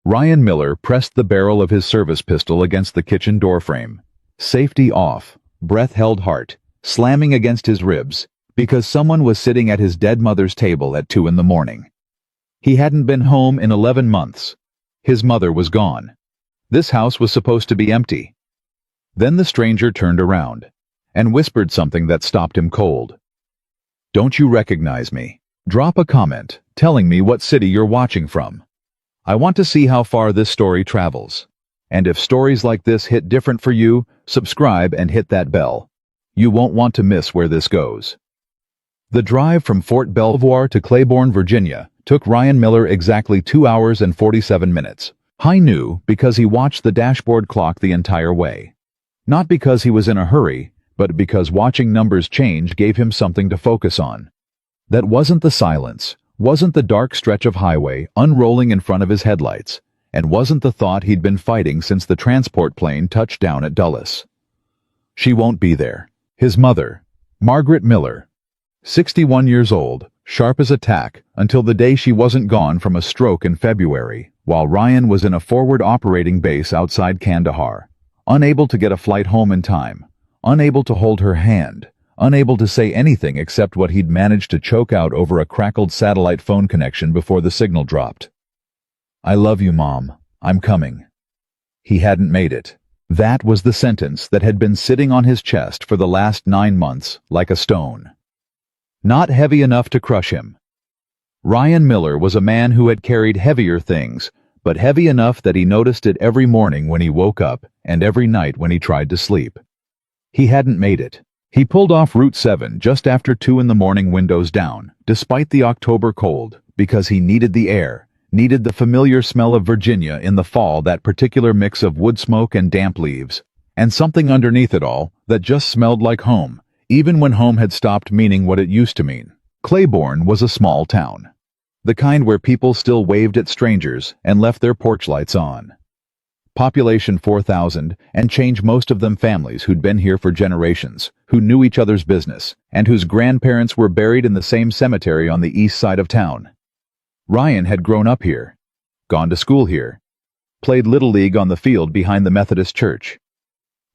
Ryan Miller pressed the barrel of his service pistol against the kitchen doorframe. Safety off, breath held hard, slamming against his ribs, because someone was sitting at his dead mother's table at 2 in the morning. He hadn't been home in 11 months. His mother was gone. This house was supposed to be empty. Then the stranger turned around and whispered something that stopped him cold. "Don't you recognize me? Drop a comment telling me what city you're watching from. I want to see how far this story travels. And if stories like this hit different for you, subscribe and hit that bell. You won't want to miss where this goes." The drive from Fort Belvoir to Claiborne, Virginia, took Ryan Miller exactly 2 hours and 47 minutes. He knew because he watched the dashboard clock the entire way. Not because he was in a hurry, but because watching numbers change gave him something to focus on. That wasn't the silence, wasn't the dark stretch of highway unrolling in front of his headlights, and wasn't the thought he'd been fighting since the transport plane touched down at Dulles. She won't be there. His mother, Margaret Miller, 61 years old, sharp as a tack, until the day she wasn't gone from a stroke in February, while Ryan was in a forward operating base outside Kandahar, unable to get a flight home in time, unable to hold her hand, unable to say anything except what he'd managed to choke out over a crackled satellite phone connection before the signal dropped. "I love you, Mom. I'm coming." He hadn't made it. That was the sentence that had been sitting on his chest for the last 9 months, like a stone. Not heavy enough to crush him. Ryan Miller was a man who had carried heavier things, but heavy enough that he noticed it every morning when he woke up and every night when he tried to sleep. He hadn't made it. He pulled off Route 7 just after 2 in the morning, windows down, despite the October cold, because he needed the air, needed the familiar smell of Virginia in the fall, that particular mix of wood smoke and damp leaves, and something underneath it all that just smelled like home, even when home had stopped meaning what it used to mean. Claiborne was a small town. The kind where people still waved at strangers and left their porch lights on. Population 4,000, and change, most of them families who'd been here for generations, who knew each other's business, and whose grandparents were buried in the same cemetery on the east side of town. Ryan had grown up here, gone to school here, played Little League on the field behind the Methodist church,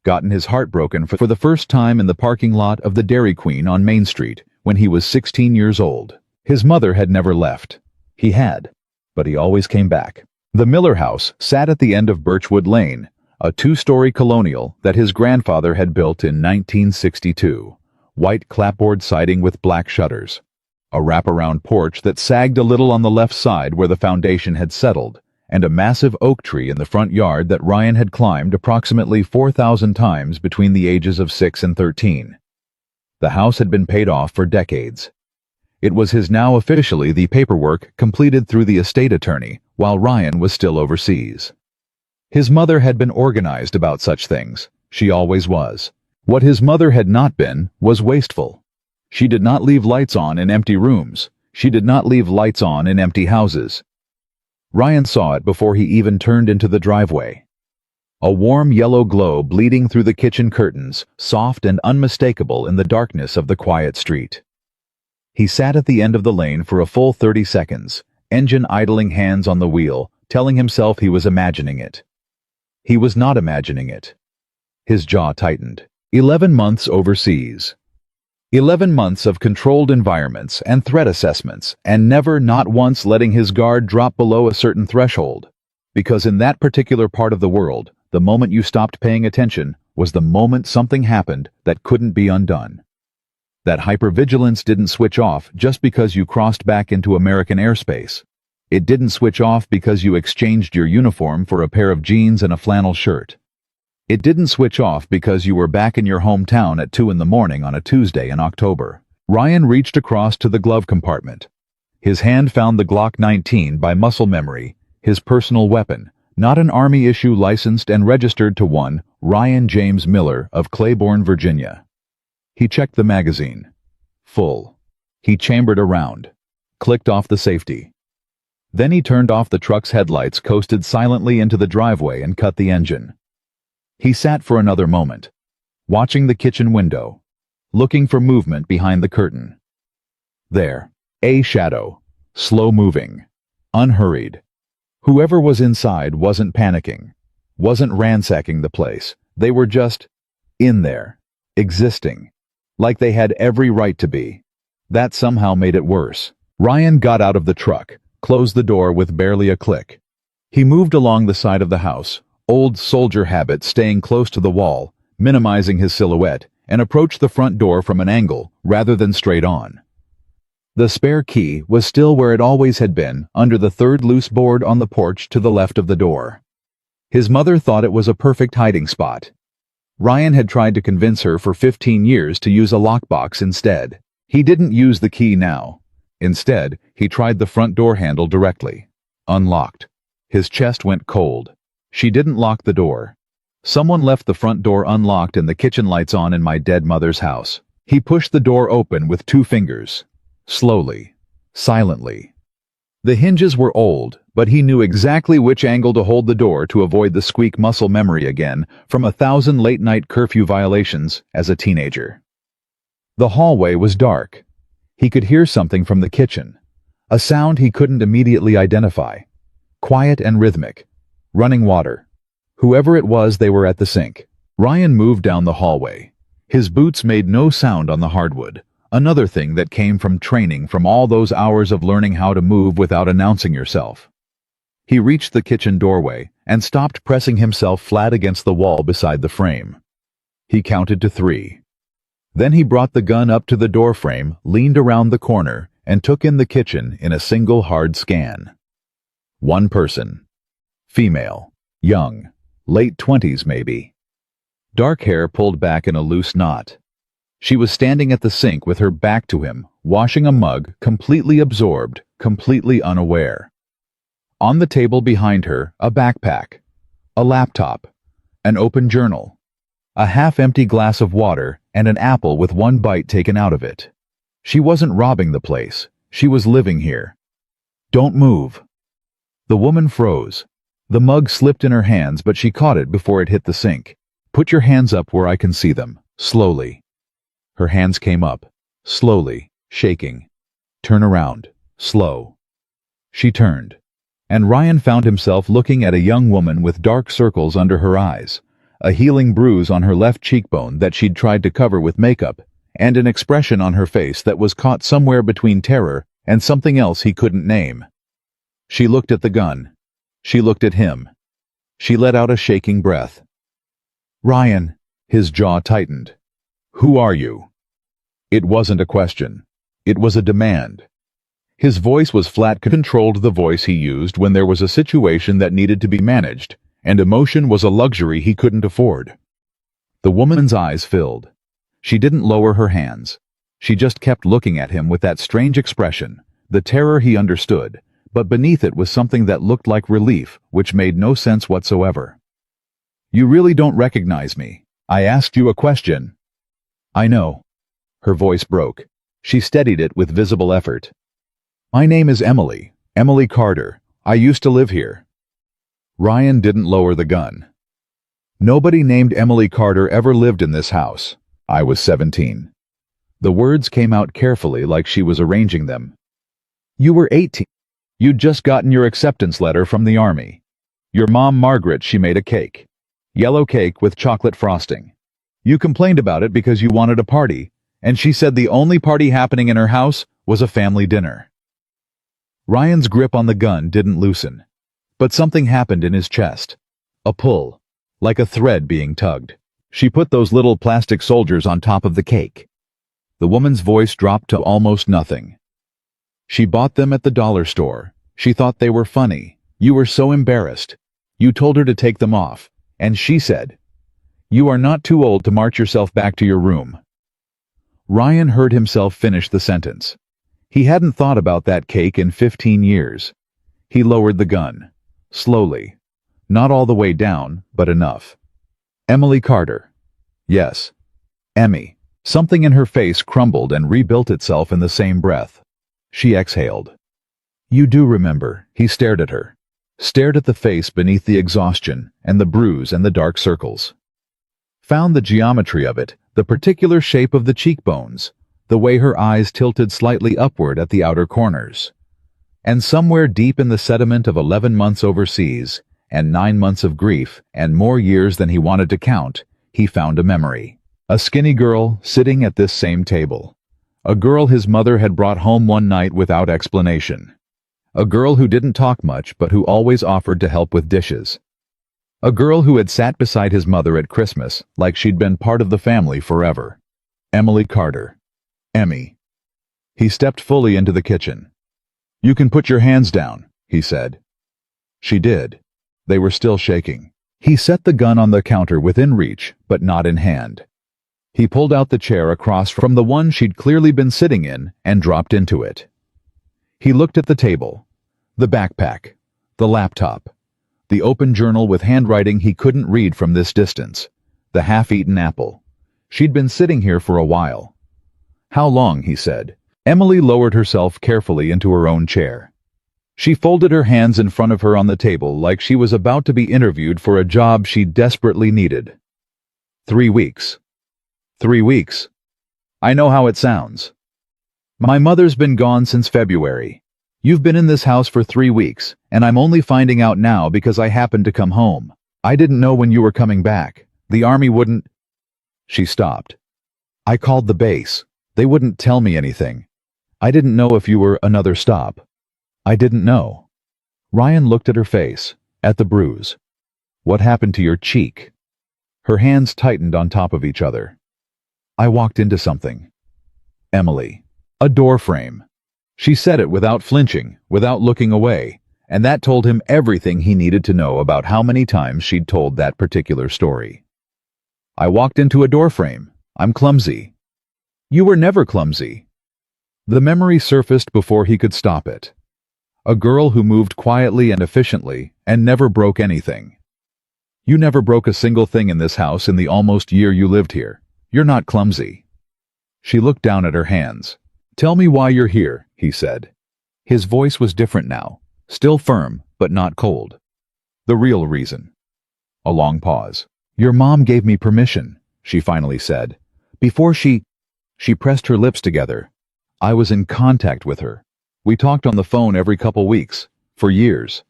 gotten his heart broken for the first time in the parking lot of the Dairy Queen on Main Street when he was 16 years old. His mother had never left. He had, but he always came back. The Miller house sat at the end of Birchwood Lane, a 2-story colonial that his grandfather had built in 1962, white clapboard siding with black shutters, a wraparound porch that sagged a little on the left side where the foundation had settled, and a massive oak tree in the front yard that Ryan had climbed approximately 4,000 times between the ages of 6 and 13. The house had been paid off for decades. It was his now, officially the paperwork completed through the estate attorney while Ryan was still overseas. His mother had been organized about such things. She always was. What his mother had not been was wasteful. She did not leave lights on in empty rooms. She did not leave lights on in empty houses. Ryan saw it before he even turned into the driveway. A warm yellow glow bleeding through the kitchen curtains, soft and unmistakable in the darkness of the quiet street. He sat at the end of the lane for a full 30 seconds, engine idling, hands on the wheel, telling himself he was imagining it. He was not imagining it. His jaw tightened. 11 months overseas. 11 months of controlled environments and threat assessments, and never, not once, letting his guard drop below a certain threshold. Because in that particular part of the world, the moment you stopped paying attention was the moment something happened that couldn't be undone. That hypervigilance didn't switch off just because you crossed back into American airspace. It didn't switch off because you exchanged your uniform for a pair of jeans and a flannel shirt. It didn't switch off because you were back in your hometown at 2 in the morning on a Tuesday in October. Ryan reached across to the glove compartment. His hand found the Glock 19 by muscle memory, his personal weapon, not an Army issue, licensed and registered to one Ryan James Miller of Claiborne, Virginia. He checked the magazine. Full. He chambered around, clicked off the safety. Then he turned off the truck's headlights, coasted silently into the driveway, and cut the engine. He sat for another moment, watching the kitchen window, looking for movement behind the curtain. There, a shadow, slow moving, unhurried. Whoever was inside wasn't panicking, wasn't ransacking the place. They were just in there, existing, like they had every right to be. That somehow made it worse. Ryan got out of the truck, closed the door with barely a click. He moved along the side of the house, old soldier habit staying close to the wall, minimizing his silhouette, and approached the front door from an angle rather than straight on. The spare key was still where it always had been, under the third loose board on the porch to the left of the door. His mother thought it was a perfect hiding spot. Ryan had tried to convince her for 15 years to use a lockbox instead. He didn't use the key now. Instead, he tried the front door handle directly. Unlocked. His chest went cold. She didn't lock the door. Someone left the front door unlocked and the kitchen lights on in my dead mother's house. He pushed the door open with 2 fingers. Slowly. Silently. The hinges were old, but he knew exactly which angle to hold the door to avoid the squeak muscle memory again from 1,000 late-night curfew violations as a teenager. The hallway was dark. He could hear something from the kitchen, a sound he couldn't immediately identify. Quiet and rhythmic. Running water. Whoever it was, they were at the sink. Ryan moved down the hallway. His boots made no sound on the hardwood, another thing that came from training from all those hours of learning how to move without announcing yourself. He reached the kitchen doorway and stopped, pressing himself flat against the wall beside the frame. He counted to 3. Then he brought the gun up to the doorframe, leaned around the corner, and took in the kitchen in a single hard scan. One person. Female. Young. Late 20s maybe. Dark hair pulled back in a loose knot. She was standing at the sink with her back to him, washing a mug, completely absorbed, completely unaware. On the table behind her, a backpack, a laptop, an open journal, a half-empty glass of water, and an apple with 1 bite taken out of it. She wasn't robbing the place. She was living here. Don't move. The woman froze. The mug slipped in her hands, but she caught it before it hit the sink. Put your hands up where I can see them, slowly. Her hands came up, slowly, shaking. Turn around, slow. She turned, and Ryan found himself looking at a young woman with dark circles under her eyes, a healing bruise on her left cheekbone that she'd tried to cover with makeup, and an expression on her face that was caught somewhere between terror and something else he couldn't name. She looked at the gun. She looked at him. She let out a shaking breath. Ryan, his jaw tightened. Who are you? It wasn't a question. It was a demand. His voice was flat, controlled the voice he used when there was a situation that needed to be managed, and emotion was a luxury he couldn't afford. The woman's eyes filled. She didn't lower her hands. She just kept looking at him with that strange expression, the terror he understood, but beneath it was something that looked like relief, which made no sense whatsoever. You really don't recognize me. I asked you a question. I know. Her voice broke. She steadied it with visible effort. My name is Emily, Emily Carter. I used to live here. Ryan didn't lower the gun. Nobody named Emily Carter ever lived in this house. I was 17. The words came out carefully, like she was arranging them. You were 18. You'd just gotten your acceptance letter from the army. Your mom, Margaret, she made a cake. Yellow cake with chocolate frosting. You complained about it because you wanted a party, and she said the only party happening in her house was a family dinner. Ryan's grip on the gun didn't loosen, but something happened in his chest. A pull, like a thread being tugged. She put those little plastic soldiers on top of the cake. The woman's voice dropped to almost nothing. She bought them at the dollar store. She thought they were funny. You were so embarrassed. You told her to take them off, and she said, You are not too old to march yourself back to your room. Ryan heard himself finish the sentence. He hadn't thought about that cake in 15 years. He lowered the gun. Slowly. Not all the way down, but enough. Emily Carter. Yes. Emmy. Something in her face crumbled and rebuilt itself in the same breath. She exhaled. You do remember. He stared at her. Stared at the face beneath the exhaustion, and the bruise and the dark circles. Found the geometry of it, the particular shape of the cheekbones, the way her eyes tilted slightly upward at the outer corners. And somewhere deep in the sediment of 11 months overseas, and 9 months of grief, and more years than he wanted to count, he found a memory. A skinny girl sitting at this same table. A girl his mother had brought home one night without explanation. A girl who didn't talk much but who always offered to help with dishes. A girl who had sat beside his mother at Christmas like she'd been part of the family forever. Emily Carter. Emmy. He stepped fully into the kitchen. "You can put your hands down," he said. She did. They were still shaking. He set the gun on the counter within reach, but not in hand. He pulled out the chair across from the one she'd clearly been sitting in and dropped into it. He looked at the table, the backpack, the laptop, the open journal with handwriting he couldn't read from this distance, the half-eaten apple. She'd been sitting here for a while. "How long?" he said. Emily lowered herself carefully into her own chair. She folded her hands in front of her on the table like she was about to be interviewed for a job she desperately needed. 3 weeks. 3 weeks. I know how it sounds. My mother's been gone since February. You've been in this house for 3 weeks, and I'm only finding out now because I happened to come home. I didn't know when you were coming back. The army wouldn't—" She stopped. "I called the base. They wouldn't tell me anything. I didn't know if you were another stop. I didn't know." Ryan looked at her face, at the bruise. "What happened to your cheek?" Her hands tightened on top of each other. "I walked into something." Emily. "A door frame." She said it without flinching, without looking away, and that told him everything he needed to know about how many times she'd told that particular story. "I walked into a door frame. I'm clumsy." "You were never clumsy." The memory surfaced before he could stop it. A girl who moved quietly and efficiently and never broke anything. "You never broke a single thing in this house in the almost year you lived here. You're not clumsy." She looked down at her hands. "Tell me why you're here," he said. His voice was different now, still firm, but not cold. "The real reason." A long pause. "Your mom gave me permission," she finally said. "Before she pressed her lips together. I was in contact with her. We talked on the phone every couple weeks, for years.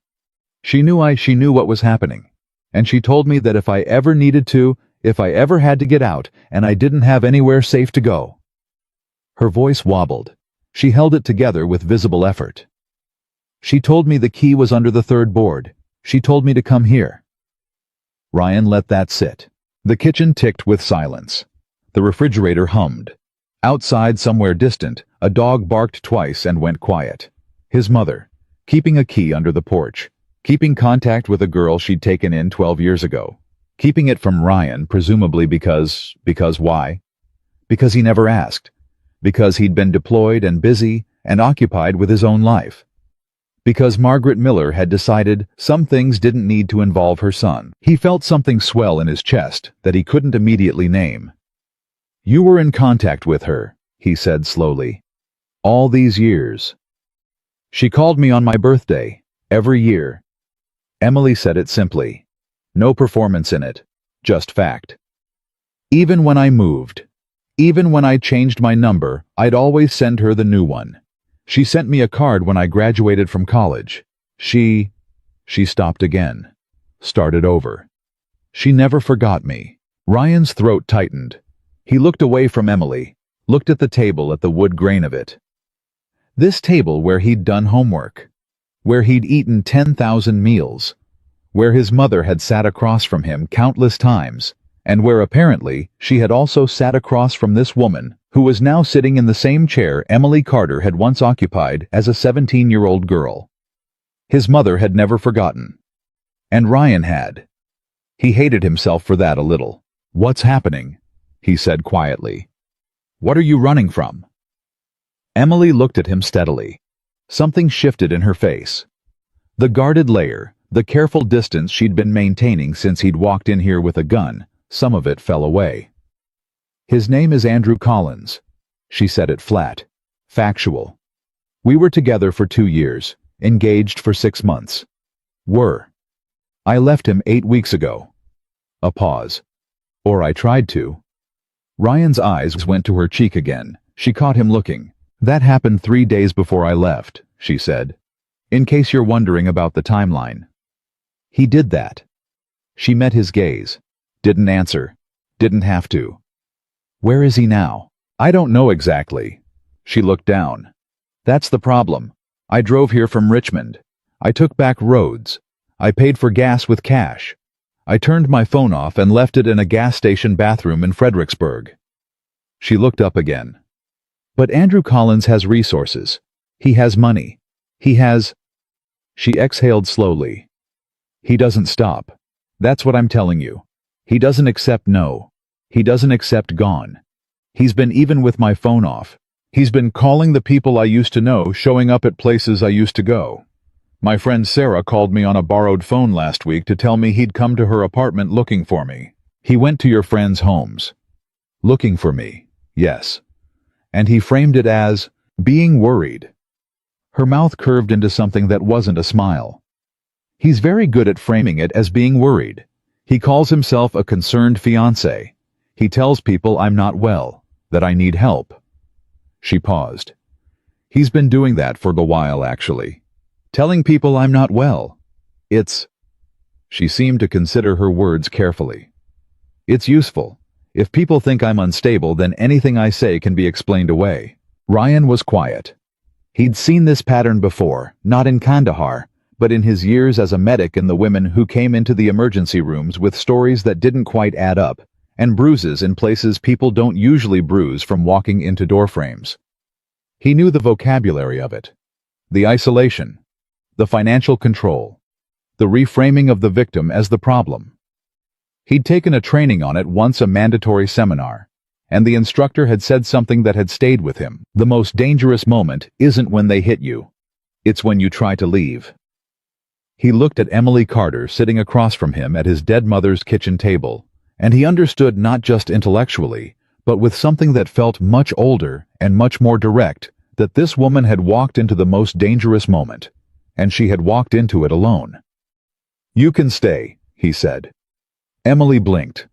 She knew what was happening. And she told me that if I ever needed to, if I ever had to get out, and I didn't have anywhere safe to go." Her voice wobbled. She held it together with visible effort. "She told me the key was under the third board. She told me to come here." Ryan let that sit. The kitchen ticked with silence. The refrigerator hummed. Outside, somewhere distant, a dog barked twice and went quiet. His mother, keeping a key under the porch, keeping contact with a girl she'd taken in 12 years ago. Keeping it from Ryan, presumably because why? Because he never asked. Because he'd been deployed and busy and occupied with his own life. Because Margaret Miller had decided some things didn't need to involve her son. He felt something swell in his chest that he couldn't immediately name. "You were in contact with her," he said slowly. "All these years." "She called me on my birthday, every year." Emily said it simply. No performance in it, just fact. "Even when I moved, even when I changed my number, I'd always send her the new one. She sent me a card when I graduated from college. She stopped again. Started over. She never forgot me." Ryan's throat tightened. He looked away from Emily, looked at the table, at the wood grain of it. This table where he'd done homework, where he'd eaten 10,000 meals, where his mother had sat across from him countless times, and where apparently she had also sat across from this woman who was now sitting in the same chair Emily Carter had once occupied as a 17-year-old girl. His mother had never forgotten. And Ryan had. He hated himself for that a little. "What's happening?" he said quietly. "What are you running from?" Emily looked at him steadily. Something shifted in her face. The guarded layer, the careful distance she'd been maintaining since he'd walked in here with a gun, some of it fell away. "His name is Andrew Collins." She said it flat, factual. "We were together for 2 years, engaged for 6 months. Were. I left him 8 weeks ago." A pause. "Or I tried to." Ryan's eyes went to her cheek again. She caught him looking. "That happened 3 days before I left," she said. In case you're wondering about the timeline. He did that. She met his gaze. Didn't answer. Didn't have to. Where is he now? I don't know exactly. She looked down. That's the problem. I drove here from Richmond. I took back roads. I paid for gas with cash. I turned my phone off and left it in a gas station bathroom in Fredericksburg. She looked up again. But Andrew Collins has resources. He has money. He has... She exhaled slowly. He doesn't stop. That's what I'm telling you. He doesn't accept no. He doesn't accept gone. He's been even with my phone off. He's been calling the people I used to know, showing up at places I used to go. My friend Sarah called me on a borrowed phone last week to tell me he'd come to her apartment looking for me. He went to your friends' homes. Looking for me, yes. And he framed it as being worried. Her mouth curved into something that wasn't a smile. He's very good at framing it as being worried. He calls himself a concerned fiancé. He tells people I'm not well, that I need help. She paused. He's been doing that for a while, actually. Telling people I'm not well. It's... She seemed to consider her words carefully. It's useful. If people think I'm unstable, then anything I say can be explained away. Ryan was quiet. He'd seen this pattern before, not in Kandahar, but in his years as a medic and the women who came into the emergency rooms with stories that didn't quite add up, and bruises in places people don't usually bruise from walking into doorframes. He knew the vocabulary of it. The isolation. The financial control. The reframing of the victim as the problem. He'd taken a training on it once, a mandatory seminar, and the instructor had said something that had stayed with him. The most dangerous moment isn't when they hit you. It's when you try to leave. He looked at Emily Carter sitting across from him at his dead mother's kitchen table, and he understood not just intellectually, but with something that felt much older and much more direct, that this woman had walked into the most dangerous moment, and she had walked into it alone. You can stay, he said. Emily blinked.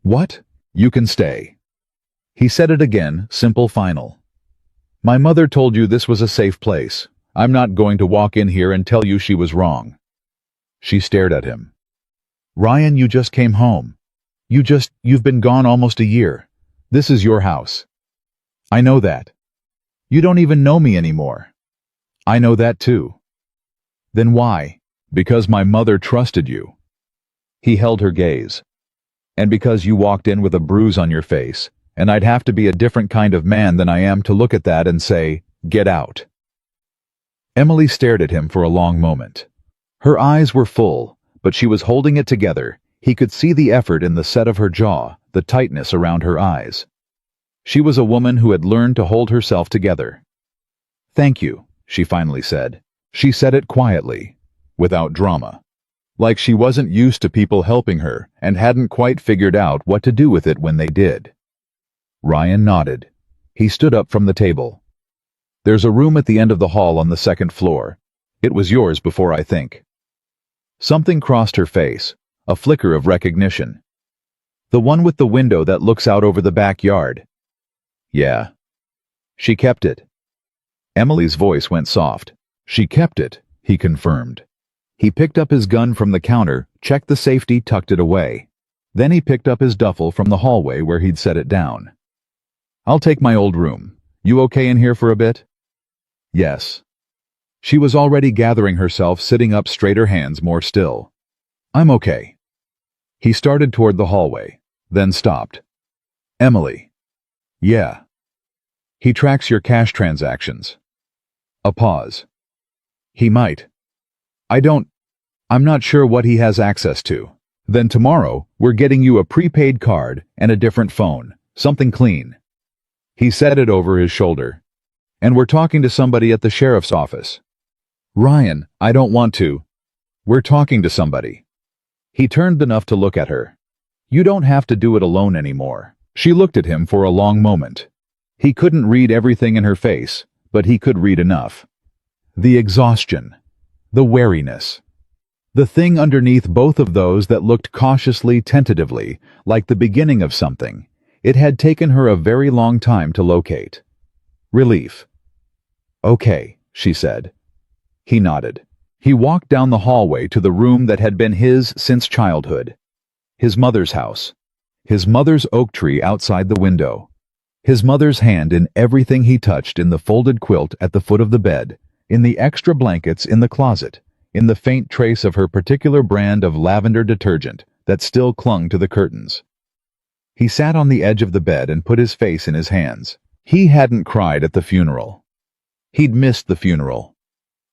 What? You can stay. He said it again, simple, final. My mother told you this was a safe place. I'm not going to walk in here and tell you she was wrong. She stared at him. Ryan, you just came home. You've been gone almost a year. This is your house. I know that. You don't even know me anymore. I know that too. Then why? Because my mother trusted you. He held her gaze. And because you walked in with a bruise on your face, and I'd have to be a different kind of man than I am to look at that and say, get out. Emily stared at him for a long moment. Her eyes were full, but she was holding it together. He could see the effort in the set of her jaw, the tightness around her eyes. She was a woman who had learned to hold herself together. Thank you, she finally said. She said it quietly, without drama. Like she wasn't used to people helping her and hadn't quite figured out what to do with it when they did. Ryan nodded. He stood up from the table. There's a room at the end of the hall on the second floor. It was yours before, I think. Something crossed her face, a flicker of recognition. The one with the window that looks out over the backyard. Yeah. She kept it. Emily's voice went soft. She kept it, he confirmed. He picked up his gun from the counter, checked the safety, tucked it away. Then he picked up his duffel from the hallway where he'd set it down. I'll take my old room. You okay in here for a bit? Yes. She was already gathering herself, sitting up straighter, hands more still. I'm okay. He started toward the hallway, then stopped. Emily. Yeah. He tracks your cash transactions. A pause. He might. I'm not sure what he has access to. Then tomorrow, we're getting you a prepaid card and a different phone, something clean. He said it over his shoulder. And we're talking to somebody at the sheriff's office. Ryan, I don't want to. We're talking to somebody. He turned enough to look at her. You don't have to do it alone anymore. She looked at him for a long moment. He couldn't read everything in her face, but he could read enough. The exhaustion. The wariness. The thing underneath both of those that looked cautiously, tentatively, like the beginning of something. It had taken her a very long time to locate. Relief. Okay, she said. He nodded. He walked down the hallway to the room that had been his since childhood. His mother's house. His mother's oak tree outside the window. His mother's hand in everything he touched, in the folded quilt at the foot of the bed, in the extra blankets in the closet, in the faint trace of her particular brand of lavender detergent that still clung to the curtains. He sat on the edge of the bed and put his face in his hands. He hadn't cried at the funeral. He'd missed the funeral.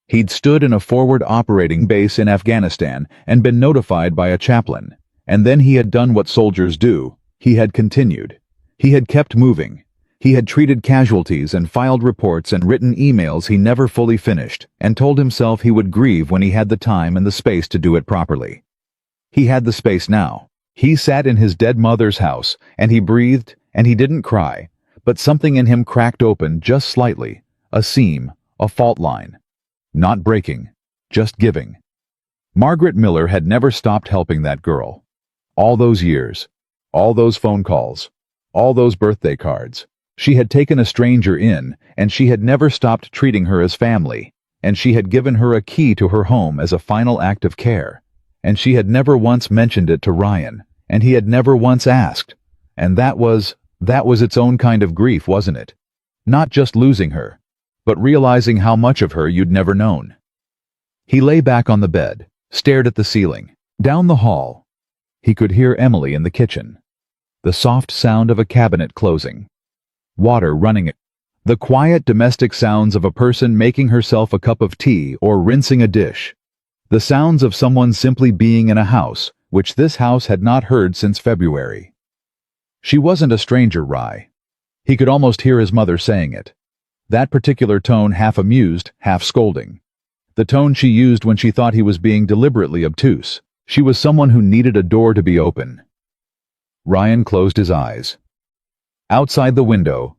He'd stood in a forward operating base in Afghanistan and been notified by a chaplain, and then he had done what soldiers do. He had continued. He had kept moving. He had treated casualties and filed reports and written emails he never fully finished, and told himself he would grieve when he had the time and the space to do it properly. He had the space now. He sat in his dead mother's house, and he breathed, and he didn't cry, but something in him cracked open just slightly, a seam, a fault line. Not breaking, just giving. Margaret Miller had never stopped helping that girl. All those years, all those phone calls, all those birthday cards. She had taken a stranger in, and she had never stopped treating her as family, and she had given her a key to her home as a final act of care. And she had never once mentioned it to Ryan, and he had never once asked. And that was its own kind of grief, wasn't it? Not just losing her, but realizing how much of her you'd never known. He lay back on the bed, stared at the ceiling. Down the hall, he could hear Emily in the kitchen. The soft sound of a cabinet closing. Water running. The quiet domestic sounds of a person making herself a cup of tea or rinsing a dish. The sounds of someone simply being in a house, which this house had not heard since February. She wasn't a stranger, Rye. He could almost hear his mother saying it. That particular tone, half amused, half scolding. The tone she used when she thought he was being deliberately obtuse. She was someone who needed a door to be open. Ryan closed his eyes. Outside the window,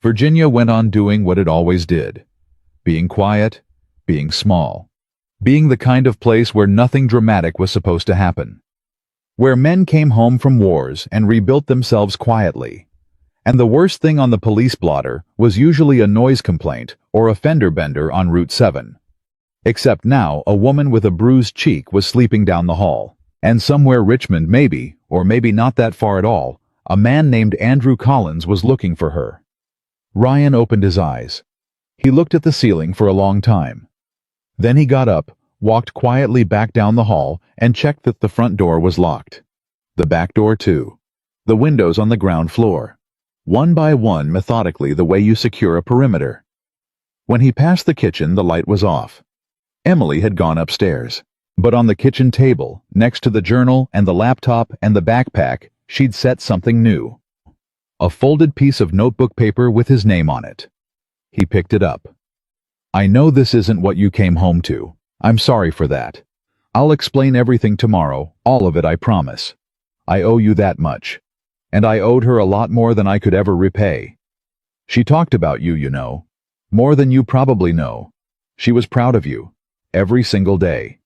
Virginia went on doing what it always did. Being quiet, being small. Being the kind of place where nothing dramatic was supposed to happen. Where men came home from wars and rebuilt themselves quietly. And the worst thing on the police blotter was usually a noise complaint or a fender bender on Route 7. Except now a woman with a bruised cheek was sleeping down the hall. And somewhere Richmond, maybe, or maybe not that far at all, a man named Andrew Collins was looking for her. Ryan opened his eyes. He looked at the ceiling for a long time. Then he got up, walked quietly back down the hall, and checked that the front door was locked. The back door too. The windows on the ground floor. One by one, methodically, the way you secure a perimeter. When he passed the kitchen, the light was off. Emily had gone upstairs. But on the kitchen table, next to the journal and the laptop and the backpack, she'd set something new. A folded piece of notebook paper with his name on it. He picked it up. I know this isn't what you came home to. I'm sorry for that. I'll explain everything tomorrow, all of it, I promise. I owe you that much. And I owed her a lot more than I could ever repay. She talked about you, you know. More than you probably know. She was proud of you. Every single day.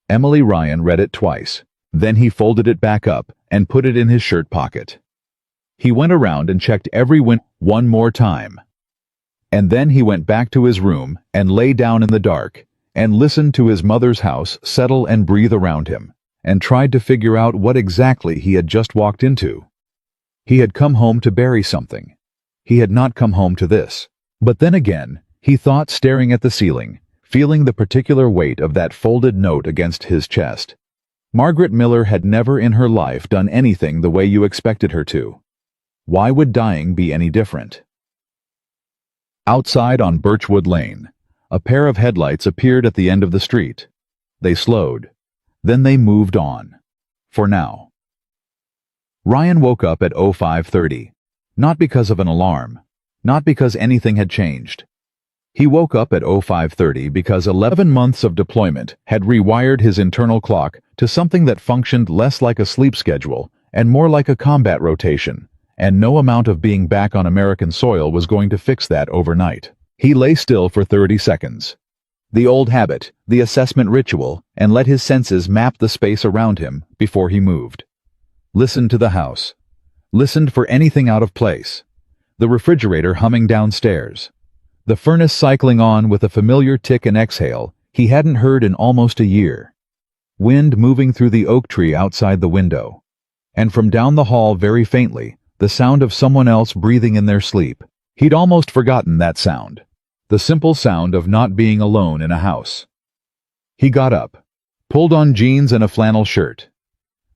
Emily Ryan read it twice. Then he folded it back up and put it in his shirt pocket. He went around and checked every window one more time. And then he went back to his room and lay down in the dark and listened to his mother's house settle and breathe around him and tried to figure out what exactly he had just walked into. He had come home to bury something. He had not come home to this. But then again, he thought, staring at the ceiling, feeling the particular weight of that folded note against his chest. Margaret Miller had never in her life done anything the way you expected her to. Why would dying be any different? Outside on Birchwood Lane, a pair of headlights appeared at the end of the street. They slowed. Then they moved on. For now. Ryan woke up at 05:30. Not because of an alarm. Not because anything had changed. He woke up at 05:30 because 11 months of deployment had rewired his internal clock to something that functioned less like a sleep schedule and more like a combat rotation. And no amount of being back on American soil was going to fix that overnight. He lay still for 30 seconds. The old habit, the assessment ritual, and let his senses map the space around him before he moved. Listened to the house. Listened for anything out of place. The refrigerator humming downstairs. The furnace cycling on with a familiar tick and exhale he hadn't heard in almost a year. Wind moving through the oak tree outside the window. And from down the hall very faintly, the sound of someone else breathing in their sleep. He'd almost forgotten that sound. The simple sound of not being alone in a house. He got up, pulled on jeans and a flannel shirt,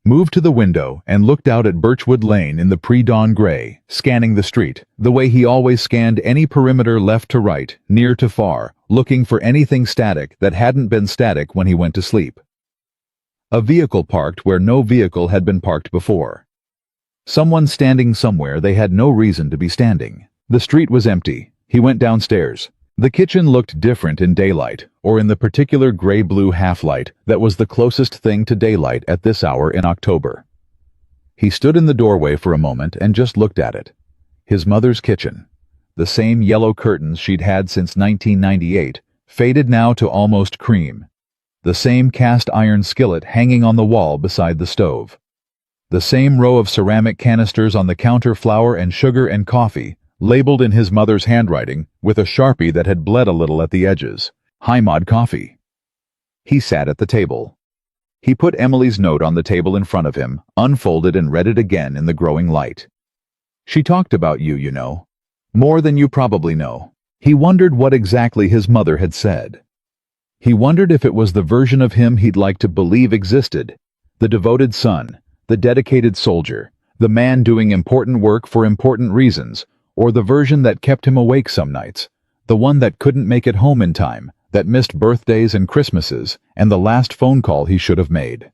moved to the window and looked out at Birchwood Lane in the pre-dawn gray, scanning the street, the way he always scanned any perimeter left to right, near to far, looking for anything static that hadn't been static when he went to sleep. A vehicle parked where no vehicle had been parked before. Someone standing somewhere they had no reason to be standing. The street was empty. He went downstairs. The kitchen looked different in daylight, or in the particular gray-blue half-light that was the closest thing to daylight at this hour in October. He stood in the doorway for a moment and just looked at it. His mother's kitchen. The same yellow curtains she'd had since 1998, faded now to almost cream. The same cast-iron skillet hanging on the wall beside the stove. The same row of ceramic canisters on the counter, flour and sugar and coffee, labeled in his mother's handwriting with a Sharpie that had bled a little at the edges. Hi-Mod Coffee. He sat at the table. He put Emily's note on the table in front of him, unfolded and read it again in the growing light. She talked about you, you know. More than you probably know. He wondered what exactly his mother had said. He wondered if it was the version of him he'd like to believe existed. The devoted son, the dedicated soldier, the man doing important work for important reasons, or the version that kept him awake some nights, the one that couldn't make it home in time, that missed birthdays and Christmases, and the last phone call he should have made.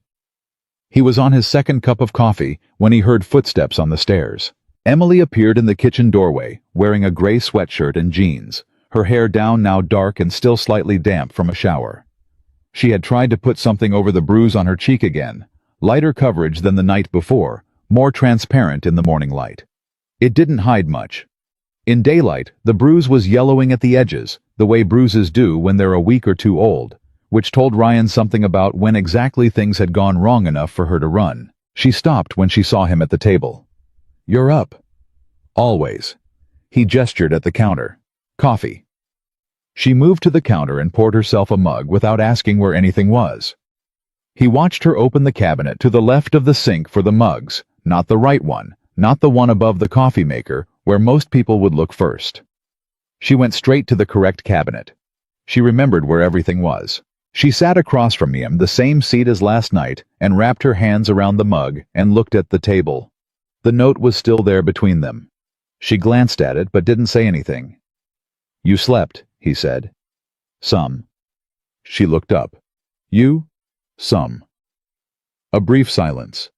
He was on his second cup of coffee when he heard footsteps on the stairs. Emily appeared in the kitchen doorway, wearing a gray sweatshirt and jeans, her hair down now dark and still slightly damp from a shower. She had tried to put something over the bruise on her cheek again, lighter coverage than the night before, more transparent in the morning light. It didn't hide much. In daylight, the bruise was yellowing at the edges, the way bruises do when they're a week or two old, which told Ryan something about when exactly things had gone wrong enough for her to run. She stopped when she saw him at the table. "You're up." "Always." He gestured at the counter. "Coffee." She moved to the counter and poured herself a mug without asking where anything was. He watched her open the cabinet to the left of the sink for the mugs, not the right one, not the one above the coffee maker, where most people would look first. She went straight to the correct cabinet. She remembered where everything was. She sat across from him, the same seat as last night, and wrapped her hands around the mug and looked at the table. The note was still there between them. She glanced at it but didn't say anything. "You slept," he said. "Some." She looked up. "You?" "Some." A brief silence.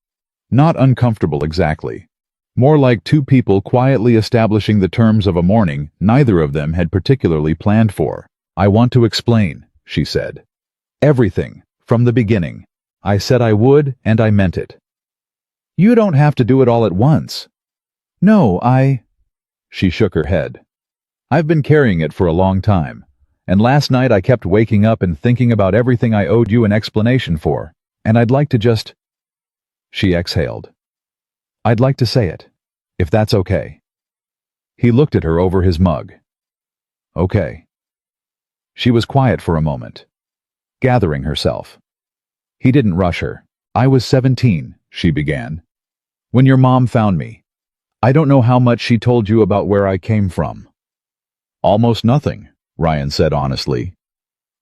Not uncomfortable exactly. More like two people quietly establishing the terms of a morning neither of them had particularly planned for. "I want to explain," she said. "Everything, from the beginning. I said I would, and I meant it." "You don't have to do it all at once." "No, She shook her head. "I've been carrying it for a long time, and last night I kept waking up and thinking about everything I owed you an explanation for, and I'd like to just—" She exhaled. "I'd like to say it, if that's okay." He looked at her over his mug. "Okay." She was quiet for a moment, gathering herself. He didn't rush her. "I was 17, she began, "when your mom found me. I don't know how much she told you about where I came from." "Almost nothing," Ryan said honestly.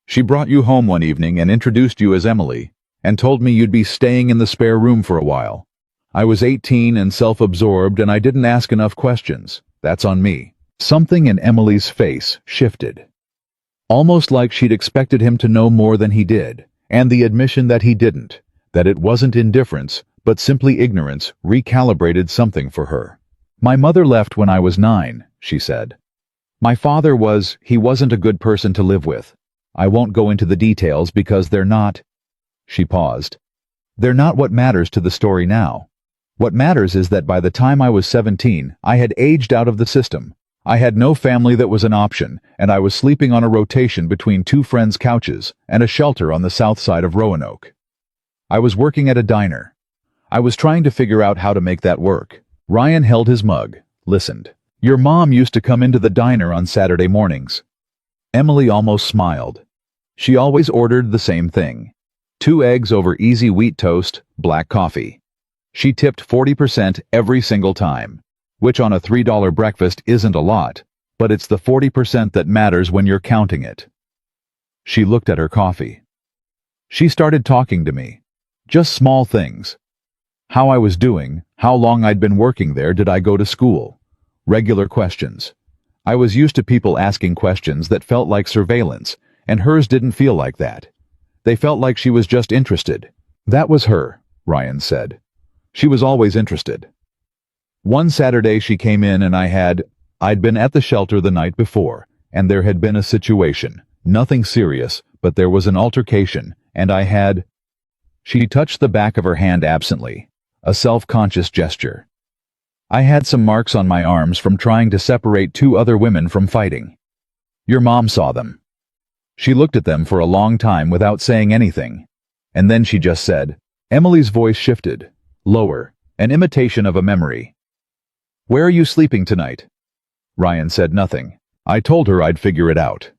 "She brought you home one evening and introduced you as Emily, and told me you'd be staying in the spare room for a while. I was 18 and self-absorbed and I didn't ask enough questions. That's on me." Something in Emily's face shifted. Almost like she'd expected him to know more than he did, and the admission that he didn't, that it wasn't indifference, but simply ignorance, recalibrated something for her. "My mother left when I was 9, she said. My father he wasn't a good person to live with. I won't go into the details because they're not—" She paused. "They're not what matters to the story now. What matters is that by the time I was 17, I had aged out of the system. I had no family that was an option, and I was sleeping on a rotation between two friends' couches and a shelter on the south side of Roanoke. I was working at a diner. I was trying to figure out how to make that work." Ryan held his mug, listened. "Your mom used to come into the diner on Saturday mornings. Emily almost smiled. She always ordered the same thing. 2 eggs over easy wheat toast, black coffee. She tipped 40% every single time, which on a $3 breakfast isn't a lot, but it's the 40% that matters when you're counting it. She looked at her coffee. She started talking to me. Just small things. How I was doing, how long I'd been working there, did I go to school? Regular questions. I was used to people asking questions that felt like surveillance, and hers didn't feel like that. They felt like she was just interested. That was her, Ryan said. She was always interested. One Saturday she came in and I'd been at the shelter the night before, and there had been a situation. Nothing serious, but there was an altercation, and She touched the back of her hand absently, a self-conscious gesture. I had some marks on my arms from trying to separate 2 other women from fighting. Your mom saw them. She looked at them for a long time without saying anything, and then she just said, Emily's voice shifted, lower, an imitation of a memory. Where are you sleeping tonight? Ryan said nothing. I told her I'd figure it out.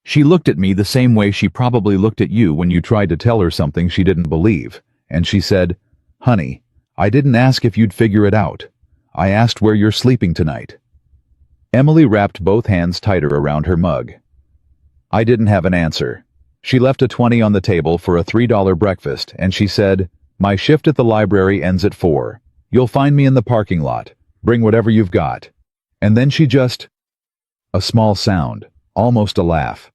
She looked at me the same way she probably looked at you when you tried to tell her something she didn't believe, and she said, Honey, I didn't ask if you'd figure it out. I asked where you're sleeping tonight. Emily wrapped both hands tighter around her mug. I didn't have an answer. She left a 20 on the table for a $3 breakfast, and she said, My shift at the library ends at 4. You'll find me in the parking lot. Bring whatever you've got. And then a small sound, almost a laugh.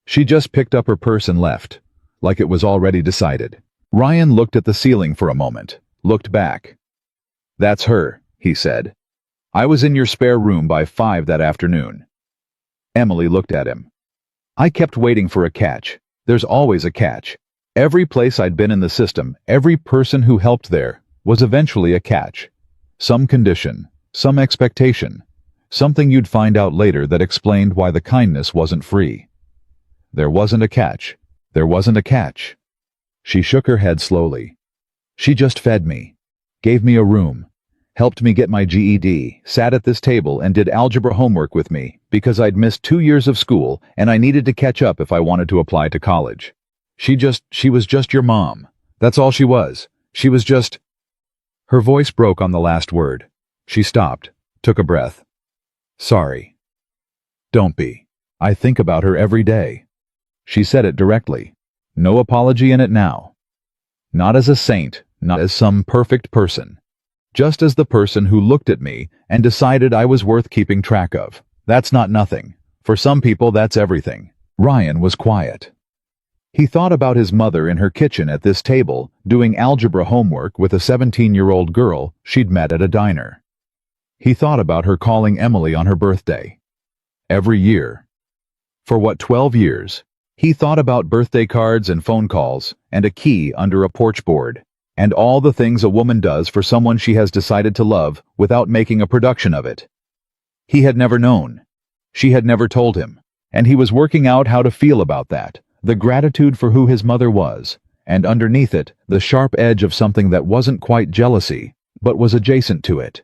She just picked up her purse and left, like it was already decided. Ryan looked at the ceiling for a moment, looked back. That's her, he said. I was in your spare room by 5 that afternoon. Emily looked at him. I kept waiting for a catch. There's always a catch. Every place I'd been in the system, every person who helped there, was eventually a catch. Some condition, some expectation, something you'd find out later that explained why the kindness wasn't free. There wasn't a catch. There wasn't a catch. She shook her head slowly. She just fed me, gave me a room, helped me get my GED, sat at this table and did algebra homework with me because I'd missed 2 years of school and I needed to catch up if I wanted to apply to college. She was just your mom. That's all she was. She was just... Her voice broke on the last word. She stopped, took a breath. Sorry. Don't be. I think about her every day. She said it directly. No apology in it now. Not as a saint, not as some perfect person. Just as the person who looked at me and decided I was worth keeping track of. That's not nothing. For some people, that's everything. Ryan was quiet. He thought about his mother in her kitchen at this table, doing algebra homework with a 17-year-old girl she'd met at a diner. He thought about her calling Emily on her birthday. Every year. For 12 years? He thought about birthday cards and phone calls, and a key under a porch board. And all the things a woman does for someone she has decided to love without making a production of it. He had never known. She had never told him, and he was working out how to feel about that, the gratitude for who his mother was, and underneath it, the sharp edge of something that wasn't quite jealousy, but was adjacent to it.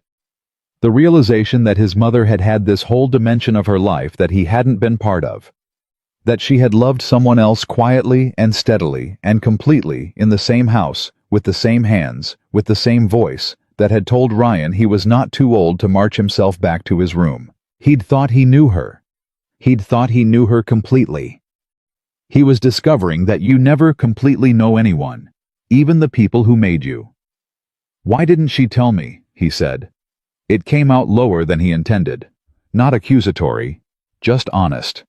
The realization that his mother had had this whole dimension of her life that he hadn't been part of. That she had loved someone else quietly and steadily and completely in the same house, with the same hands, with the same voice, that had told Ryan he was not too old to march himself back to his room. He'd thought he knew her. He'd thought he knew her completely. He was discovering that you never completely know anyone, even the people who made you. Why didn't she tell me, he said. It came out lower than he intended. Not accusatory, just honest.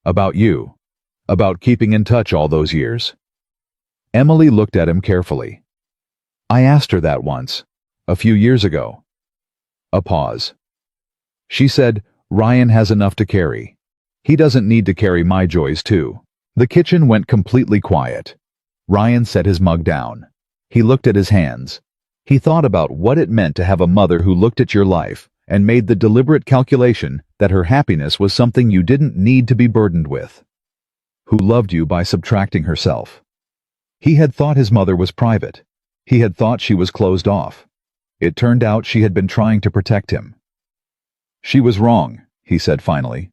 About you. About keeping in touch all those years. Emily looked at him carefully. I asked her that once, a few years ago. A pause. She said, Ryan has enough to carry. He doesn't need to carry my joys too. The kitchen went completely quiet. Ryan set his mug down. He looked at his hands. He thought about what it meant to have a mother who looked at your life and made the deliberate calculation that her happiness was something you didn't need to be burdened with. Who loved you by subtracting herself. He had thought his mother was private. He had thought she was closed off. It turned out she had been trying to protect him. She was wrong, he said finally.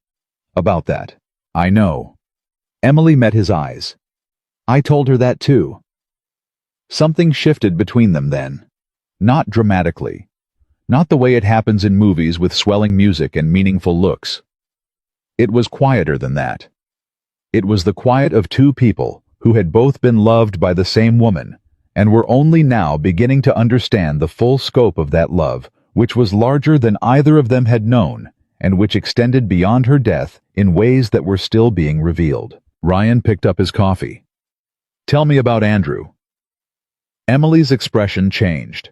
About that. I know. Emily met his eyes. I told her that too. Something shifted between them then. Not dramatically. Not the way it happens in movies with swelling music and meaningful looks. It was quieter than that. It was the quiet of two people who had both been loved by the same woman and were only now beginning to understand the full scope of that love, which was larger than either of them had known and which extended beyond her death in ways that were still being revealed. Ryan picked up his coffee. Tell me about Andrew. Emily's expression changed.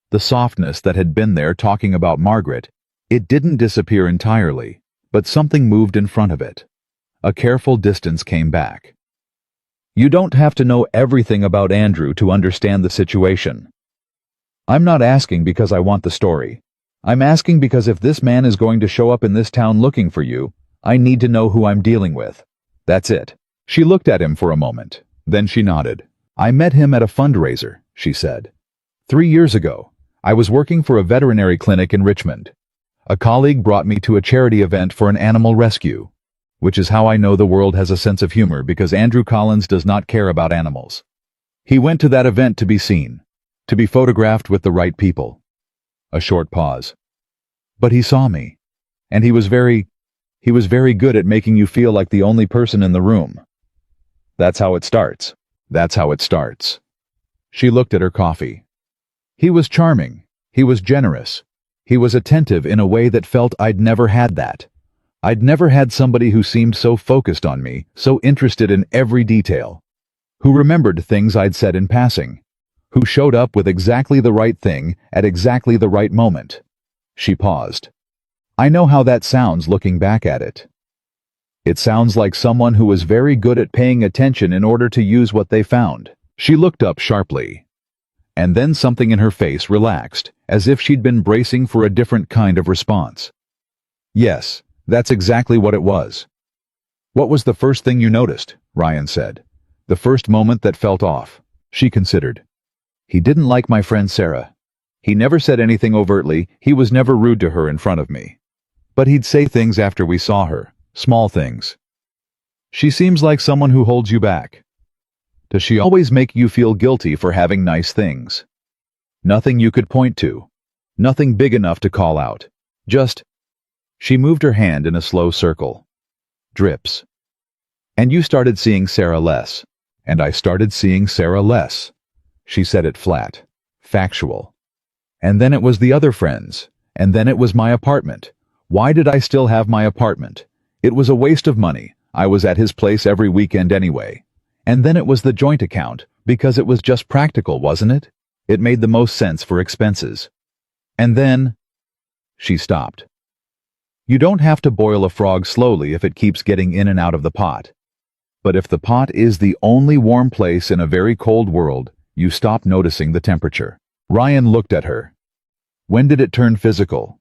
The softness that had been there talking about Margaret, it didn't disappear entirely, but something moved in front of it. A careful distance came back. You don't have to know everything about Andrew to understand the situation. I'm not asking because I want the story. I'm asking because if this man is going to show up in this town looking for you, I need to know who I'm dealing with. That's it. She looked at him for a moment. Then she nodded. I met him at a fundraiser, she said. 3 years ago, I was working for a veterinary clinic in Richmond. A colleague brought me to a charity event for an animal rescue, which is how I know the world has a sense of humor because Andrew Collins does not care about animals. He went to that event to be seen, to be photographed with the right people. A short pause. But he saw me, and he was very good at making you feel like the only person in the room. That's how it starts. That's how it starts. She looked at her coffee. He was charming. He was generous. He was attentive in a way that felt I'd never had that. I'd never had somebody who seemed so focused on me, so interested in every detail. Who remembered things I'd said in passing. Who showed up with exactly the right thing at exactly the right moment. She paused. I know how that sounds looking back at it. It sounds like someone who was very good at paying attention in order to use what they found. She looked up sharply. And then something in her face relaxed, as if she'd been bracing for a different kind of response. Yes, that's exactly what it was. What was the first thing you noticed? Ryan said. The first moment that felt off. She considered. He didn't like my friend Sarah. He never said anything overtly, he was never rude to her in front of me. But he'd say things after we saw her, small things. She seems like someone who holds you back. Does she always make you feel guilty for having nice things? Nothing you could point to. Nothing big enough to call out. Just... She moved her hand in a slow circle. Drips. And you started seeing Sarah less. And I started seeing Sarah less. She said it flat. Factual. And then it was the other friends. And then it was my apartment. Why did I still have my apartment? It was a waste of money. I was at his place every weekend anyway. And then it was the joint account, because it was just practical, wasn't it? It made the most sense for expenses. And then... She stopped. You don't have to boil a frog slowly if it keeps getting in and out of the pot. But if the pot is the only warm place in a very cold world, you stop noticing the temperature. Ryan looked at her. When did it turn physical?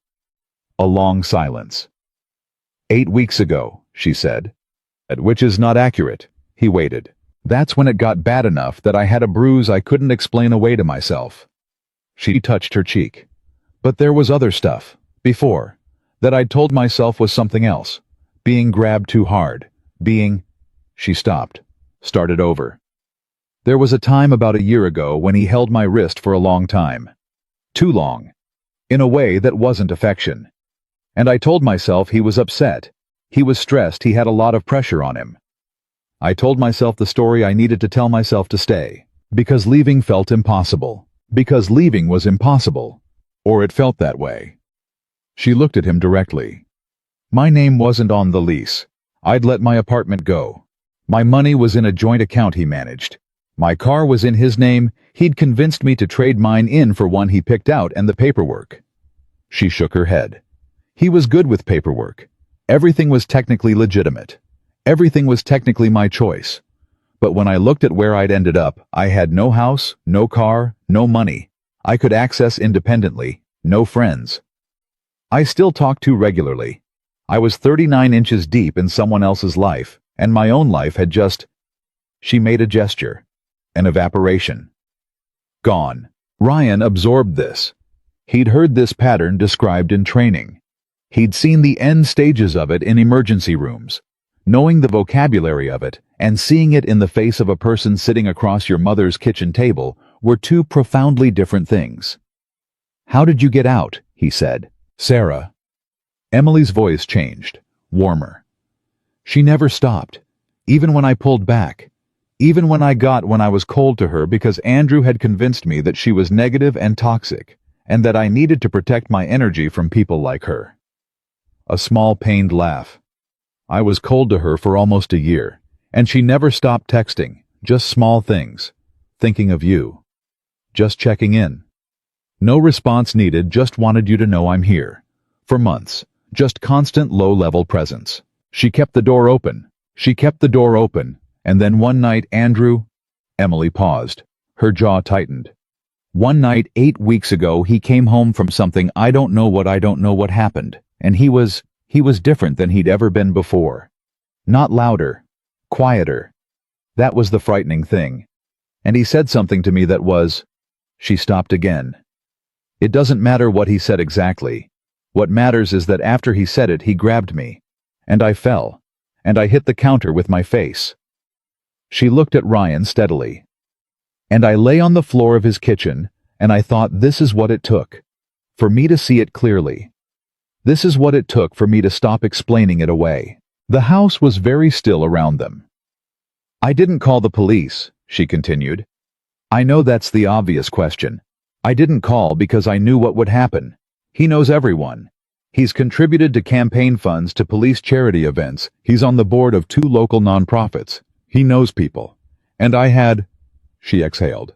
A long silence. 8 weeks ago, she said. Which is not accurate. He waited. That's when it got bad enough that I had a bruise I couldn't explain away to myself. She touched her cheek. But there was other stuff, before, that I'd told myself was something else. Being grabbed too hard. Being... She stopped. Started over. There was a time about a year ago when he held my wrist for a long time. Too long. In a way that wasn't affection. And I told myself he was upset. He was stressed, he had a lot of pressure on him. I told myself the story I needed to tell myself to stay. Because leaving felt impossible. Because leaving was impossible. Or it felt that way. She looked at him directly. My name wasn't on the lease. I'd let my apartment go. My money was in a joint account he managed. My car was in his name. He'd convinced me to trade mine in for one he picked out and the paperwork. She shook her head. He was good with paperwork. Everything was technically legitimate. Everything was technically my choice. But when I looked at where I'd ended up, I had no house, no car, no money. I could access independently, no friends. I still talked too regularly. I was 39 inches deep in someone else's life, and my own life had just... She made a gesture. An evaporation. Gone. Ryan absorbed this. He'd heard this pattern described in training. He'd seen the end stages of it in emergency rooms. knowing the vocabulary of it, and seeing it in the face of a person sitting across your mother's kitchen table were two profoundly different things. "How did you get out?" he said. "Sarah." Emily's voice changed, warmer. "She never stopped, even when I pulled back. Even when I was cold to her because Andrew had convinced me that she was negative and toxic, and that I needed to protect my energy from people like her." A small pained laugh. "I was cold to her for almost a year, and she never stopped texting, just small things. Thinking of you. Just checking in. No response needed, just wanted you to know I'm here. For months, just constant low-level presence. She kept the door open. And then one night, Andrew..." Emily paused. Her jaw tightened. "One night 8 weeks ago, he came home from something I don't know what happened, and he was different than he'd ever been before. Not louder, quieter. That was the frightening thing. And he said something to me that was..." She stopped again. "It doesn't matter what he said exactly. What matters is that after he said it, he grabbed me. And I fell. And I hit the counter with my face." She looked at Ryan steadily. "And I lay on the floor of his kitchen, and I thought this is what it took. For me to see it clearly. This is what it took for me to stop explaining it away." The house was very still around them. "I didn't call the police," she continued. "I know that's the obvious question. I didn't call because I knew what would happen. He knows everyone. He's contributed to campaign funds to police charity events. He's on the board of 2 local nonprofits. He knows people. And I had..." She exhaled.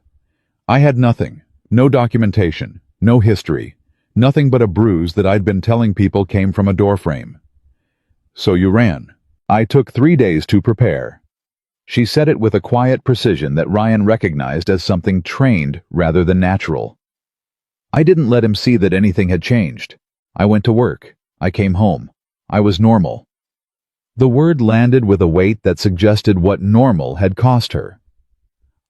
"I had nothing. No documentation. No history. Nothing but a bruise that I'd been telling people came from a doorframe." "So you ran." "I took 3 days to prepare." She said it with a quiet precision that Ryan recognized as something trained rather than natural. "I didn't let him see that anything had changed. I went to work. I came home. I was normal." The word landed with a weight that suggested what normal had cost her.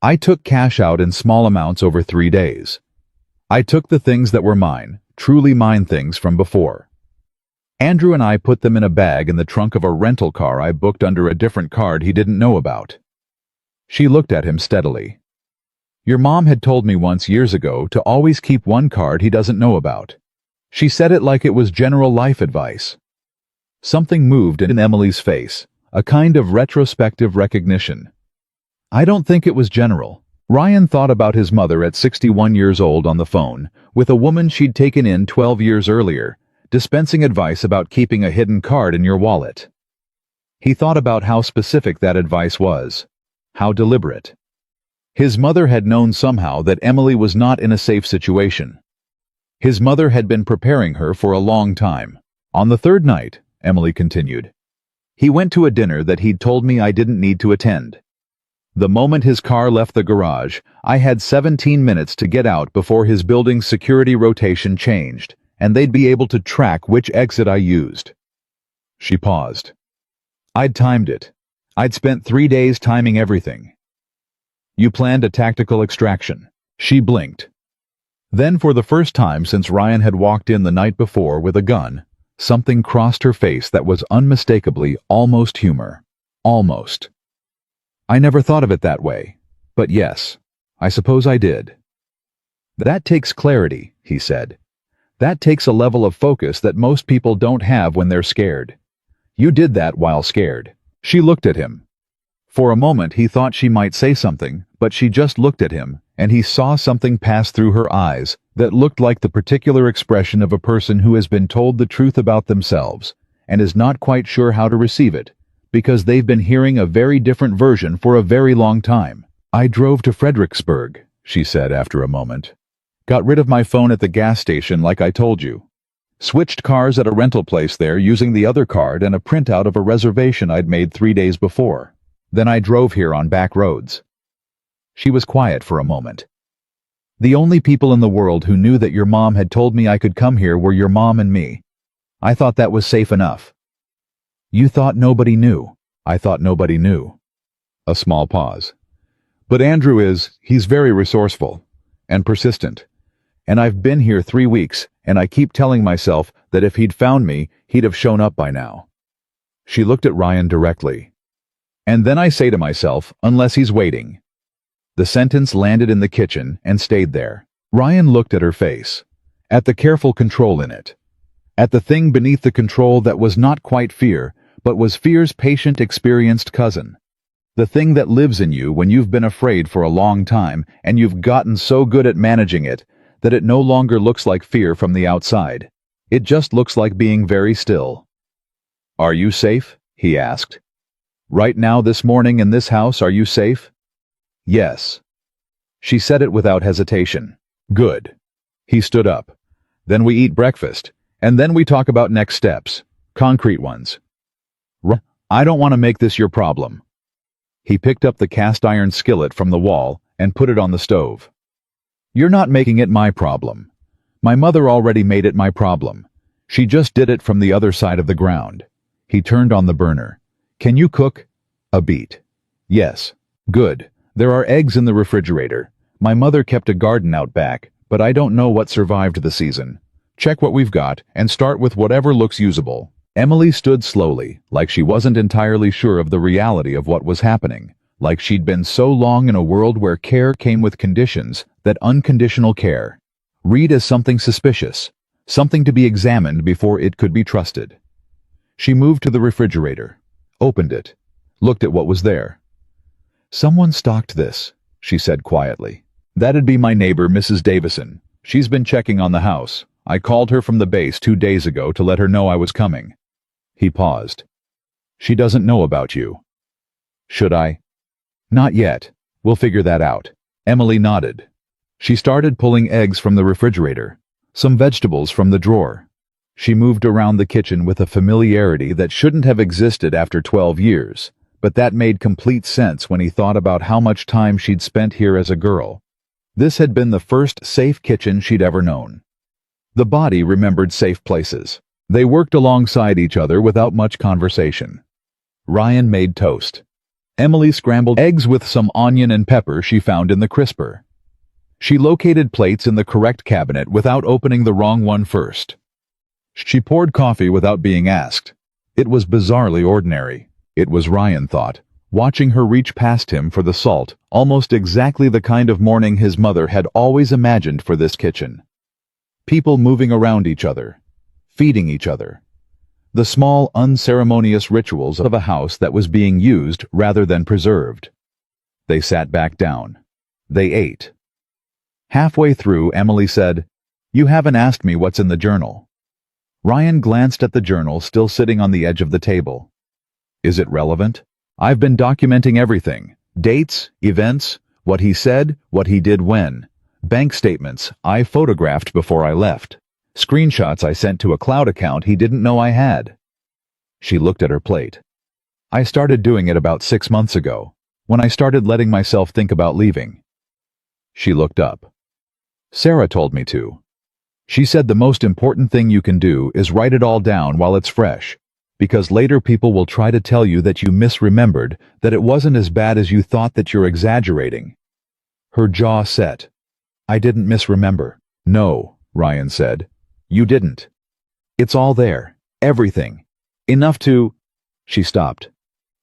"I took cash out in small amounts over 3 days. I took the things that were mine, truly mine things from before. Andrew and I put them in a bag in the trunk of a rental car I booked under a different card he didn't know about." She looked at him steadily. "Your mom had told me once years ago to always keep one card he doesn't know about." She said it like it was general life advice. Something moved in Emily's face, a kind of retrospective recognition. "I don't think it was general." Ryan thought about his mother at 61 years old on the phone, with a woman she'd taken in 12 years earlier, dispensing advice about keeping a hidden card in your wallet. He thought about how specific that advice was, how deliberate. His mother had known somehow that Emily was not in a safe situation. His mother had been preparing her for a long time. "On the 3rd night," Emily continued, "he went to a dinner that he'd told me I didn't need to attend. The moment his car left the garage, I had 17 minutes to get out before his building's security rotation changed, and they'd be able to track which exit I used." She paused. "I'd timed it. I'd spent 3 days timing everything." "You planned a tactical extraction." She blinked. Then, for the first time since Ryan had walked in the night before with a gun, something crossed her face that was unmistakably almost humor. Almost. "I never thought of it that way. But yes, I suppose I did." "That takes clarity," he said. "That takes a level of focus that most people don't have when they're scared. You did that while scared." She looked at him. For a moment he thought she might say something, but she just looked at him, and he saw something pass through her eyes that looked like the particular expression of a person who has been told the truth about themselves and is not quite sure how to receive it, because they've been hearing a very different version for a very long time. "I drove to Fredericksburg," she said after a moment. "Got rid of my phone at the gas station like I told you. Switched cars at a rental place there using the other card and a printout of a reservation I'd made 3 days before. Then I drove here on back roads." She was quiet for a moment. "The only people in the world who knew that your mom had told me I could come here were your mom and me. I thought that was safe enough." "You thought nobody knew." "I thought nobody knew." A small pause. "But Andrew he's very resourceful and persistent. And I've been here 3 weeks, and I keep telling myself that if he'd found me, he'd have shown up by now." She looked at Ryan directly. And then I say to myself, unless he's waiting. The sentence landed in the kitchen and stayed there. Ryan looked at her face, at the careful control in it, at the thing beneath the control that was not quite fear, but was fear's patient, experienced cousin. The thing that lives in you when you've been afraid for a long time and you've gotten so good at managing it that it no longer looks like fear from the outside. It just looks like being very still. Are you safe? He asked. Right now, this morning in this house, are you safe? Yes. She said it without hesitation. Good. He stood up. Then we eat breakfast, and then we talk about next steps, concrete ones. I don't want to make this your problem. He picked up the cast iron skillet from the wall and put it on the stove. You're not making it my problem. My mother already made it my problem. She just did it from the other side of the ground. He turned on the burner. Can you cook? A beet. Yes. Good. There are eggs in the refrigerator. My mother kept a garden out back, but I don't know what survived the season. Check what we've got and start with whatever looks usable. Emily stood slowly, like she wasn't entirely sure of the reality of what was happening, like she'd been so long in a world where care came with conditions that unconditional care read as something suspicious, something to be examined before it could be trusted. She moved to the refrigerator, opened it, looked at what was there. Someone stocked this, she said quietly. That'd be my neighbor, Mrs. Davison. She's been checking on the house. I called her from the base 2 days ago to let her know I was coming. He paused. She doesn't know about you. Should I? Not yet. We'll figure that out. Emily nodded. She started pulling eggs from the refrigerator, some vegetables from the drawer. She moved around the kitchen with a familiarity that shouldn't have existed after 12 years, but that made complete sense when he thought about how much time she'd spent here as a girl. This had been the first safe kitchen she'd ever known. The body remembered safe places. They worked alongside each other without much conversation. Ryan made toast. Emily scrambled eggs with some onion and pepper she found in the crisper. She located plates in the correct cabinet without opening the wrong one first. She poured coffee without being asked. It was bizarrely ordinary. It was, Ryan thought, watching her reach past him for the salt, almost exactly the kind of morning his mother had always imagined for this kitchen. People moving around each other, feeding each other. The small, unceremonious rituals of a house that was being used rather than preserved. They sat back down. They ate. Halfway through, Emily said, "You haven't asked me what's in the journal." Ryan glanced at the journal still sitting on the edge of the table. Is it relevant? I've been documenting everything. Dates, events, what he said, what he did when. Bank statements I photographed before I left. Screenshots I sent to a cloud account he didn't know I had. She looked at her plate. I started doing it about 6 months ago, when I started letting myself think about leaving. She looked up. Sarah told me to. She said the most important thing you can do is write it all down while it's fresh, because later people will try to tell you that you misremembered, that it wasn't as bad as you thought, that you're exaggerating. Her jaw set. I didn't misremember. No, Ryan said. You didn't. It's all there. Everything. Enough to... She stopped.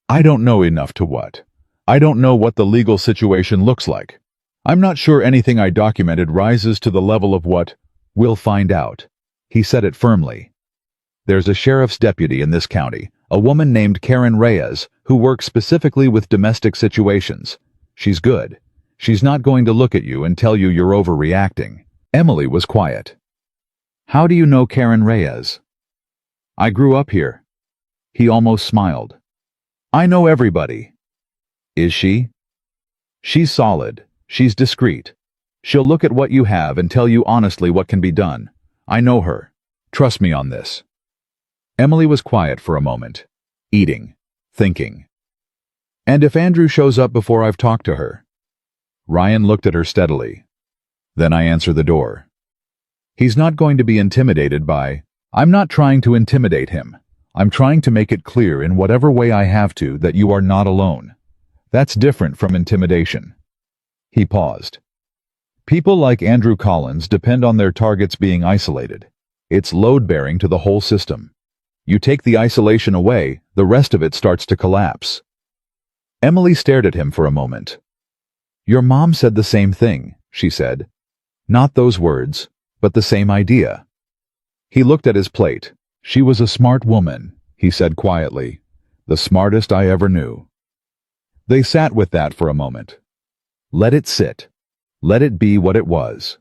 I don't know enough to what? I don't know what the legal situation looks like. I'm not sure anything I documented rises to the level of what... We'll find out. He said it firmly. There's a sheriff's deputy in this county, a woman named Karen Reyes, who works specifically with domestic situations. She's good. She's not going to look at you and tell you you're overreacting. Emily was quiet. How do you know Karen Reyes? I grew up here. He almost smiled. I know everybody. Is she? She's solid. She's discreet. She'll look at what you have and tell you honestly what can be done. I know her. Trust me on this. Emily was quiet for a moment, eating, thinking. And if Andrew shows up before I've talked to her? Ryan looked at her steadily. Then I answer the door. He's not going to be intimidated by... I'm not trying to intimidate him. I'm trying to make it clear in whatever way I have to that you are not alone. That's different from intimidation. He paused. People like Andrew Collins depend on their targets being isolated. It's load-bearing to the whole system. You take the isolation away, the rest of it starts to collapse. Emily stared at him for a moment. Your mom said the same thing, she said. Not those words, but the same idea. He looked at his plate. She was a smart woman, he said quietly. The smartest I ever knew. They sat with that for a moment. Let it sit. Let it be what it was.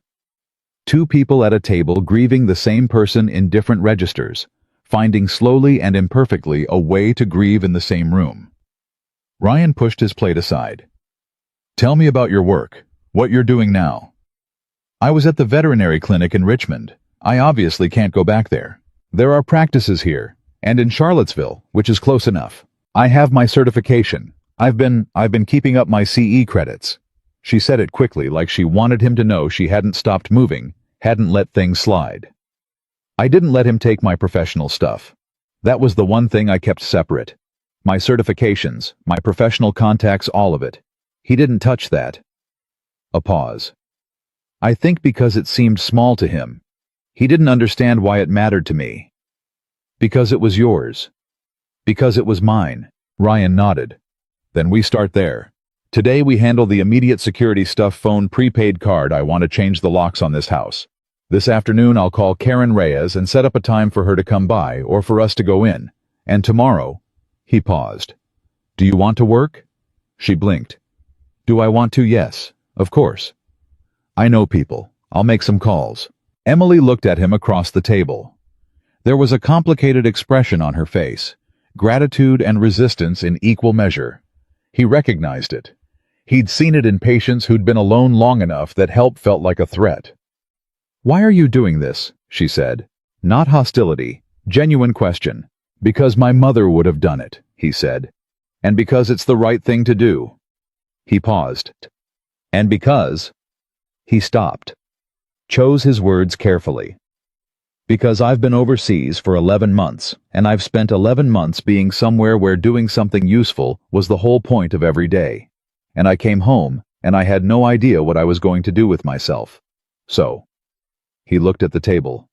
Two people at a table grieving the same person in different registers, finding slowly and imperfectly a way to grieve in the same room. Ryan pushed his plate aside. Tell me about your work, what you're doing now. I was at the veterinary clinic in Richmond. I obviously can't go back there. There are practices here, and in Charlottesville, which is close enough. I have my certification. I've been keeping up my CE credits. She said it quickly, like she wanted him to know she hadn't stopped moving, hadn't let things slide. I didn't let him take my professional stuff. That was the one thing I kept separate. My certifications, my professional contacts, all of it. He didn't touch that. A pause. I think because it seemed small to him. He didn't understand why it mattered to me. Because it was yours. Because it was mine. Ryan nodded. Then we start there. Today we handle the immediate security stuff, phone, prepaid card. I want to change the locks on this house. This afternoon I'll call Karen Reyes and set up a time for her to come by or for us to go in. And tomorrow, he paused. Do you want to work? She blinked. Do I want to? Yes, of course. I know people. I'll make some calls. Emily looked at him across the table. There was a complicated expression on her face, gratitude and resistance in equal measure. He recognized it. He'd seen it in patients who'd been alone long enough that help felt like a threat. Why are you doing this? She said. Not hostility, genuine question. Because my mother would have done it, he said. And because it's the right thing to do. He paused. And because... He stopped. Chose his words carefully. Because I've been overseas for 11 months, and I've spent 11 months being somewhere where doing something useful was the whole point of every day. And I came home, and I had no idea what I was going to do with myself. So. He looked at the table.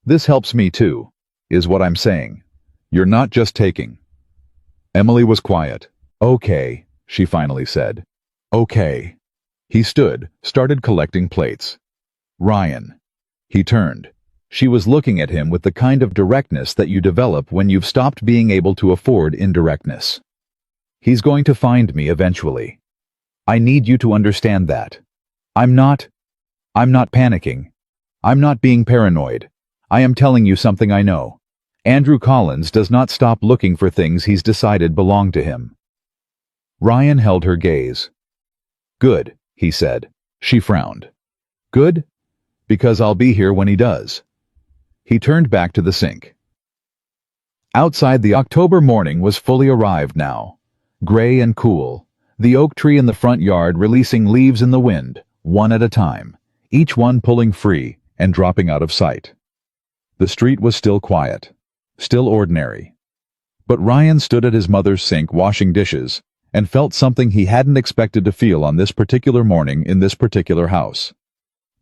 This helps me too, is what I'm saying. You're not just taking. Emily was quiet. Okay, she finally said. Okay. He stood, started collecting plates. Ryan. He turned. She was looking at him with the kind of directness that you develop when you've stopped being able to afford indirectness. He's going to find me eventually. I need you to understand that. I'm not panicking. I'm not being paranoid. I am telling you something I know. Andrew Collins does not stop looking for things he's decided belong to him. Ryan held her gaze. Good, he said. She frowned. Good? Because I'll be here when he does. He turned back to the sink. Outside, the October morning was fully arrived now. Gray and cool. The oak tree in the front yard releasing leaves in the wind, one at a time, each one pulling free and dropping out of sight. The street was still quiet, still ordinary. But Ryan stood at his mother's sink washing dishes and felt something he hadn't expected to feel on this particular morning in this particular house.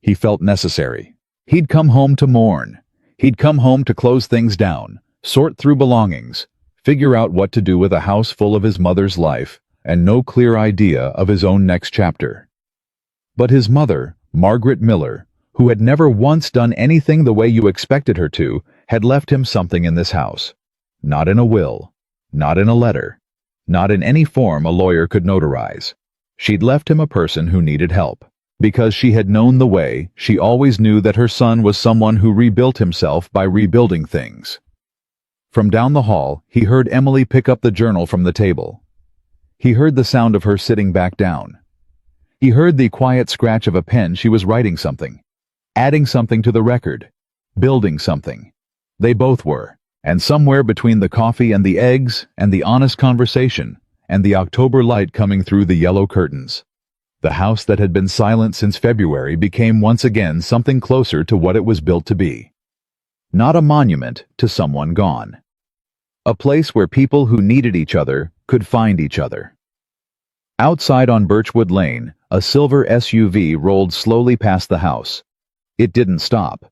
He felt necessary. He'd come home to mourn. He'd come home to close things down, sort through belongings, figure out what to do with a house full of his mother's life and no clear idea of his own next chapter. But his mother, Margaret Miller, who had never once done anything the way you expected her to, had left him something in this house. Not in a will, not in a letter, not in any form a lawyer could notarize. She'd left him a person who needed help. Because she had known the way, she always knew that her son was someone who rebuilt himself by rebuilding things. From down the hall, he heard Emily pick up the journal from the table. He heard the sound of her sitting back down. He heard the quiet scratch of a pen. She was writing something, adding something to the record, building something. They both were, and somewhere between the coffee and the eggs and the honest conversation and the October light coming through the yellow curtains, the house that had been silent since February became once again something closer to what it was built to be. Not a monument to someone gone. A place where people who needed each other could find each other. Outside on Birchwood Lane, a silver SUV rolled slowly past the house. It didn't stop,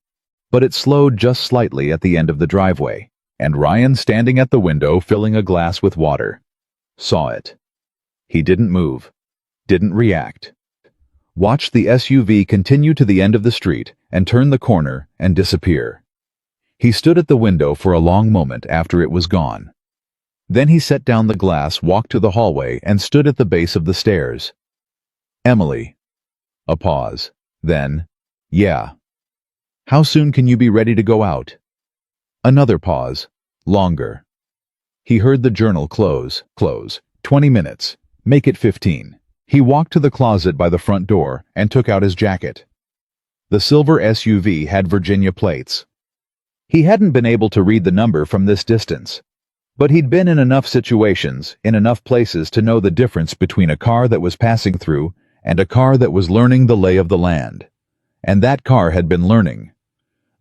but it slowed just slightly at the end of the driveway, and Ryan standing at the window filling a glass with water. Saw it. He didn't move. Didn't react. Watched the SUV continue to the end of the street and turn the corner and disappear. He stood at the window for a long moment after it was gone. Then he set down the glass, walked to the hallway, and stood at the base of the stairs. Emily. A pause. Then, yeah. How soon can you be ready to go out? Another pause. Longer. He heard the journal close. 20 minutes. Make it 15. He walked to the closet by the front door and took out his jacket. The silver SUV had Virginia plates. He hadn't been able to read the number from this distance, but he'd been in enough situations, in enough places to know the difference between a car that was passing through and a car that was learning the lay of the land. And that car had been learning.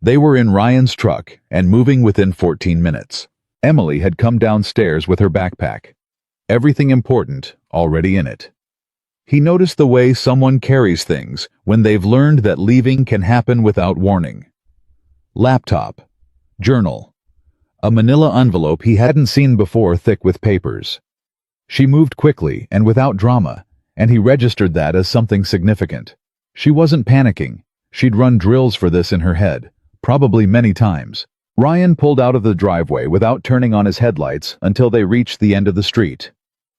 They were in Ryan's truck and moving within 14 minutes. Emily had come downstairs with her backpack. Everything important already in it. He noticed the way someone carries things when they've learned that leaving can happen without warning. Laptop. Journal. A manila envelope he hadn't seen before, thick with papers. She moved quickly and without drama, and he registered that as something significant. She wasn't panicking. She'd run drills for this in her head, probably many times. Ryan pulled out of the driveway without turning on his headlights until they reached the end of the street.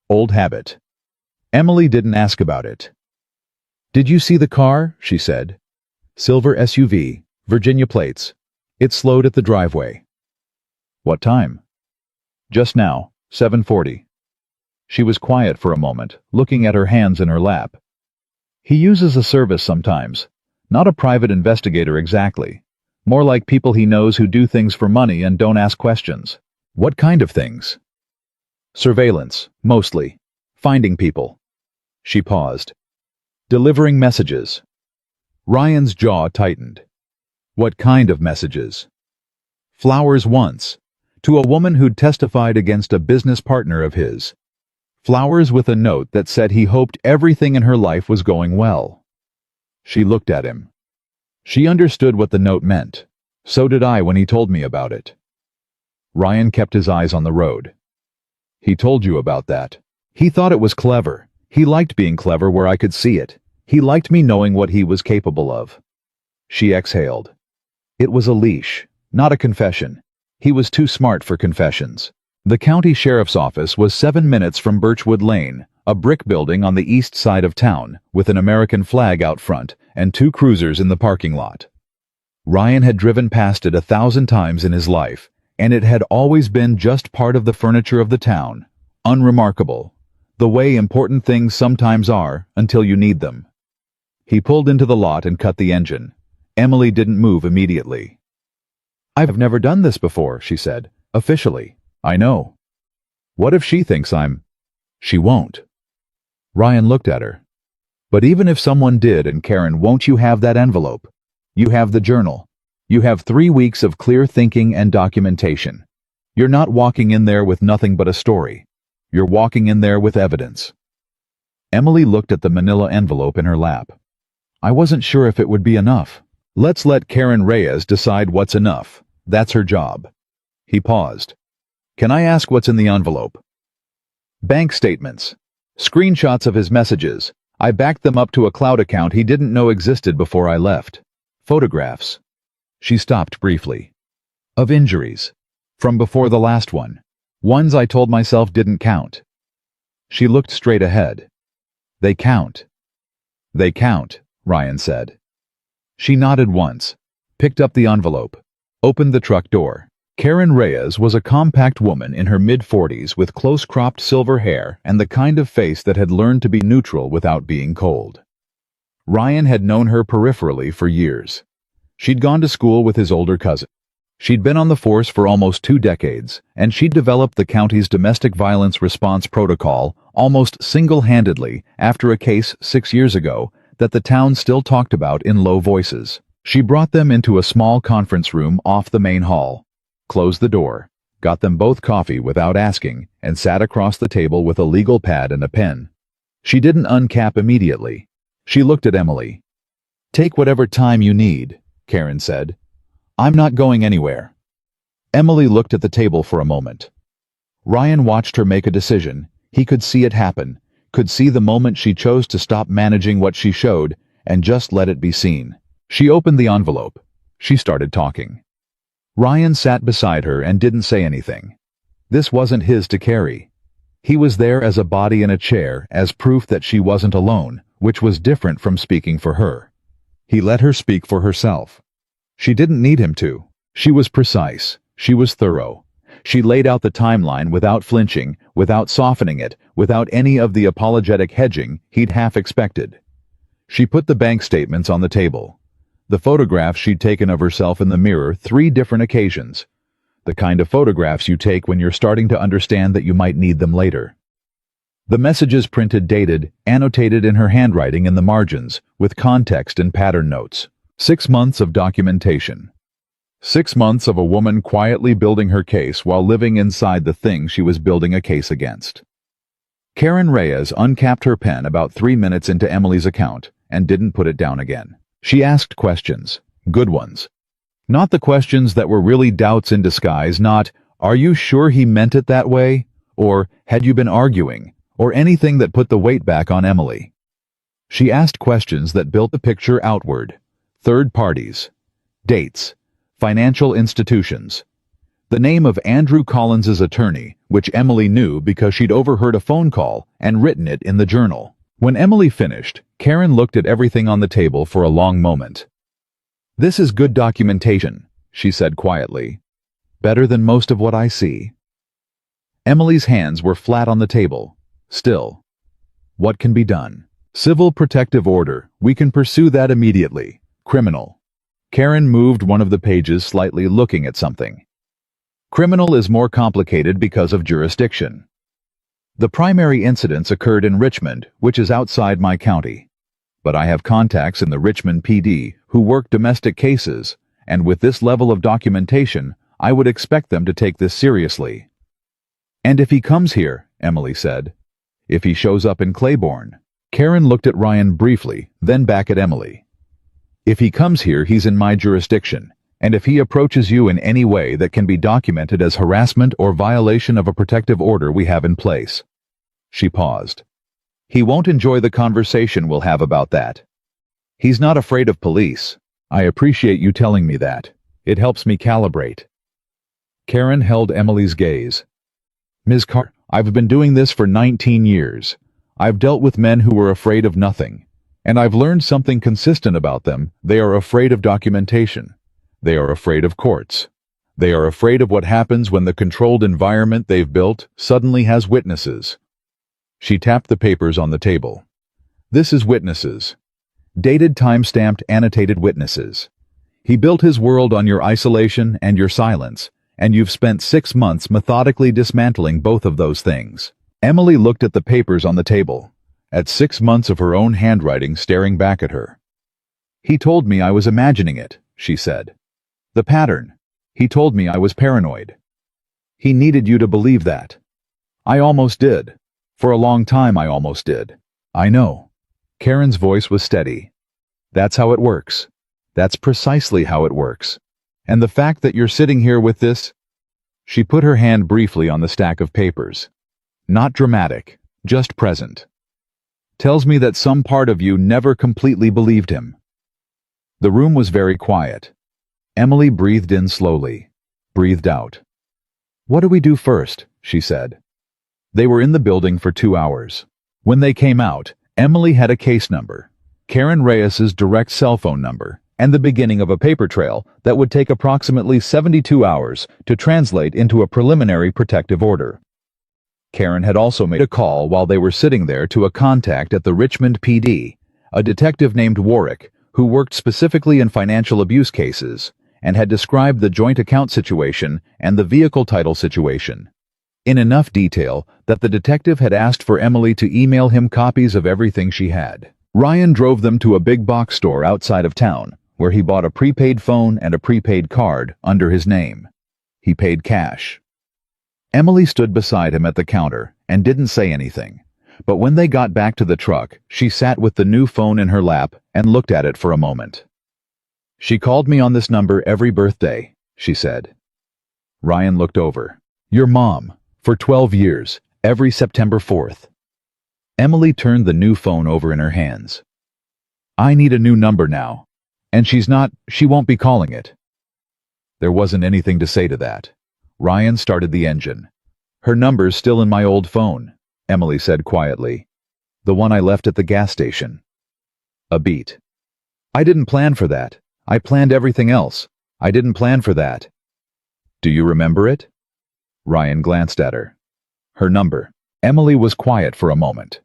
Old habit. Emily didn't ask about it. Did you see the car? She said. Silver SUV, Virginia plates. It slowed at the driveway. What time? Just now, 7:40. She was quiet for a moment, looking at her hands in her lap. He uses a service sometimes. Not a private investigator exactly. More like people he knows who do things for money and don't ask questions. What kind of things? Surveillance, mostly. Finding people. She paused. Delivering messages. Ryan's jaw tightened. What kind of messages? Flowers once. To a woman who'd testified against a business partner of his. Flowers with a note that said he hoped everything in her life was going well. She looked at him. She understood what the note meant. So did I when he told me about it. Ryan kept his eyes on the road. He told you about that. He thought it was clever. He liked being clever where I could see it. He liked me knowing what he was capable of. She exhaled. It was a leash, not a confession. He was too smart for confessions. The county sheriff's office was 7 minutes from Birchwood Lane, a brick building on the east side of town, with an American flag out front and 2 cruisers in the parking lot. Ryan had driven past it 1,000 times in his life, and it had always been just part of the furniture of the town. Unremarkable. The way important things sometimes are until you need them. He pulled into the lot and cut the engine. Emily didn't move immediately. I've never done this before, she said. Officially. I know. What if she thinks I'm... She won't. Ryan looked at her. But even if someone did, and Karen, won't you have that envelope? You have the journal. You have 3 weeks of clear thinking and documentation. You're not walking in there with nothing but a story. You're walking in there with evidence. Emily looked at the manila envelope in her lap. I wasn't sure if it would be enough. Let's let Karen Reyes decide what's enough. That's her job. He paused. Can I ask what's in the envelope? Bank statements. Screenshots of his messages. I backed them up to a cloud account he didn't know existed before I left. Photographs. She stopped briefly. Of injuries. From before the last one. Ones I told myself didn't count. She looked straight ahead. They count. They count, Ryan said. She nodded once, picked up the envelope, opened the truck door. Karen Reyes was a compact woman in her mid-40s with close-cropped silver hair and the kind of face that had learned to be neutral without being cold. Ryan had known her peripherally for years. She'd gone to school with his older cousin. She'd been on the force for almost 2 decades, and she'd developed the county's domestic violence response protocol almost single-handedly after a case 6 years ago that the town still talked about in low voices. She brought them into a small conference room off the main hall, closed the door, got them both coffee without asking, and sat across the table with a legal pad and a pen. She didn't uncap immediately. She looked at Emily. Take whatever time you need, Karen said. I'm not going anywhere. Emily looked at the table for a moment. Ryan watched her make a decision. He could see it happen, could see the moment she chose to stop managing what she showed and just let it be seen. She opened the envelope. She started talking. Ryan sat beside her and didn't say anything. This wasn't his to carry. He was there as a body in a chair, as proof that she wasn't alone, which was different from speaking for her. He let her speak for herself. She didn't need him to. She was precise. She was thorough. She laid out the timeline without flinching, without softening it, without any of the apologetic hedging he'd half expected. She put the bank statements on the table. The photographs she'd taken of herself in the mirror 3 different occasions. The kind of photographs you take when you're starting to understand that you might need them later. The messages printed dated, annotated in her handwriting in the margins, with context and pattern notes. 6 months of documentation. 6 months of a woman quietly building her case while living inside the thing she was building a case against. Karen Reyes uncapped her pen about 3 minutes into Emily's account and didn't put it down again. She asked questions, good ones. Not the questions that were really doubts in disguise, not, "Are you sure he meant it that way?" or "Had you been arguing?" or anything that put the weight back on Emily. She asked questions that built the picture outward. Third parties. Dates. Financial institutions. The name of Andrew Collins's attorney, which Emily knew because she'd overheard a phone call and written it in the journal. When Emily finished, Karen looked at everything on the table for a long moment. "This is good documentation," she said quietly. "Better than most of what I see." Emily's hands were flat on the table. Still. What can be done? Civil protective order. We can pursue that immediately. Criminal. Karen moved one of the pages slightly, looking at something. Criminal is more complicated because of jurisdiction. The primary incidents occurred in Richmond, which is outside my county. But I have contacts in the Richmond PD who work domestic cases, and with this level of documentation, I would expect them to take this seriously. "And if he comes here," Emily said. "If he shows up in Claiborne." Karen looked at Ryan briefly, then back at Emily. "If he comes here, he's in my jurisdiction, and if he approaches you in any way that can be documented as harassment or violation of a protective order we have in place." She paused. "He won't enjoy the conversation we'll have about that. He's not afraid of police. I appreciate you telling me that. It helps me calibrate." Karen held Emily's gaze. "Ms. Carr, I've been doing this for 19 years. I've dealt with men who were afraid of nothing. And I've learned something consistent about them. They are afraid of documentation. They are afraid of courts. They are afraid of what happens when the controlled environment they've built suddenly has witnesses." She tapped the papers on the table. "This is witnesses. Dated, time-stamped, annotated witnesses. He built his world on your isolation and your silence, and you've spent 6 months methodically dismantling both of those things." Emily looked at the papers on the table, at 6 months of her own handwriting staring back at her. "He told me I was imagining it," she said. "The pattern. He told me I was paranoid. He needed you to believe that. I almost did. For a long time I almost did." "I know." Karen's voice was steady. "That's how it works. That's precisely how it works. And the fact that you're sitting here with this..." She put her hand briefly on the stack of papers. "Not dramatic, just present. Tells me that some part of you never completely believed him." The room was very quiet. Emily breathed in slowly, breathed out. "What do we do first?" she said. They were in the building for 2 hours. When they came out, Emily had a case number, Karen Reyes's direct cell phone number, and the beginning of a paper trail that would take approximately 72 hours to translate into a preliminary protective order. Karen had also made a call while they were sitting there to a contact at the Richmond PD, a detective named Warwick, who worked specifically in financial abuse cases, and had described the joint account situation and the vehicle title situation in enough detail that the detective had asked for Emily to email him copies of everything she had. Ryan drove them to a big box store outside of town, where he bought a prepaid phone and a prepaid card under his name. He paid cash. Emily stood beside him at the counter and didn't say anything, but when they got back to the truck, she sat with the new phone in her lap and looked at it for a moment. "She called me on this number every birthday," she said. Ryan looked over. Your mom. For 12 years. Every September 4th. Emily turned the new phone over in her hands. I need a new number now. And she won't be calling it. There wasn't anything to say to that. Ryan started the engine. Her number's still in my old phone, Emily said quietly. The one I left at the gas station. A beat. I didn't plan for that. I planned everything else. I didn't plan for that. Do you remember it? Ryan glanced at her. Her number. Emily was quiet for a moment.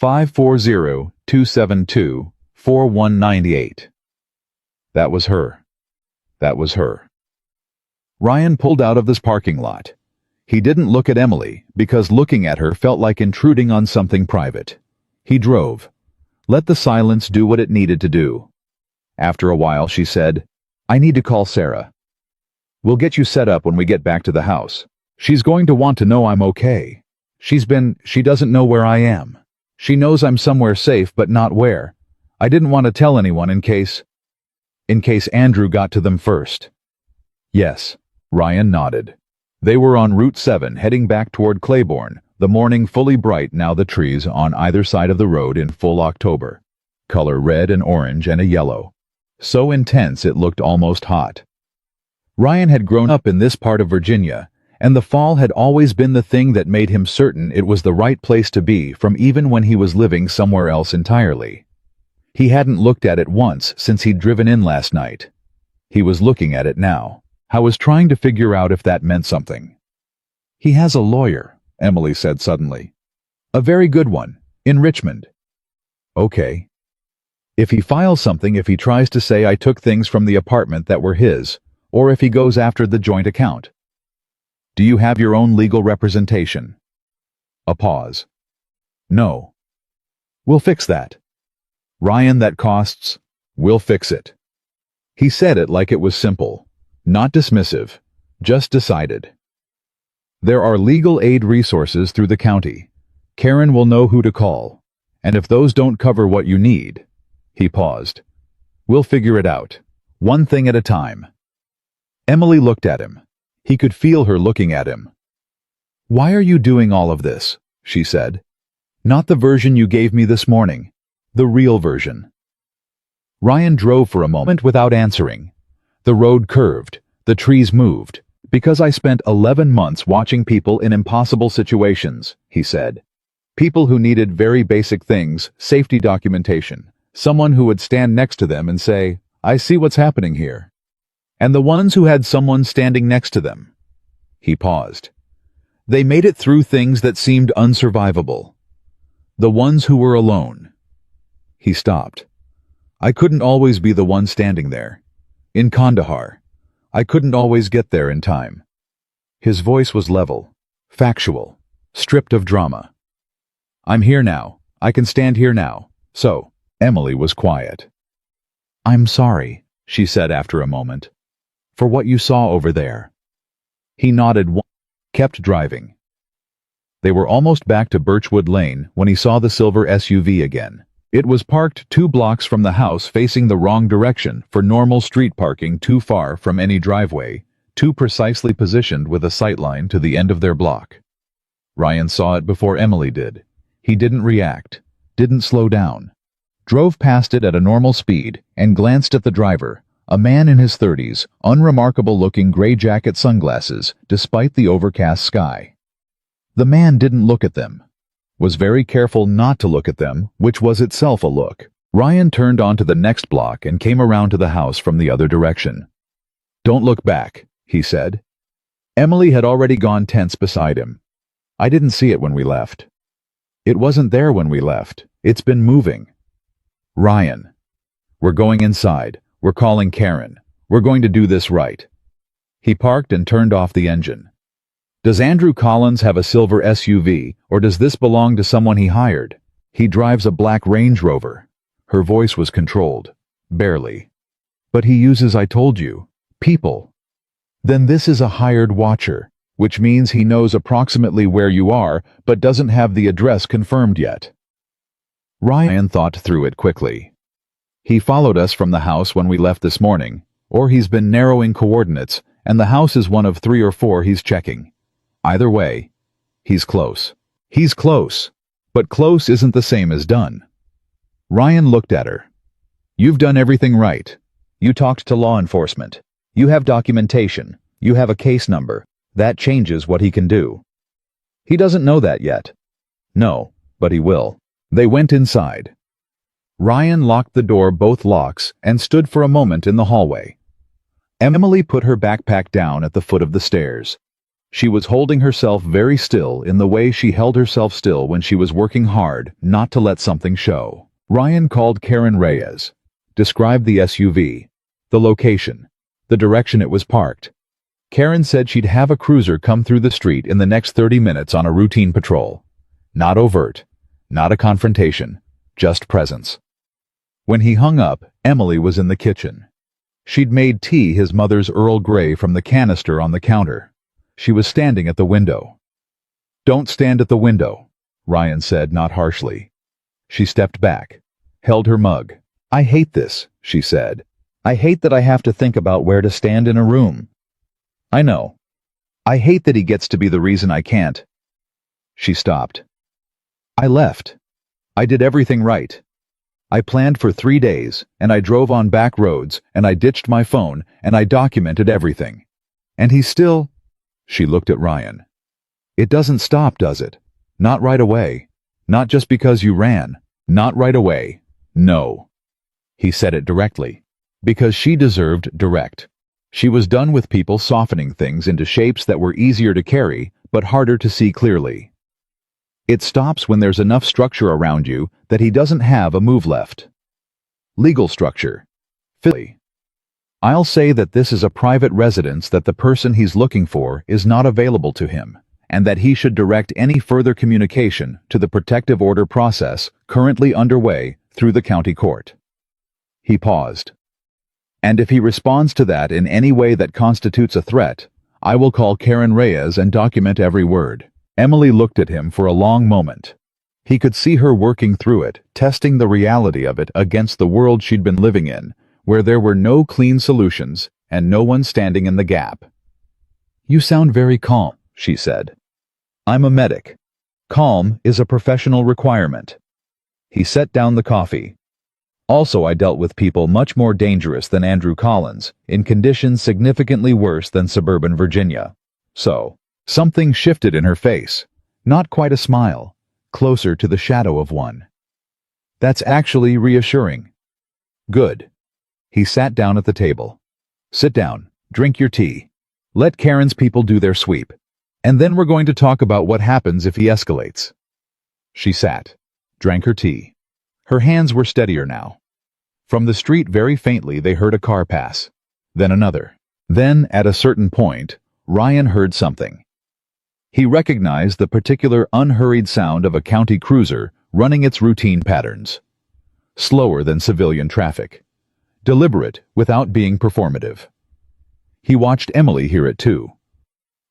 540-272-4198. That was her. That was her. Ryan pulled out of this parking lot. He didn't look at Emily because looking at her felt like intruding on something private. He drove. Let the silence do what it needed to do. After a while she said, I need to call Sarah. We'll get you set up when we get back to the house. She's going to want to know I'm okay. She doesn't know where I am. She knows I'm somewhere safe but not where. I didn't want to tell anyone in case Andrew got to them first. Yes, Ryan nodded. They were on Route 7 heading back toward Claiborne, the morning fully bright, now the trees on either side of the road in full October. Color red and orange and a yellow. So intense it looked almost hot. Ryan had grown up in this part of Virginia, and the fall had always been the thing that made him certain it was the right place to be from even when he was living somewhere else entirely. He hadn't looked at it once since he'd driven in last night. He was looking at it now. I was trying to figure out if that meant something. He has a lawyer, Emily said suddenly. A very good one, in Richmond. Okay. If he files something, if he tries to say I took things from the apartment that were his, or if he goes after the joint account. Do you have your own legal representation? A pause. No. We'll fix that. Ryan, that costs. We'll fix it. He said it like it was simple. Not dismissive, just decided. There are legal aid resources through the county. Karen will know who to call. And if those don't cover what you need, he paused. We'll figure it out, one thing at a time. Emily looked at him. He could feel her looking at him. Why are you doing all of this? She said. Not the version you gave me this morning. The real version. Ryan drove for a moment without answering. The road curved, the trees moved, because I spent 11 months watching people in impossible situations, he said. People who needed very basic things, safety documentation, someone who would stand next to them and say, I see what's happening here. And the ones who had someone standing next to them. He paused. They made it through things that seemed unsurvivable. The ones who were alone. He stopped. I couldn't always be the one standing there. In Kandahar, I couldn't always get there in time. His voice was level, factual, stripped of drama. I'm here now. I can stand here now. So, Emily was quiet. I'm sorry, she said after a moment, for what you saw over there. He nodded, kept driving. They were almost back to Birchwood Lane when he saw the silver SUV again. It was parked 2 blocks from the house, facing the wrong direction for normal street parking, too far from any driveway, too precisely positioned with a sightline to the end of their block. Ryan saw it before Emily did. He didn't react, didn't slow down. Drove past it at a normal speed and glanced at the driver, a man in his 30s, unremarkable-looking gray jacket, sunglasses, despite the overcast sky. The man didn't look at them. Was very careful not to look at them, which was itself a look. Ryan turned onto the next block and came around to the house from the other direction. Don't look back, he said. Emily had already gone tense beside him. I didn't see it when we left. It wasn't there when we left. It's been moving. Ryan. We're going inside. We're calling Karen. We're going to do this right. He parked and turned off the engine. Does Andrew Collins have a silver SUV, or does this belong to someone he hired? He drives a black Range Rover. Her voice was controlled. Barely. But he uses, I told you, people. Then this is a hired watcher, which means he knows approximately where you are, but doesn't have the address confirmed yet. Ryan thought through it quickly. He followed us from the house when we left this morning, or he's been narrowing coordinates and the house is one of 3 or 4 he's checking. Either way, he's close. He's close, but close isn't the same as done. Ryan looked at her. You've done everything right. You talked to law enforcement. You have documentation. You have a case number. That changes what he can do. He doesn't know that yet. No, but he will. They went inside. Ryan locked the door both locks and stood for a moment in the hallway. Emily put her backpack down at the foot of the stairs. She was holding herself very still in the way she held herself still when she was working hard not to let something show. Ryan called Karen Reyes, described the SUV, the location, the direction it was parked. Karen said she'd have a cruiser come through the street in the next 30 minutes on a routine patrol. Not overt, not a confrontation, just presence. When he hung up, Emily was in the kitchen. She'd made tea, his mother's Earl Grey, from the canister on the counter. She was standing at the window. Don't stand at the window, Ryan said, not harshly. She stepped back, held her mug. I hate this, she said. I hate that I have to think about where to stand in a room. I know. I hate that he gets to be the reason I can't. She stopped. I left. I did everything right. I planned for 3 days, and I drove on back roads, and I ditched my phone, and I documented everything. And he still... She looked at Ryan. It doesn't stop, does it? Not right away. Not just because you ran. Not right away. No. He said it directly. Because she deserved direct. She was done with people softening things into shapes that were easier to carry, but harder to see clearly. It stops when there's enough structure around you that he doesn't have a move left. Legal structure. Philly. I'll say that this is a private residence that the person he's looking for is not available to him, and that he should direct any further communication to the protective order process currently underway through the county court. He paused. And if he responds to that in any way that constitutes a threat, I will call Karen Reyes and document every word. Emily looked at him for a long moment. He could see her working through it, testing the reality of it against the world she'd been living in, where there were no clean solutions and no one standing in the gap. You sound very calm, she said. I'm a medic. Calm is a professional requirement. He set down the coffee. Also, I dealt with people much more dangerous than Andrew Collins, in conditions significantly worse than suburban Virginia. So, something shifted in her face. Not quite a smile, closer to the shadow of one. That's actually reassuring. Good. He sat down at the table. Sit down, drink your tea. Let Karen's people do their sweep. And then we're going to talk about what happens if he escalates. She sat, drank her tea. Her hands were steadier now. From the street very faintly they heard a car pass. Then another. Then, at a certain point, Ryan heard something. He recognized the particular unhurried sound of a county cruiser running its routine patterns. Slower than civilian traffic. Deliberate without being performative. He watched Emily hear it too.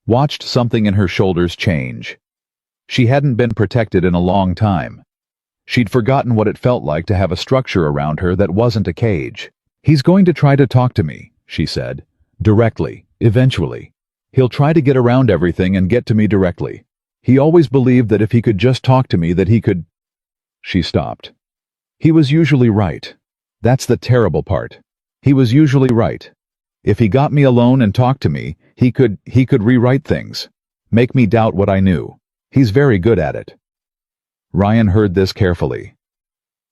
Watched something in her shoulders change. She hadn't been protected in a long time. She'd forgotten what it felt like to have a structure around her that wasn't a cage. He's going to try to talk to me, she said. Directly, eventually. He'll try to get around everything and get to me directly. He always believed that if he could just talk to me that he could... She stopped. He was usually right. That's the terrible part. He was usually right. If he got me alone and talked to me, he could rewrite things. Make me doubt what I knew. He's very good at it. Ryan heard this carefully.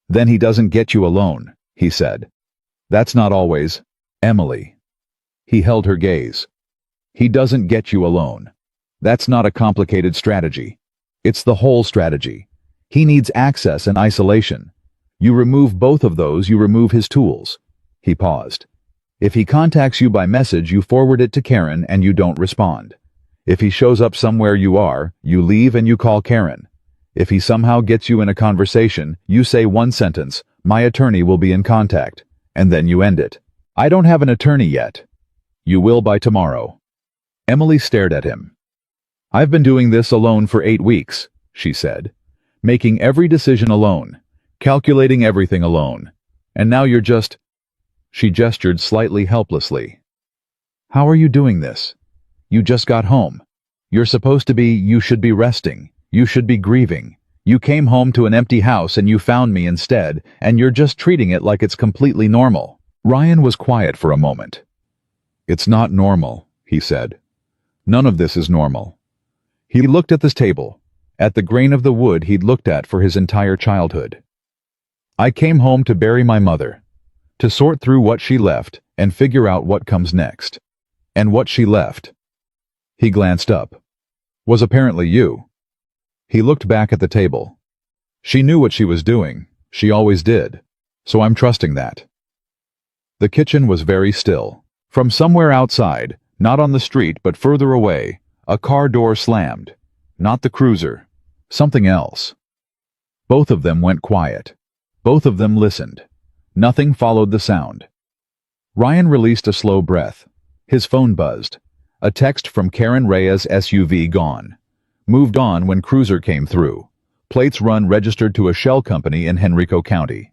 Then he doesn't get you alone, he said. That's not always, Emily. He held her gaze. He doesn't get you alone. That's not a complicated strategy. It's the whole strategy. He needs access and isolation. You remove both of those, you remove his tools. He paused. If he contacts you by message, you forward it to Karen and you don't respond. If he shows up somewhere you are, you leave and you call Karen. If he somehow gets you in a conversation, you say one sentence, my attorney will be in contact, and then you end it. I don't have an attorney yet. You will by tomorrow. Emily stared at him. I've been doing this alone for 8 weeks, she said. Making every decision alone. Calculating everything alone. And now you're just... She gestured slightly helplessly. How are you doing this? You just got home. You should be resting. You should be grieving. You came home to an empty house and you found me instead, and you're just treating it like it's completely normal." Ryan was quiet for a moment. "It's not normal," he said. "None of this is normal." He looked at this table, at the grain of the wood he'd looked at for his entire childhood. "I came home to bury my mother, to sort through what she left and figure out what comes next. And what she left," he glanced up, "was apparently you." He looked back at the table. "She knew what she was doing. She always did. So I'm trusting that." The kitchen was very still. From somewhere outside, not on the street but further away, a car door slammed. Not the cruiser. Something else. Both of them went quiet. Both of them listened. Nothing followed the sound. Ryan released a slow breath. His phone buzzed. A text from Karen Reyes, SUV gone. Moved on when cruiser came through. Plates run registered to a shell company in Henrico County.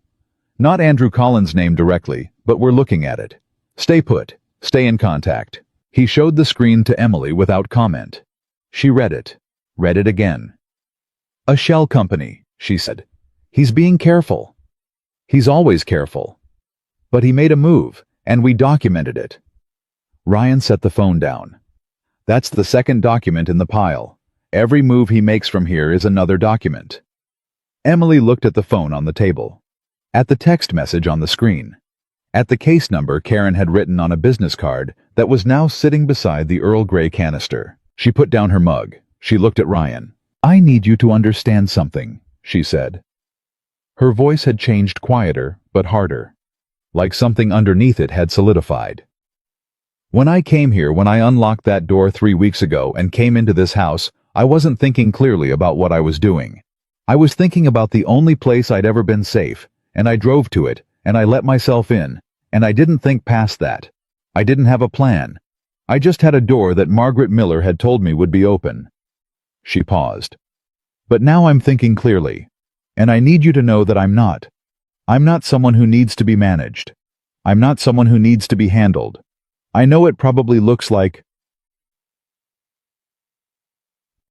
Not Andrew Collins' name directly, but we're looking at it. Stay put. Stay in contact. He showed the screen to Emily without comment. She read it. Read it again. "A shell company," she said. "He's being careful. He's always careful. But he made a move, and we documented it." Ryan set the phone down. "That's the second document in the pile. Every move he makes from here is another document." Emily looked at the phone on the table. At the text message on the screen. At the case number Karen had written on a business card that was now sitting beside the Earl Grey canister. She put down her mug. She looked at Ryan. "I need you to understand something," she said. Her voice had changed quieter, but harder. Like something underneath it had solidified. "When I came here, when I unlocked that door 3 weeks ago and came into this house, I wasn't thinking clearly about what I was doing. I was thinking about the only place I'd ever been safe, and I drove to it, and I let myself in, and I didn't think past that. I didn't have a plan. I just had a door that Margaret Miller had told me would be open." She paused. "But now I'm thinking clearly, and I need you to know that I'm not. I'm not someone who needs to be managed. I'm not someone who needs to be handled. I know it probably looks like...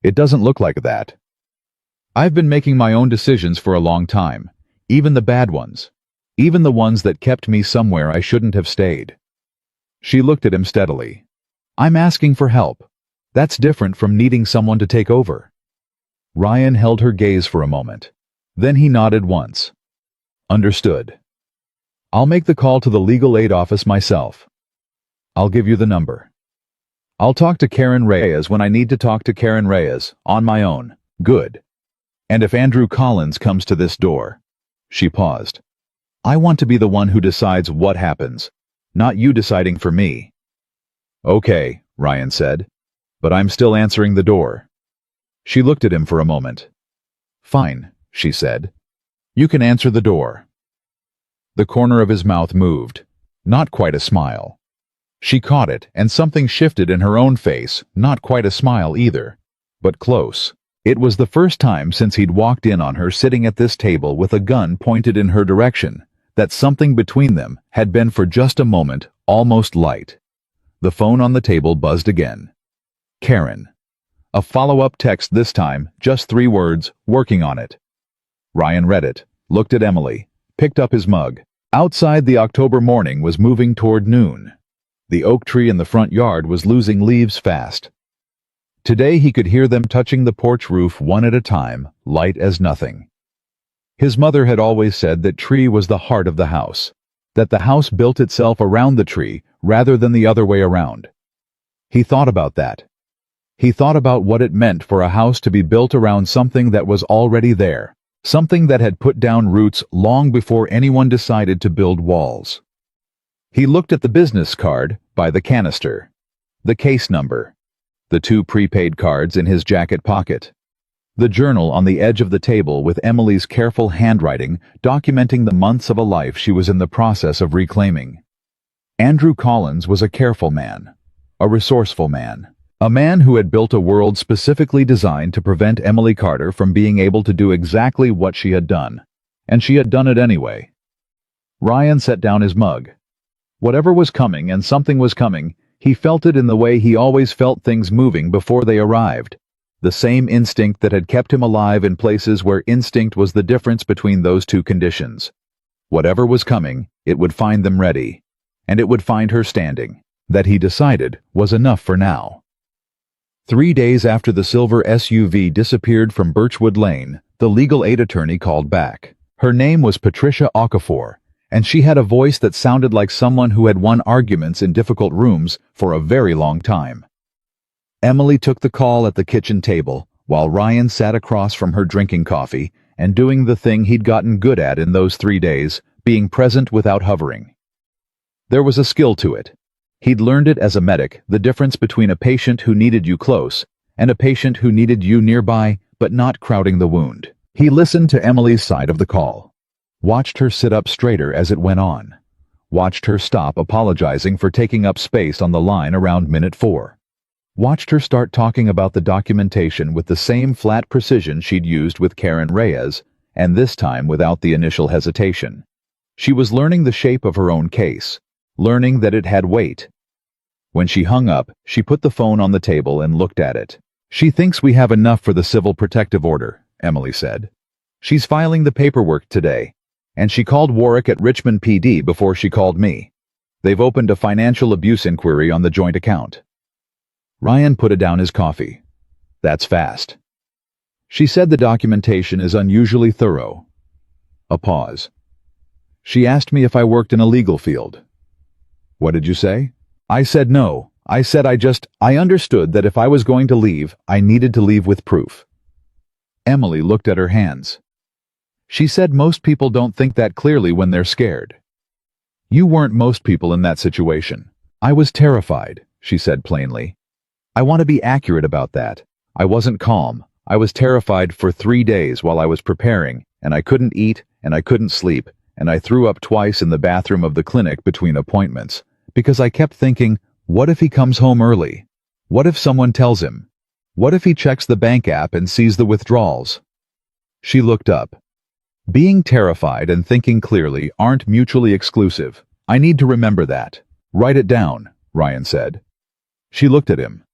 It doesn't look like that. I've been making my own decisions for a long time, even the bad ones, even the ones that kept me somewhere I shouldn't have stayed." She looked at him steadily. "I'm asking for help. That's different from needing someone to take over." Ryan held her gaze for a moment. Then he nodded once. "Understood. I'll make the call to the legal aid office myself. I'll give you the number. I'll talk to Karen Reyes when I need to talk to Karen Reyes, on my own. Good. And if Andrew Collins comes to this door..." She paused. "I want to be the one who decides what happens, not you deciding for me." "Okay," Ryan said, "but I'm still answering the door." She looked at him for a moment. "Fine," she said. "You can answer the door." The corner of his mouth moved. Not quite a smile. She caught it, and something shifted in her own face, not quite a smile either, but close. It was the first time since he'd walked in on her sitting at this table with a gun pointed in her direction, that something between them had been for just a moment almost light. The phone on the table buzzed again. Karen. A follow-up text this time, just 3 words, "Working on it." Ryan read it, looked at Emily, picked up his mug. Outside, the October morning was moving toward noon. The oak tree in the front yard was losing leaves fast. Today he could hear them touching the porch roof one at a time, light as nothing. His mother had always said that tree was the heart of the house, that the house built itself around the tree rather than the other way around. He thought about that. He thought about what it meant for a house to be built around something that was already there, something that had put down roots long before anyone decided to build walls. He looked at the business card by the canister, the case number, the 2 prepaid cards in his jacket pocket, the journal on the edge of the table with Emily's careful handwriting documenting the months of a life she was in the process of reclaiming. Andrew Collins was a careful man, a resourceful man, a man who had built a world specifically designed to prevent Emily Carter from being able to do exactly what she had done, and she had done it anyway. Ryan set down his mug. Whatever was coming, and something was coming, He felt it in the way he always felt things moving before they arrived. The same instinct that had kept him alive in places where instinct was the difference between those two conditions. Whatever was coming, it would find them ready. And it would find her standing. That, he decided, was enough for now. 3 days after the silver SUV disappeared from Birchwood Lane, the legal aid attorney called back. Her name was Patricia Okafor, and she had a voice that sounded like someone who had won arguments in difficult rooms for a very long time. Emily took the call at the kitchen table, while Ryan sat across from her drinking coffee and doing the thing he'd gotten good at in those 3 days, being present without hovering. There was a skill to it. He'd learned it as a medic, the difference between a patient who needed you close and a patient who needed you nearby but not crowding the wound. He listened to Emily's side of the call. Watched her sit up straighter as it went on. Watched her stop apologizing for taking up space on the line around minute 4. Watched her start talking about the documentation with the same flat precision she'd used with Karen Reyes, and this time without the initial hesitation. She was learning the shape of her own case, learning that it had weight. When she hung up, she put the phone on the table and looked at it. "She thinks we have enough for the civil protective order," Emily said. "She's filing the paperwork today, and she called Warwick at Richmond PD before she called me. They've opened a financial abuse inquiry on the joint account." Ryan put down his coffee. "That's fast." "She said the documentation is unusually thorough." A pause. "She asked me if I worked in a legal field." "What did you say?" "I said no. I said I understood that if I was going to leave, I needed to leave with proof." Emily looked at her hands. "She said most people don't think that clearly when they're scared." "You weren't most people in that situation." "I was terrified," she said plainly. "I want to be accurate about that. I wasn't calm. I was terrified for 3 days while I was preparing, and I couldn't eat, and I couldn't sleep, and I threw up twice in the bathroom of the clinic between appointments, because I kept thinking, what if he comes home early? What if someone tells him? What if he checks the bank app and sees the withdrawals?" She looked up. "Being terrified and thinking clearly aren't mutually exclusive. I need to remember that." "Write it down," Ryan said. She looked at him.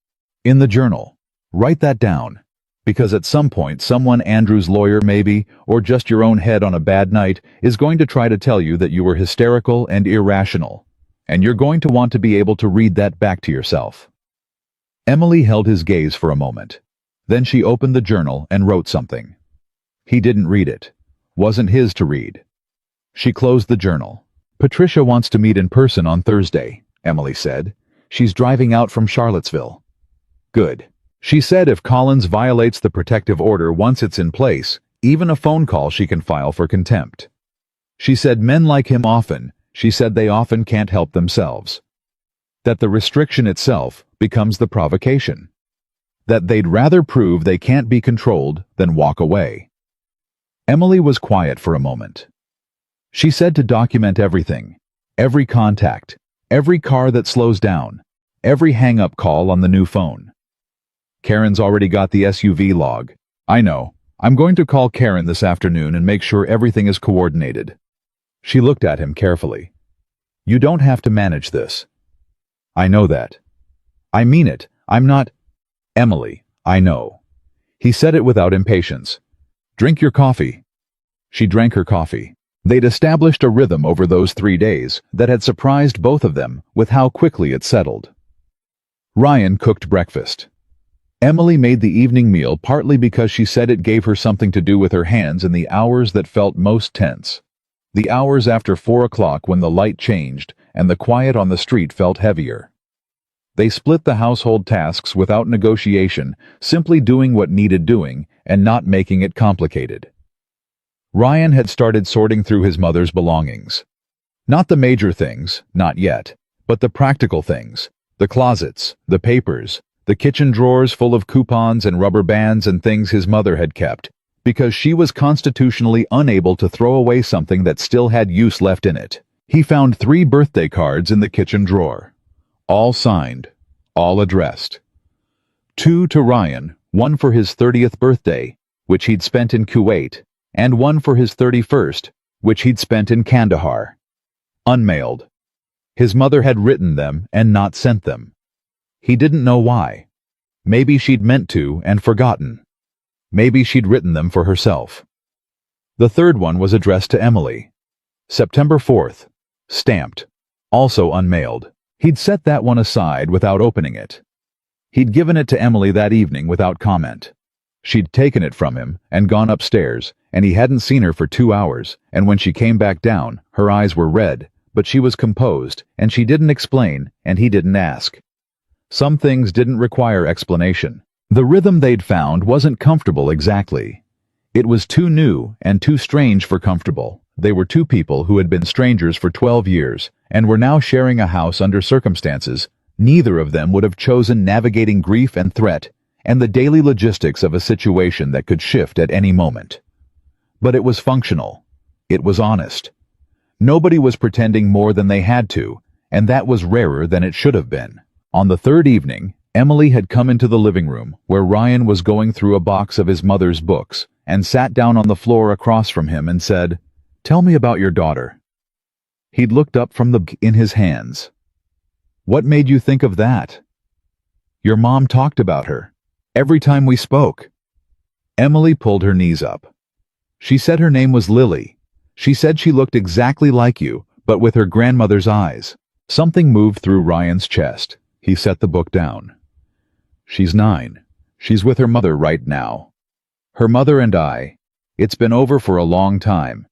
"In the journal. Write that down. Because at some point someone, Andrew's lawyer maybe, or just your own head on a bad night, is going to try to tell you that you were hysterical and irrational. And you're going to want to be able to read that back to yourself." Emily held his gaze for a moment. Then she opened the journal and wrote something. He didn't read it. Wasn't his to read. She closed the journal. "Patricia wants to meet in person on Thursday," Emily said. "She's driving out from Charlottesville." "Good." She said if Collins violates the protective order once it's in place, even a phone call she can file for contempt. She said men like him often, she said they often can't help themselves. That the restriction itself becomes the provocation. That they'd rather prove they can't be controlled than walk away. Emily was quiet for a moment. She said to document everything, every contact, every car that slows down, every hang-up call on the new phone. "Karen's already got the SUV log." "I know. I'm going to call Karen this afternoon and make sure everything is coordinated." She looked at him carefully. "You don't have to manage this." "I know that." "I mean it. I'm not—" "Emily, I know." He said it without impatience. "Drink your coffee." She drank her coffee. They'd established a rhythm over those 3 days that had surprised both of them with how quickly it settled. Ryan cooked breakfast. Emily made the evening meal partly because she said it gave her something to do with her hands in the hours that felt most tense. The hours after 4 o'clock when the light changed and the quiet on the street felt heavier. They split the household tasks without negotiation, simply doing what needed doing and not making it complicated. Ryan had started sorting through his mother's belongings. Not the major things, not yet, but the practical things, the closets, the papers, the kitchen drawers full of coupons and rubber bands and things his mother had kept, because she was constitutionally unable to throw away something that still had use left in it. He found 3 birthday cards in the kitchen drawer. All signed, all addressed. 2 to Ryan, one for his 30th birthday, which he'd spent in Kuwait, and one for his 31st, which he'd spent in Kandahar. Unmailed. His mother had written them and not sent them. He didn't know why. Maybe she'd meant to and forgotten. Maybe she'd written them for herself. The third one was addressed to Emily. September 4th. Stamped. Also unmailed. He'd set that one aside without opening it. He'd given it to Emily that evening without comment. She'd taken it from him and gone upstairs, and he hadn't seen her for 2 hours, and when she came back down, her eyes were red, but she was composed, and she didn't explain, and he didn't ask. Some things didn't require explanation. The rhythm they'd found wasn't comfortable exactly. It was too new and too strange for comfortable. They were two people who had been strangers for 12 years, and were now sharing a house under circumstances neither of them would have chosen, navigating grief and threat, and the daily logistics of a situation that could shift at any moment. But it was functional. It was honest. Nobody was pretending more than they had to, and that was rarer than it should have been. On the third evening, Emily had come into the living room, where Ryan was going through a box of his mother's books, and sat down on the floor across from him and said, "Tell me about your daughter." He'd looked up from the book in his hands. "What made you think of that?" "Your mom talked about her. Every time we spoke." Emily pulled her knees up. "She said her name was Lily. She said she looked exactly like you, but with her grandmother's eyes." Something moved through Ryan's chest. He set the book down. "She's 9. She's with her mother right now. Her mother and I. It's been over for a long time.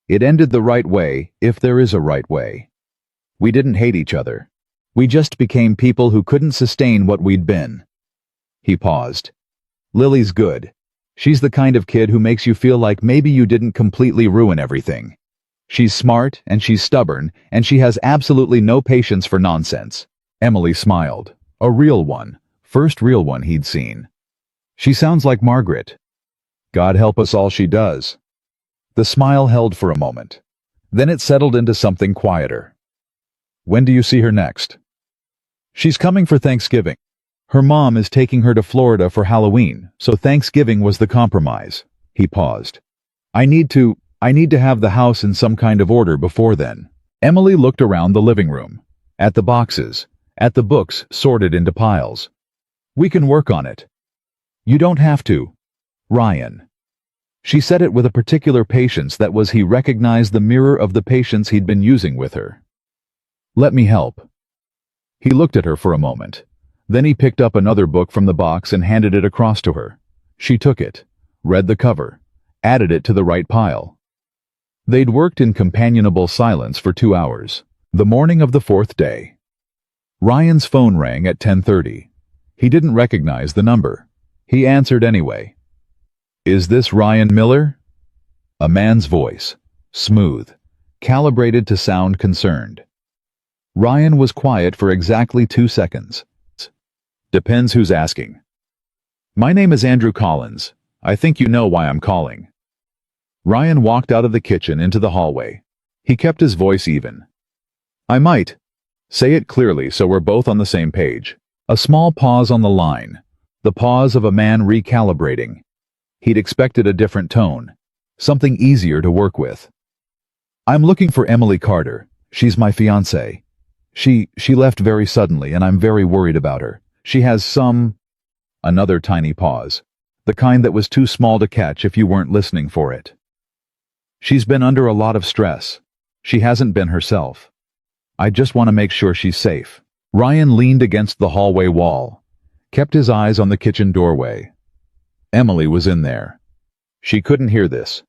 It ended the right way, if there is a right way. We didn't hate each other. We just became people who couldn't sustain what we'd been." He paused. "Lily's good. She's the kind of kid who makes you feel like maybe you didn't completely ruin everything. She's smart, and she's stubborn, and she has absolutely no patience for nonsense." Emily smiled. A real one. First real one he'd seen. "She sounds like Margaret." "God help us all, she does." The smile held for a moment. Then it settled into something quieter. "When do you see her next?" "She's coming for Thanksgiving. Her mom is taking her to Florida for Halloween, so Thanksgiving was the compromise." He paused. I need to have the house in some kind of order before then." Emily looked around the living room. At the boxes. At the books sorted into piles. "We can work on it." "You don't have to, Ryan." She said it with a particular patience that was he recognized the mirror of the patience he'd been using with her. "Let me help." He looked at her for a moment. Then he picked up another book from the box and handed it across to her. She took it, read the cover, added it to the right pile. They'd worked in companionable silence for 2 hours. The morning of the 4th day. Ryan's phone rang at 10:30. He didn't recognize the number. He answered anyway. "Is this Ryan Miller?" A man's voice, smooth, calibrated to sound concerned. Ryan was quiet for exactly 2 seconds. "Depends who's asking." "My name is Andrew Collins. I think you know why I'm calling." Ryan walked out of the kitchen into the hallway. He kept his voice even. "I might." "Say it clearly so we're both on the same page." A small pause on the line. The pause of a man recalibrating. He'd expected a different tone. Something easier to work with. "I'm looking for Emily Carter. She's my fiancée. She left very suddenly, and I'm very worried about her. She has some..." Another tiny pause. The kind that was too small to catch if you weren't listening for it. "She's been under a lot of stress. She hasn't been herself. I just want to make sure she's safe." Ryan leaned against the hallway wall, kept his eyes on the kitchen doorway. Emily was in there. She couldn't hear this.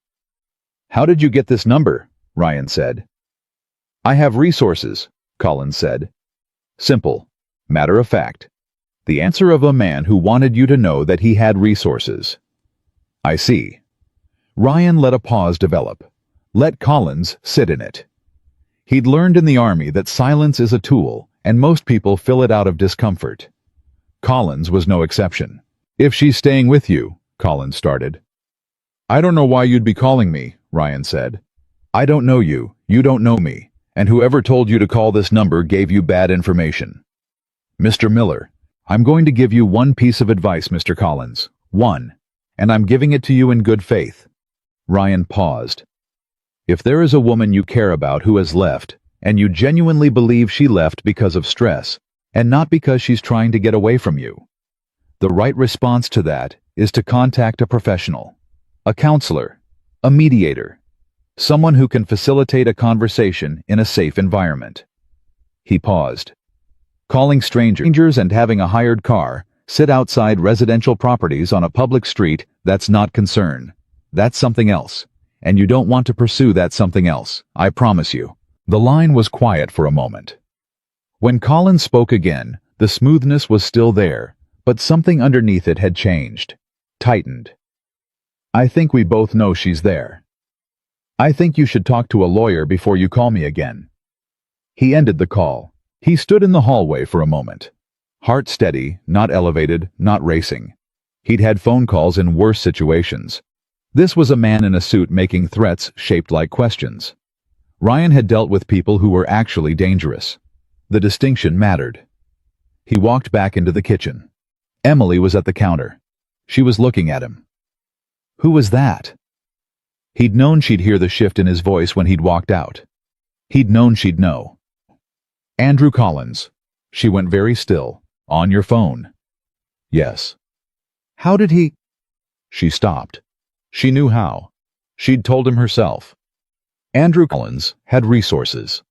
"How did you get this number?" Ryan said. "I have resources," Collins said. Simple. Matter of fact. The answer of a man who wanted you to know that he had resources. "I see." Ryan let a pause develop. Let Collins sit in it. He'd learned in the army that silence is a tool, and most people fill it out of discomfort. Collins was no exception. "If she's staying with you," Collins started. "I don't know why you'd be calling me," Ryan said. "I don't know you, you don't know me, and whoever told you to call this number gave you bad information." "Mr. Miller, I'm going to give you one piece of advice, Mr. Collins. One. And I'm giving it to you in good faith." Ryan paused. "If there is a woman you care about who has left, and you genuinely believe she left because of stress, and not because she's trying to get away from you. The right response to that is to contact a professional, a counselor, a mediator, someone who can facilitate a conversation in a safe environment. He paused. Calling strangers and having a hired car sit outside residential properties on a public street, that's not concern. That's something else. And you don't want to pursue that something else, I promise you. The line was quiet for a moment. When Collins spoke again, the smoothness was still there, but something underneath it had changed, tightened. I think we both know she's there. I think you should talk to a lawyer before you call me again. He ended the call. He stood in the hallway for a moment. Heart steady, not elevated, not racing. He'd had phone calls in worse situations. This was a man in a suit making threats shaped like questions. Ryan had dealt with people who were actually dangerous. The distinction mattered. He walked back into the kitchen. Emily was at the counter. She was looking at him. Who was that? He'd known she'd hear the shift in his voice when he'd walked out. He'd known she'd know. Andrew Collins. She went very still. On your phone. Yes. How did he? She stopped. She knew how. She'd told him herself. Andrew Collins had resources.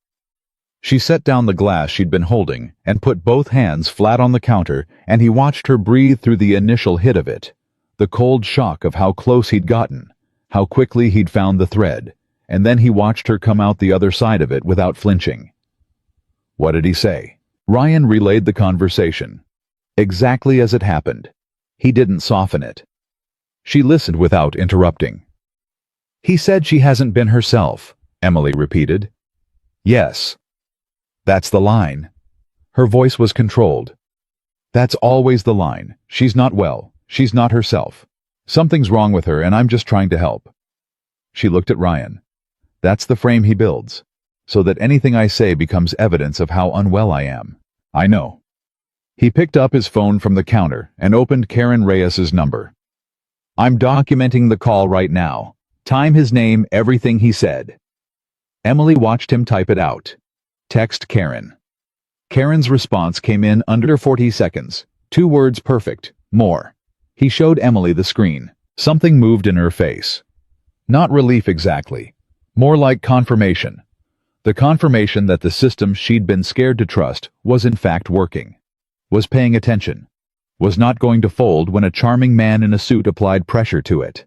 She set down the glass she'd been holding and put both hands flat on the counter, and he watched her breathe through the initial hit of it, the cold shock of how close he'd gotten, how quickly he'd found the thread, and then he watched her come out the other side of it without flinching. What did he say? Ryan relayed the conversation. Exactly as it happened. He didn't soften it. She listened without interrupting. He said she hasn't been herself, Emily repeated. Yes. That's the line. Her voice was controlled. That's always the line. She's not well. She's not herself. Something's wrong with her and I'm just trying to help. She looked at Ryan. That's the frame he builds, so that anything I say becomes evidence of how unwell I am. I know. He picked up his phone from the counter and opened Karen Reyes's number. I'm documenting the call right now. Time, his name, everything he said. Emily watched him type it out. Text Karen. Karen's response came in under 40 seconds. 2 words perfect. More. He showed Emily the screen. Something moved in her face. Not relief exactly. More like confirmation. The confirmation that the system she'd been scared to trust was in fact working. Was paying attention. Was not going to fold when a charming man in a suit applied pressure to it.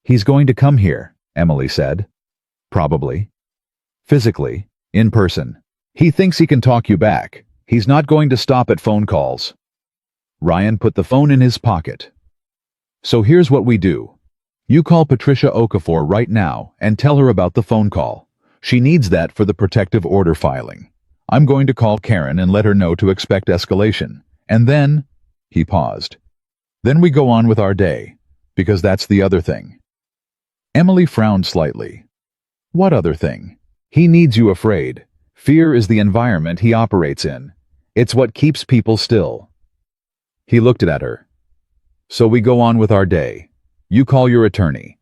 He's going to come here, Emily said. Probably. Physically. In person. He thinks he can talk you back. He's not going to stop at phone calls. Ryan put the phone in his pocket. So here's what we do. You call Patricia Okafor right now and tell her about the phone call. She needs that for the protective order filing. I'm going to call Karen and let her know to expect escalation. And then, he paused. Then we go on with our day, because that's the other thing. Emily frowned slightly. What other thing? He needs you afraid. Fear is the environment he operates in. It's what keeps people still. He looked at her. So we go on with our day. You call your attorney.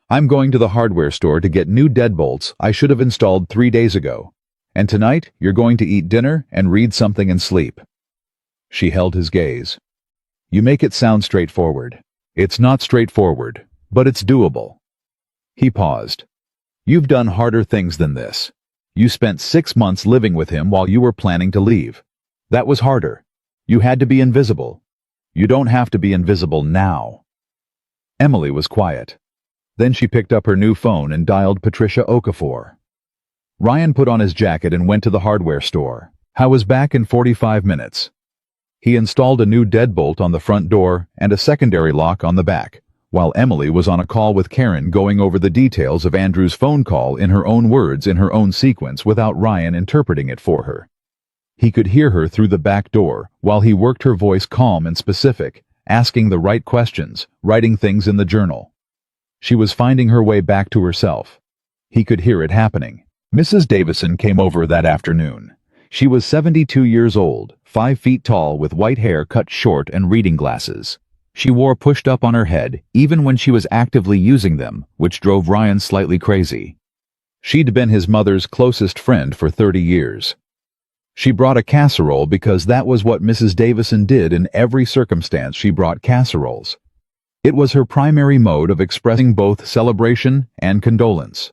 I'm going to the hardware store to get new deadbolts I should have installed 3 days ago. And tonight, you're going to eat dinner and read something and sleep. She held his gaze. You make it sound straightforward. It's not straightforward, but it's doable. He paused. You've done harder things than this. You spent 6 months living with him while you were planning to leave. That was harder. You had to be invisible. You don't have to be invisible now. Emily was quiet. Then she picked up her new phone and dialed Patricia Okafor. Ryan put on his jacket and went to the hardware store. He was back in 45 minutes. He installed a new deadbolt on the front door and a secondary lock on the back, while Emily was on a call with Karen going over the details of Andrew's phone call in her own words in her own sequence without Ryan interpreting it for her. He could hear her through the back door while he worked her voice calm and specific, asking the right questions, writing things in the journal. She was finding her way back to herself. He could hear it happening. Mrs. Davison came over that afternoon. She was 72 years old, 5 feet tall with white hair cut short and reading glasses. She wore pushed up on her head even when she was actively using them, which drove Ryan slightly crazy. She'd been his mother's closest friend for 30 years. She brought a casserole because that was what Mrs. Davison did in every circumstance. She brought casseroles. It was her primary mode of expressing both celebration and condolence.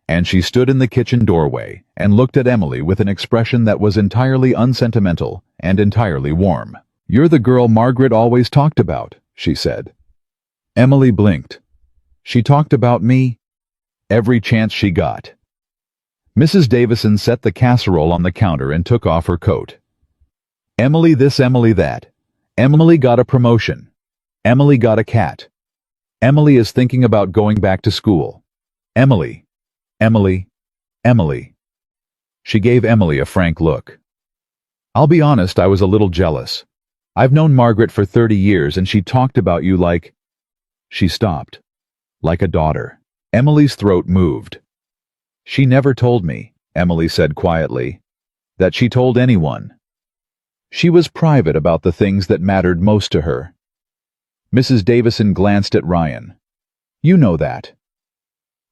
And she stood in the kitchen doorway and looked at Emily with an expression that was entirely unsentimental and entirely warm. "You're the girl Margaret always talked about," she said. Emily blinked. "She talked about me?" "Every chance she got." Mrs. Davison set the casserole on the counter and took off her coat. "Emily this, Emily that. Emily got a promotion. Emily got a cat. Emily is thinking about going back to school. Emily. Emily. Emily." She gave Emily a frank look. "I'll be honest, I was a little jealous. I've known Margaret for 30 years and she talked about you like—" She stopped. "Like a daughter." Emily's throat moved. "She never told me," Emily said quietly, "that she told anyone. She was private about the things that mattered most to her." Mrs. Davison glanced at Ryan. "You know that."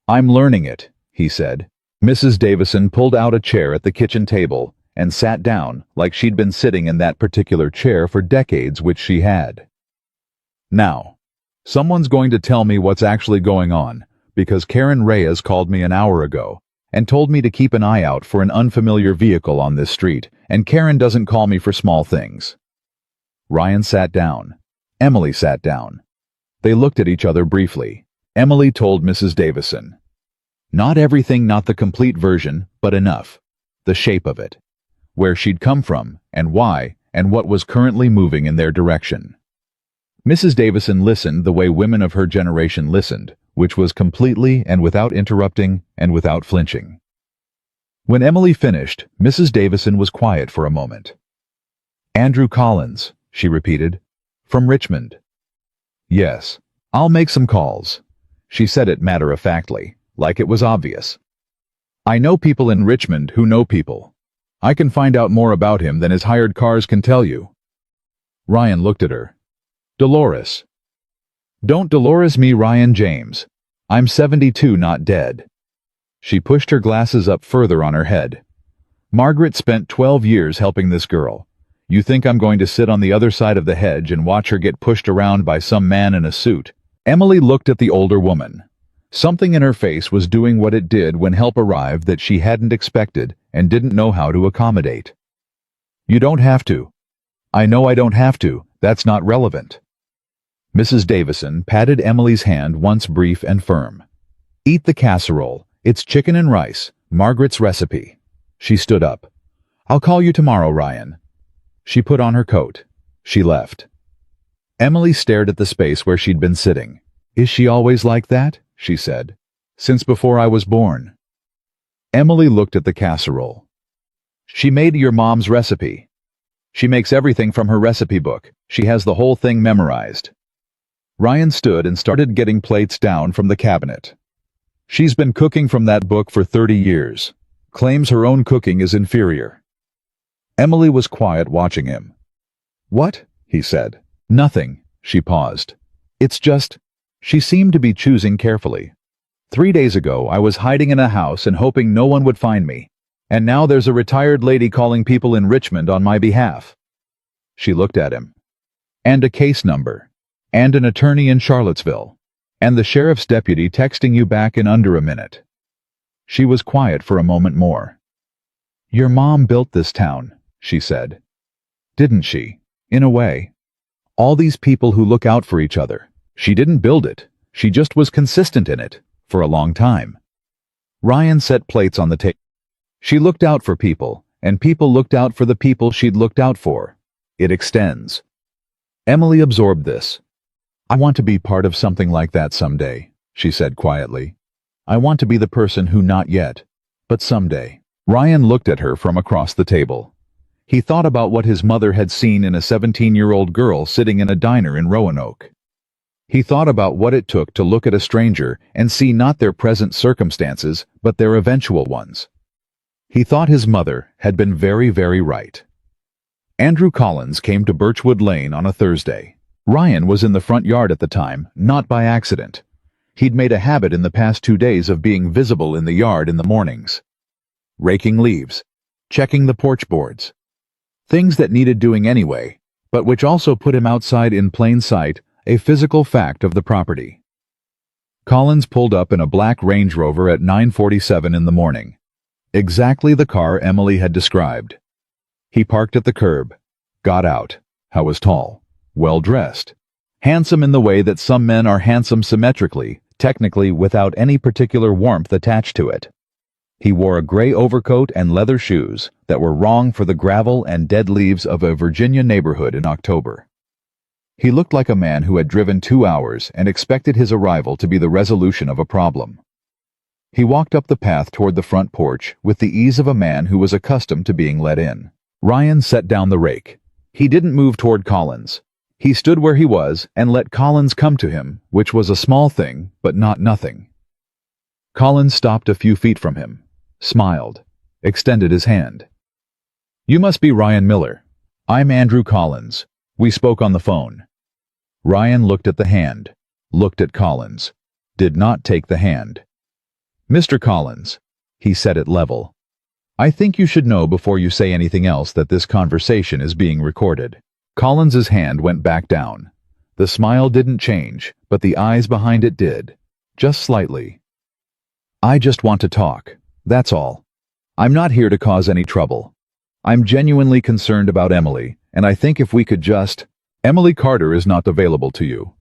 "I'm learning it," he said. Mrs. Davison pulled out a chair at the kitchen table and sat down like she'd been sitting in that particular chair for decades, which she had. "Now, someone's going to tell me what's actually going on, because Karen Reyes called me an hour ago and told me to keep an eye out for an unfamiliar vehicle on this street, and Karen doesn't call me for small things." Ryan sat down. Emily sat down. They looked at each other briefly. Emily told Mrs. Davison. Not everything, not the complete version, but enough. The shape of it. Where she'd come from, and why, and what was currently moving in their direction. Mrs. Davison listened the way women of her generation listened, which was completely and without interrupting and without flinching. When Emily finished, Mrs. Davison was quiet for a moment. "Andrew Collins," she repeated. "From Richmond." "Yes, I'll make some calls." She said it matter-of-factly, like it was obvious. "I know people in Richmond who know people. I can find out more about him than his hired cars can tell you." Ryan looked at her. "Dolores." "Don't Dolores me, Ryan James. I'm 72, not dead." She pushed her glasses up further on her head. "Margaret spent 12 years helping this girl. You think I'm going to sit on the other side of the hedge and watch her get pushed around by some man in a suit?" Emily looked at the older woman. Something in her face was doing what it did when help arrived that she hadn't expected and didn't know how to accommodate. "You don't have to." "I know I don't have to. That's not relevant." Mrs. Davison patted Emily's hand once, brief and firm. "Eat the casserole. It's chicken and rice, Margaret's recipe." She stood up. "I'll call you tomorrow, Ryan." She put on her coat. She left. Emily stared at the space where she'd been sitting. "Is she always like that?" she said. "Since before I was born." Emily looked at the casserole. "She made your mom's recipe. She makes everything from her recipe book. She has the whole thing memorized." Ryan stood and started getting plates down from the cabinet. "She's been cooking from that book for 30 years. Claims her own cooking is inferior." Emily was quiet, watching him. "What?" he said. "Nothing." She paused. "It's just—" She seemed to be choosing carefully. 3 days ago, I was hiding in a house and hoping no one would find me. And now there's a retired lady calling people in Richmond on my behalf." She looked at him. "And a case number. And an attorney in Charlottesville. And the sheriff's deputy texting you back in under a minute." She was quiet for a moment more. "Your mom built this town," she said. "Didn't she? In a way. All these people who look out for each other. She didn't build it. She just was consistent in it, for a long time." Ryan set plates on the table. "She looked out for people, and people looked out for the people she'd looked out for. It extends." Emily absorbed this. "I want to be part of something like that someday," she said quietly. "I want to be the person who not yet, but someday." Ryan looked at her from across the table. He thought about what his mother had seen in a 17-year-old girl sitting in a diner in Roanoke. He thought about what it took to look at a stranger and see not their present circumstances, but their eventual ones. He thought his mother had been very, very right. Andrew Collins came to Birchwood Lane on a Thursday. Ryan was in the front yard at the time, not by accident. He'd made a habit in the past 2 days of being visible in the yard in the mornings. Raking leaves. checking the porch boards. Things that needed doing anyway, but which also put him outside in plain sight, a physical fact of the property. Collins pulled up in a black Range Rover at 9:47 in the morning. Exactly the car Emily had described. He parked at the curb, got out. How was tall, well-dressed, handsome in the way that some men are handsome symmetrically, technically without any particular warmth attached to it. He wore a gray overcoat and leather shoes that were wrong for the gravel and dead leaves of a Virginia neighborhood in October. He looked like a man who had driven 2 hours and expected his arrival to be the resolution of a problem. He walked up the path toward the front porch with the ease of a man who was accustomed to being let in. Ryan set down the rake. He didn't move toward Collins. He stood where he was and let Collins come to him, which was a small thing, but not nothing. Collins stopped a few feet from him, smiled, extended his hand. "You must be Ryan Miller. I'm Andrew Collins. We spoke on the phone." Ryan looked at the hand, looked at Collins, did not take the hand. "Mr. Collins," he said at level, "I think you should know before you say anything else that this conversation is being recorded." Collins's hand went back down. The smile didn't change, but the eyes behind it did, just slightly. "I just want to talk, that's all. I'm not here to cause any trouble. I'm genuinely concerned about Emily, and I think if we could just—" "Emily Carter is not available to you."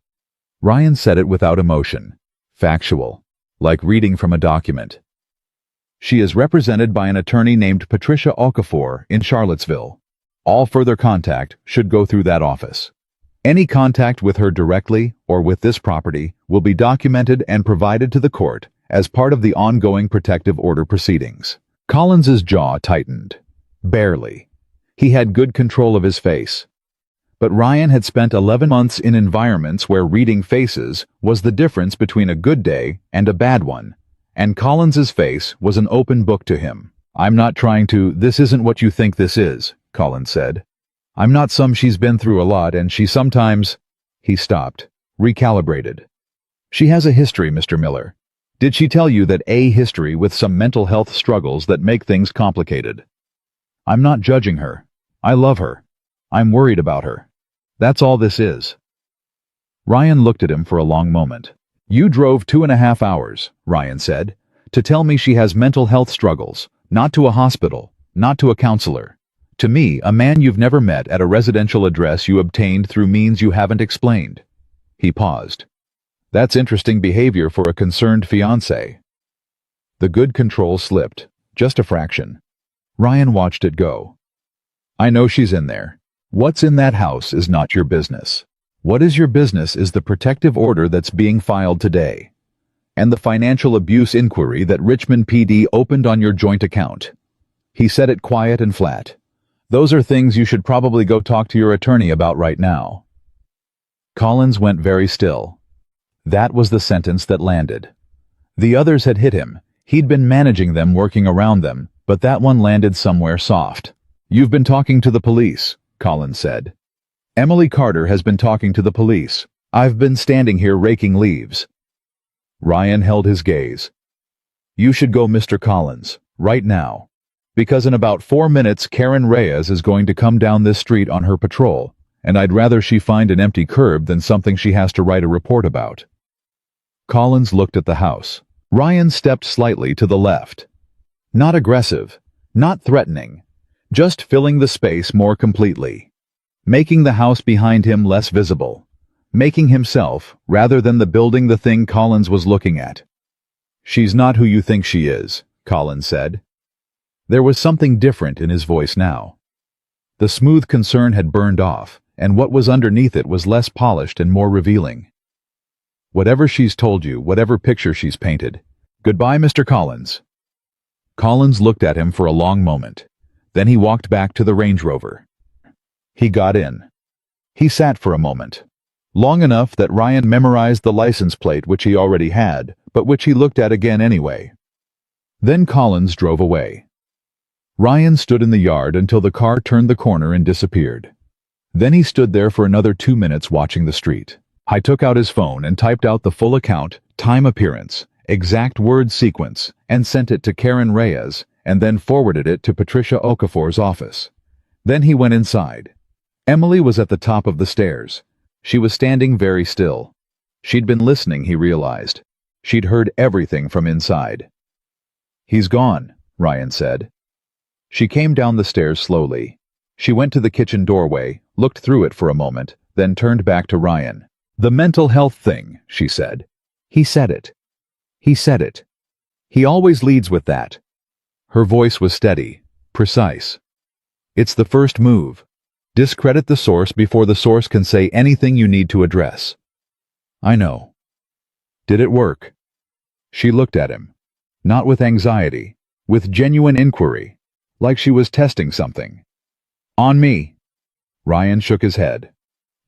Ryan said it without emotion, factual, like reading from a document. "She is represented by an attorney named Patricia Okafor in Charlottesville. All further contact should go through that office. Any contact with her directly or with this property will be documented and provided to the court as part of the ongoing protective order proceedings." Collins's jaw tightened. Barely. He had good control of his face. But Ryan had spent 11 months in environments where reading faces was the difference between a good day and a bad one, and Collins's face was an open book to him. "I'm not trying to— this isn't what you think this is," Collins said. "I'm not some— she's been through a lot and she sometimes—" He stopped, recalibrated. "She has a history, Mr. Miller. Did she tell you that a history with some mental health struggles that make things complicated? I'm not judging her. I love her. I'm worried about her. That's all this is." Ryan looked at him for a long moment. "You drove 2.5 hours, Ryan said, to tell me she has mental health struggles, not to a hospital, not to a counselor. To me, a man you've never met at a residential address you obtained through means you haven't explained." He paused. "That's interesting behavior for a concerned fiancé." The good control slipped, just a fraction. Ryan watched it go. "I know she's in there. What's in that house is not your business. What is your business is the protective order that's being filed today, and the financial abuse inquiry that Richmond PD opened on your joint account." He said it quiet and flat. "Those are things you should probably go talk to your attorney about right now." Collins went very still. That was the sentence that landed. The others had hit him. He'd been managing them, working around them, but that one landed somewhere soft. "You've been talking to the police," Collins said. "Emily Carter has been talking to the police. I've been standing here raking leaves." Ryan held his gaze. "You should go, Mr. Collins, right now. Because in about 4 minutes Karen Reyes is going to come down this street on her patrol, and I'd rather she find an empty curb than something she has to write a report about." Collins looked at the house. Ryan stepped slightly to the left. Not aggressive, not threatening, just filling the space more completely, making the house behind him less visible, making himself, rather than the building, the thing Collins was looking at. "She's not who you think she is," Collins said. There was something different in his voice now. The smooth concern had burned off, and what was underneath it was less polished and more revealing. "Whatever she's told you, whatever picture she's painted. Goodbye, Mr. Collins." Collins looked at him for a long moment. Then he walked back to the Range Rover. He got in. He sat for a moment. Long enough that Ryan memorized the license plate, which he already had, but which he looked at again anyway. Then Collins drove away. Ryan stood in the yard until the car turned the corner and disappeared. Then he stood there for another 2 minutes watching the street. I took out his phone and typed out the full account, time, appearance, exact word sequence, and sent it to Karen Reyes and then forwarded it to Patricia Okafor's office. Then he went inside. Emily was at the top of the stairs. She was standing very still. She'd been listening, he realized. She'd heard everything from inside. "He's gone," Ryan said. She came down the stairs slowly. She went to the kitchen doorway, looked through it for a moment, then turned back to Ryan. "The mental health thing," she said. "He said it. He said it. He always leads with that." Her voice was steady, precise. "It's the first move. Discredit the source before the source can say anything you need to address." "I know." "Did it work?" She looked at him. Not with anxiety, with genuine inquiry, like she was testing something. "On me." Ryan shook his head.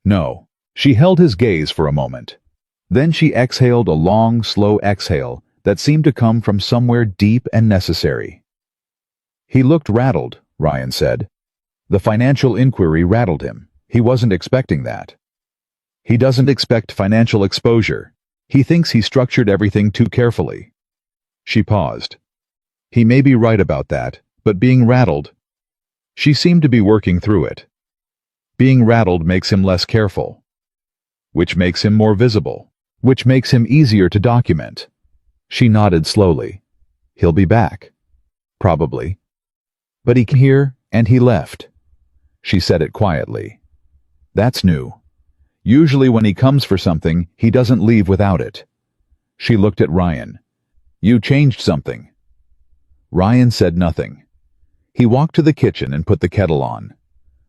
"No." She held his gaze for a moment. Then she exhaled a long, slow exhale that seemed to come from somewhere deep and necessary. "He looked rattled," Ryan said. The financial inquiry rattled him. He wasn't expecting that. "He doesn't expect financial exposure. He thinks he structured everything too carefully." She paused. "He may be right about that, but being rattled..." She seemed to be working through it. "Being rattled makes him less careful, which makes him more visible, which makes him easier to document." She nodded slowly. "He'll be back. Probably. But he came here and he left." She said it quietly. "That's new. Usually when he comes for something, he doesn't leave without it." She looked at Ryan. "You changed something." Ryan said nothing. He walked to the kitchen and put the kettle on.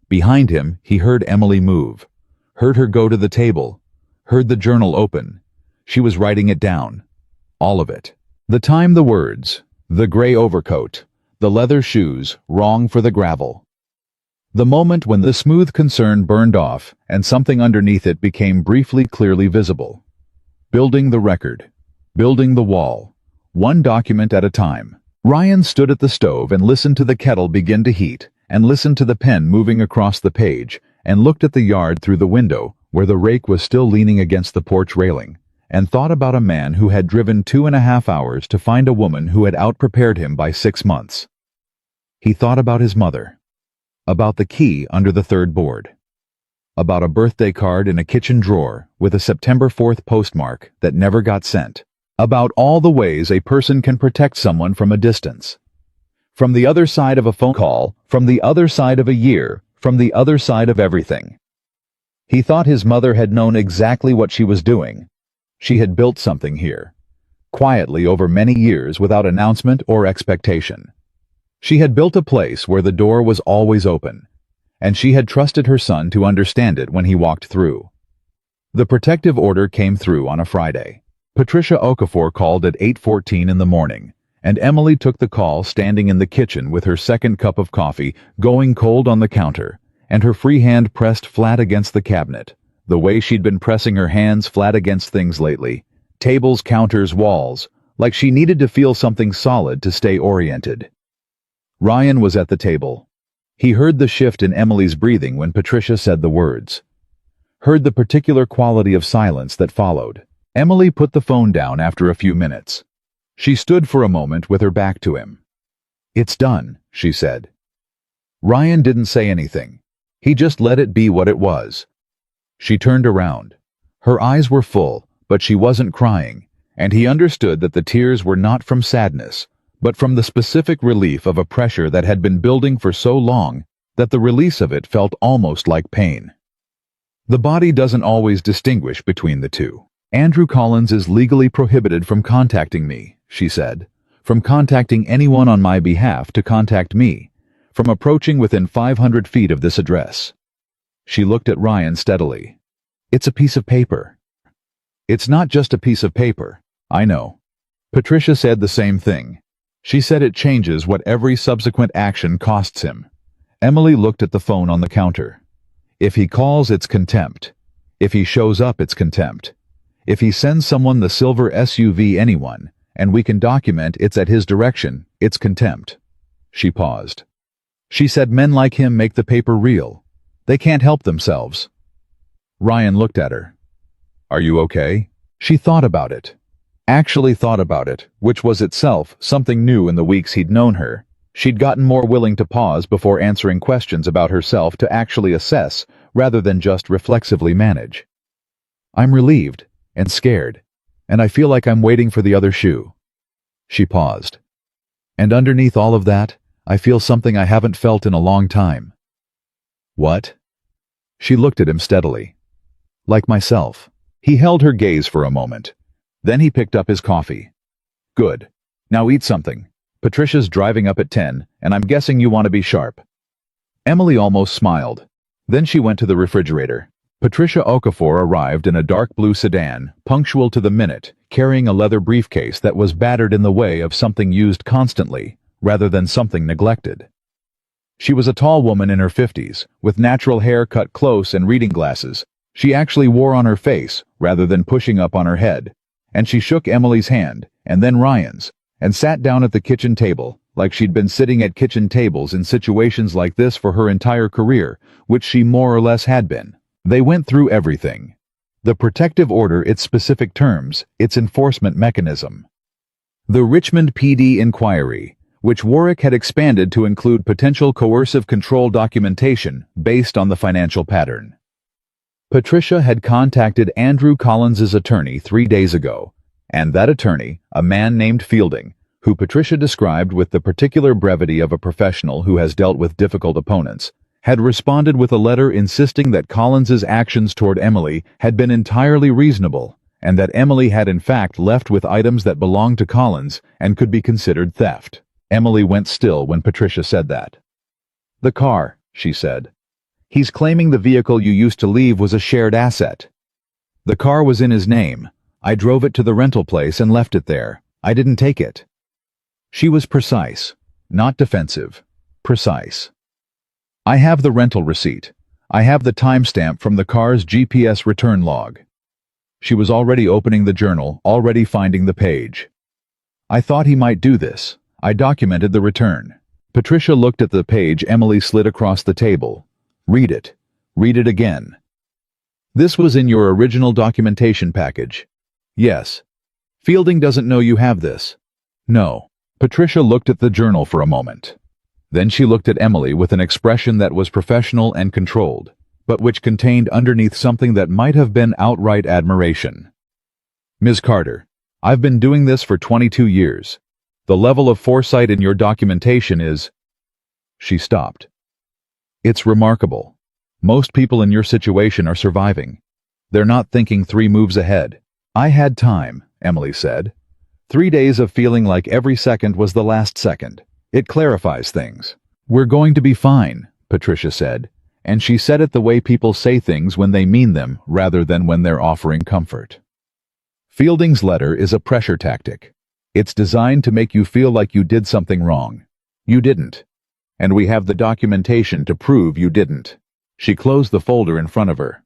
Behind him, he heard Emily move, heard her go to the table, heard the journal open. She was writing it down. All of it. The time, the words, the gray overcoat, the leather shoes, wrong for the gravel. The moment when the smooth concern burned off and something underneath it became briefly clearly visible. Building the record. Building the wall. One document at a time. Ryan stood at the stove and listened to the kettle begin to heat, and listened to the pen moving across the page, and looked at the yard through the window, where the rake was still leaning against the porch railing, and thought about a man who had driven 2.5 hours to find a woman who had outprepared him by 6 months. He thought about his mother. About the key under the third board. About a birthday card in a kitchen drawer with a September 4th postmark that never got sent. About all the ways a person can protect someone from a distance. From the other side of a phone call, from the other side of a year, from the other side of everything. He thought his mother had known exactly what she was doing. She had built something here, quietly over many years without announcement or expectation. She had built a place where the door was always open, and she had trusted her son to understand it when he walked through. The protective order came through on a Friday. Patricia Okafor called at 8:14 in the morning, and Emily took the call standing in the kitchen with her second cup of coffee going cold on the counter, and her free hand pressed flat against the cabinet, the way she'd been pressing her hands flat against things lately, tables, counters, walls, like she needed to feel something solid to stay oriented. Ryan was at the table. He heard the shift in Emily's breathing when Patricia said the words. Heard the particular quality of silence that followed. Emily put the phone down after a few minutes. She stood for a moment with her back to him. "It's done," she said. Ryan didn't say anything. He just let it be what it was. She turned around. Her eyes were full, but she wasn't crying, and he understood that the tears were not from sadness, but from the specific relief of a pressure that had been building for so long that the release of it felt almost like pain. "The body doesn't always distinguish between the two. Andrew Collins is legally prohibited from contacting me," she said, "from contacting anyone on my behalf to contact me, from approaching within 500 feet of this address." She looked at Ryan steadily. "It's a piece of paper." "It's not just a piece of paper. I know." Patricia said the same thing. She said it changes what every subsequent action costs him. Emily looked at the phone on the counter. If he calls, it's contempt. If he shows up, it's contempt. If he sends someone the silver SUV, anyone, and we can document it's at his direction, it's contempt. She paused. She said men like him make the paper real. They can't help themselves. Ryan looked at her. "Are you okay?" She thought about it. Actually thought about it, which was itself something new in the weeks he'd known her. She'd gotten more willing to pause before answering questions about herself to actually assess, rather than just reflexively manage. I'm relieved and scared, and I feel like I'm waiting for the other shoe. She paused. And underneath all of that, I feel something I haven't felt in a long time. What? She looked at him steadily. Like myself. He held her gaze for a moment. Then he picked up his coffee. Good. Now eat something. Patricia's driving up at 10, and I'm guessing you want to be sharp. Emily almost smiled. Then she went to the refrigerator. Patricia Okafor arrived in a dark blue sedan, punctual to the minute, carrying a leather briefcase that was battered in the way of something used constantly, rather than something neglected. She was a tall woman in her 50s, with natural hair cut close and reading glasses. She actually wore on her face, rather than pushing up on her head. And she shook Emily's hand, and then Ryan's, and sat down at the kitchen table, like she'd been sitting at kitchen tables in situations like this for her entire career, which she more or less had been. They went through everything. The protective order, its specific terms, its enforcement mechanism. The Richmond PD inquiry, which Warwick had expanded to include potential coercive control documentation based on the financial pattern. Patricia had contacted Andrew Collins's attorney 3 days ago, and that attorney, a man named Fielding, who Patricia described with the particular brevity of a professional who has dealt with difficult opponents, had responded with a letter insisting that Collins's actions toward Emily had been entirely reasonable, and that Emily had in fact left with items that belonged to Collins and could be considered theft. Emily went still when Patricia said that. The car, she said. He's claiming the vehicle you used to leave was a shared asset. The car was in his name. I drove it to the rental place and left it there. I didn't take it. She was precise, not defensive. Precise. I have the rental receipt. I have the timestamp from the car's GPS return log. She was already opening the journal, already finding the page. I thought he might do this. I documented the return. Patricia looked at the page Emily slid across the table. Read it. Read it again. This was in your original documentation package. Yes. Fielding doesn't know you have this. No. Patricia looked at the journal for a moment. Then she looked at Emily with an expression that was professional and controlled, but which contained underneath something that might have been outright admiration. Ms. Carter, I've been doing this for 22 years. The level of foresight in your documentation is... She stopped. It's remarkable. Most people in your situation are surviving. They're not thinking 3 moves ahead. I had time, Emily said. 3 days of feeling like every second was the last second. It clarifies things. We're going to be fine, Patricia said, and she said it the way people say things when they mean them rather than when they're offering comfort. Fielding's letter is a pressure tactic. It's designed to make you feel like you did something wrong. You didn't. And we have the documentation to prove you didn't. She closed the folder in front of her.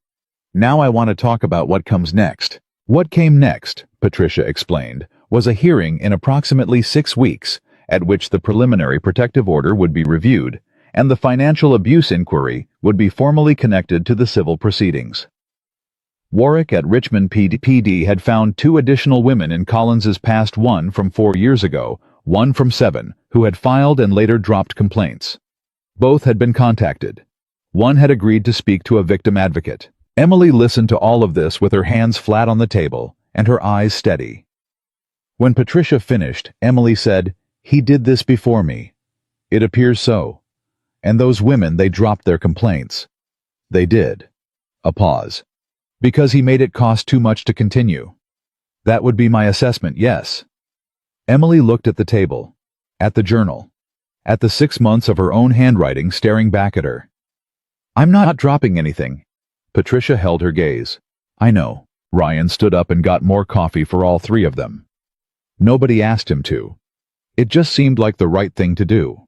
Now I want to talk about what comes next. What came next, Patricia explained, was a hearing in approximately 6 weeks, at which the preliminary protective order would be reviewed, and the financial abuse inquiry would be formally connected to the civil proceedings. Warwick at Richmond PD had found 2 additional women in Collins's past, one from 4 years ago, one from 7, who had filed and later dropped complaints. Both had been contacted. One had agreed to speak to a victim advocate. Emily listened to all of this with her hands flat on the table and her eyes steady. When Patricia finished, Emily said, "He did this before me. It appears so. And those women, they dropped their complaints." They did. A pause. Because he made it cost too much to continue. That would be my assessment, yes. Emily looked at the table, at the journal, at the 6 months of her own handwriting staring back at her. I'm not dropping anything. Patricia held her gaze. I know. Ryan stood up and got more coffee for all 3 of them. Nobody asked him to. It just seemed like the right thing to do.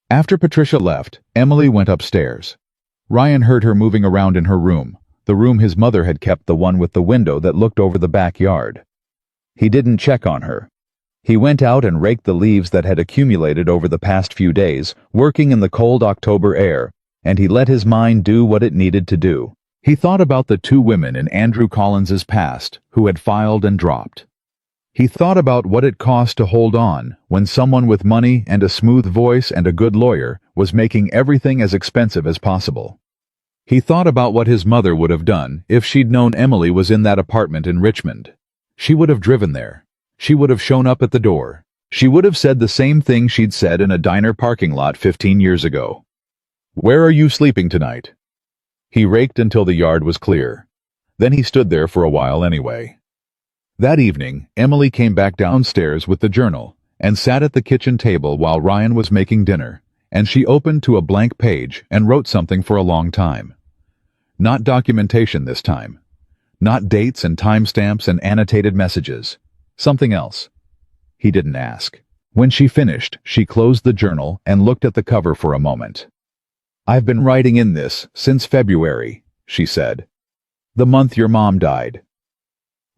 After Patricia left, Emily went upstairs. Ryan heard her moving around in her room, the room his mother had kept, the one with the window that looked over the backyard. He didn't check on her. He went out and raked the leaves that had accumulated over the past few days, working in the cold October air, and he let his mind do what it needed to do. He thought about the 2 women in Andrew Collins's past who had filed and dropped. He thought about what it cost to hold on when someone with money and a smooth voice and a good lawyer was making everything as expensive as possible. He thought about what his mother would have done if she'd known Emily was in that apartment in Richmond. She would have driven there. She would have shown up at the door. She would have said the same thing she'd said in a diner parking lot 15 years ago. "Where are you sleeping tonight?" He raked until the yard was clear. Then he stood there for a while anyway. That evening, Emily came back downstairs with the journal and sat at the kitchen table while Ryan was making dinner, and she opened to a blank page and wrote something for a long time. Not documentation this time. Not dates and timestamps and annotated messages. Something else. He didn't ask. When she finished, she closed the journal and looked at the cover for a moment. "I've been writing in this since February," she said. "The month your mom died."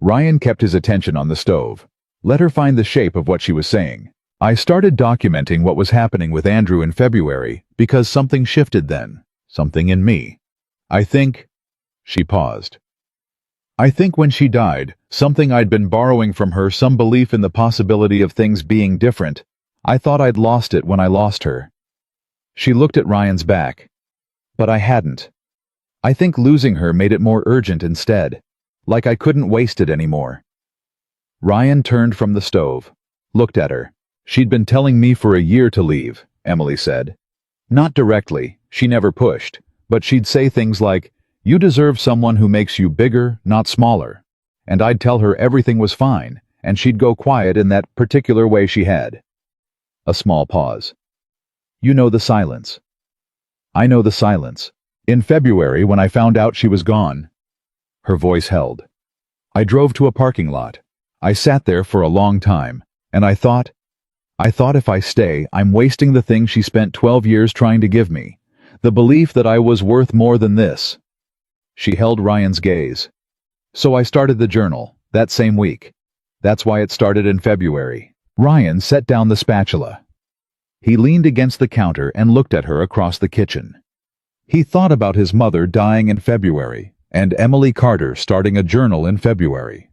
Ryan kept his attention on the stove. Let her find the shape of what she was saying. "I started documenting what was happening with Andrew in February because something shifted then. Something in me. I think—" She paused. "I think when she died, something I'd been borrowing from her, some belief in the possibility of things being different. I thought I'd lost it when I lost her." She looked at Ryan's back. "But I hadn't. I think losing her made it more urgent instead. Like I couldn't waste it anymore." Ryan turned from the stove, looked at her. "She'd been telling me for a year to leave," Emily said. Not directly, she never pushed, but she'd say things like, "You deserve someone who makes you bigger, not smaller." And I'd tell her everything was fine, and she'd go quiet in that particular way she had. A small pause. "You know the silence." "I know the silence. In February, when I found out she was gone." Her voice held. "I drove to a parking lot. I sat there for a long time, and I thought if I stay, I'm wasting the thing she spent 12 years trying to give me. The belief that I was worth more than this." She held Ryan's gaze. "So I started the journal, that same week. That's why it started in February." Ryan set down the spatula. He leaned against the counter and looked at her across the kitchen. He thought about his mother dying in February, and Emily Carter starting a journal in February.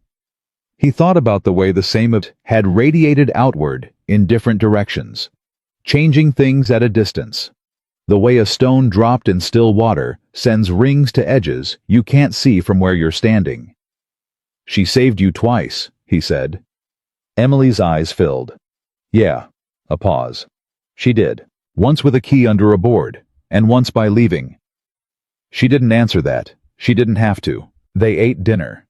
He thought about the way the same event had radiated outward in different directions, changing things at a distance. The way a stone dropped in still water sends rings to edges you can't see from where you're standing. "She saved you twice," he said. Emily's eyes filled. "Yeah." A pause. "She did. Once with a key under a board, and once by leaving." She didn't answer that. She didn't have to. They ate dinner.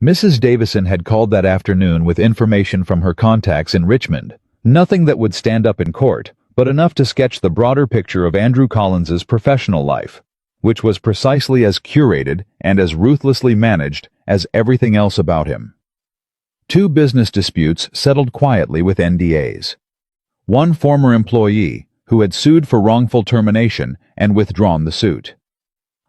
Mrs. Davison had called that afternoon with information from her contacts in Richmond. Nothing that would stand up in court, but enough to sketch the broader picture of Andrew Collins's professional life, which was precisely as curated and as ruthlessly managed as everything else about him. 2 business disputes settled quietly with NDAs. One former employee who had sued for wrongful termination and withdrawn the suit.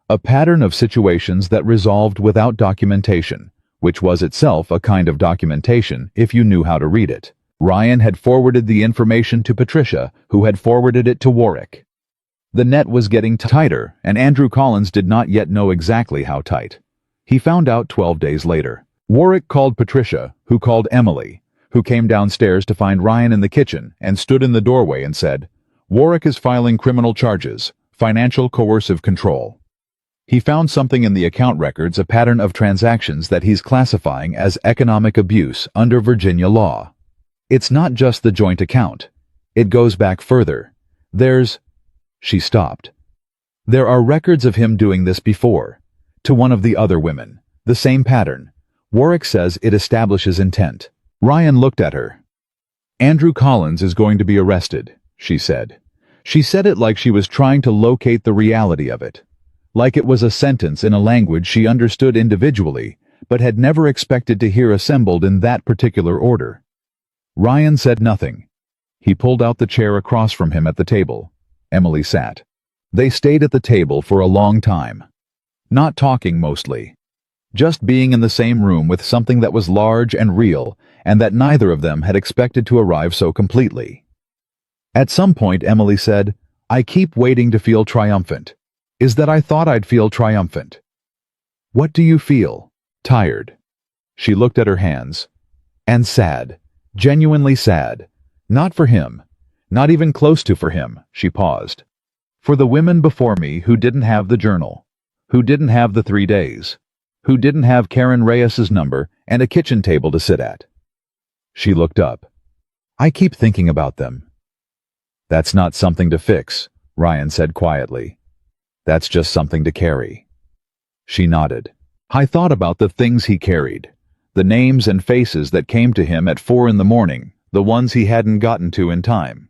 A pattern of situations that resolved without documentation, which was itself a kind of documentation if you knew how to read it. Ryan had forwarded the information to Patricia, who had forwarded it to Warwick. The net was getting tighter, and Andrew Collins did not yet know exactly how tight. He found out 12 days later. Warwick called Patricia, who called Emily, who came downstairs to find Ryan in the kitchen and stood in the doorway and said, "Warwick is filing criminal charges, financial coercive control." He found something in the account records, a pattern of transactions that he's classifying as economic abuse under Virginia law. It's not just the joint account. It goes back further. She stopped. "There are records of him doing this before. To one of the other women. The same pattern. Warwick says it establishes intent." Ryan looked at her. "Andrew Collins is going to be arrested," she said. She said it like she was trying to locate the reality of it. Like it was a sentence in a language she understood individually, but had never expected to hear assembled in that particular order. Ryan said nothing. He pulled out the chair across from him at the table. Emily sat. They stayed at the table for a long time. Not talking mostly. Just being in the same room with something that was large and real, and that neither of them had expected to arrive so completely. At some point Emily said, "I keep waiting to feel triumphant. Is that I thought I'd feel triumphant." "What do you feel?" "Tired." She looked at her hands. And sad. Genuinely sad. Not for him. Not even close to for him, she paused. For the women before me who didn't have the journal. Who didn't have the 3 days. Who didn't have Karen Reyes's number and a kitchen table to sit at. She looked up. I keep thinking about them. That's not something to fix, Ryan said quietly. That's just something to carry. She nodded. I thought about the things he carried. The names and faces that came to him at 4 in the morning, the ones he hadn't gotten to in time.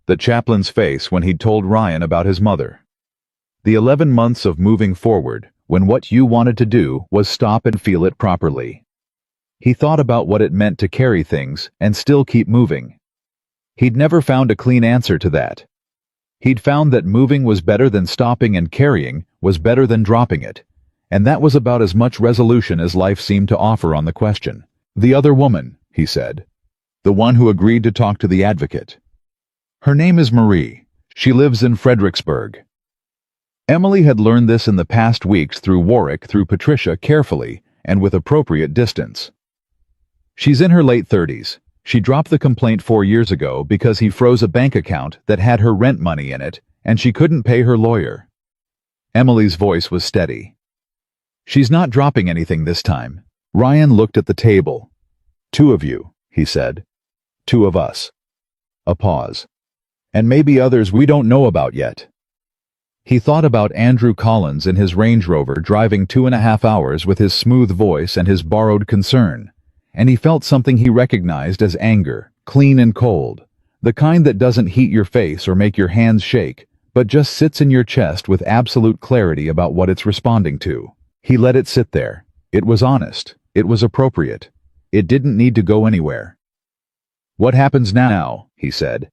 The chaplain's face when he'd told Ryan about his mother. The 11 months of moving forward, when what you wanted to do was stop and feel it properly. He thought about what it meant to carry things and still keep moving. He'd never found a clean answer to that. He'd found that moving was better than stopping and carrying was better than dropping it, and that was about as much resolution as life seemed to offer on the question. The other woman, he said. The one who agreed to talk to the advocate. Her name is Marie. She lives in Fredericksburg. Emily had learned this in the past weeks through Warwick, through Patricia, carefully and with appropriate distance. She's in her late 30s. She dropped the complaint 4 years ago because he froze a bank account that had her rent money in it, and she couldn't pay her lawyer. Emily's voice was steady. She's not dropping anything this time. Ryan looked at the table. 2 of you, he said. 2 of us. A pause. And maybe others we don't know about yet. He thought about Andrew Collins in his Range Rover driving 2.5 hours with his smooth voice and his borrowed concern, and he felt something he recognized as anger, clean and cold, the kind that doesn't heat your face or make your hands shake, but just sits in your chest with absolute clarity about what it's responding to. He let it sit there. It was honest. It was appropriate. It didn't need to go anywhere. What happens now? He said.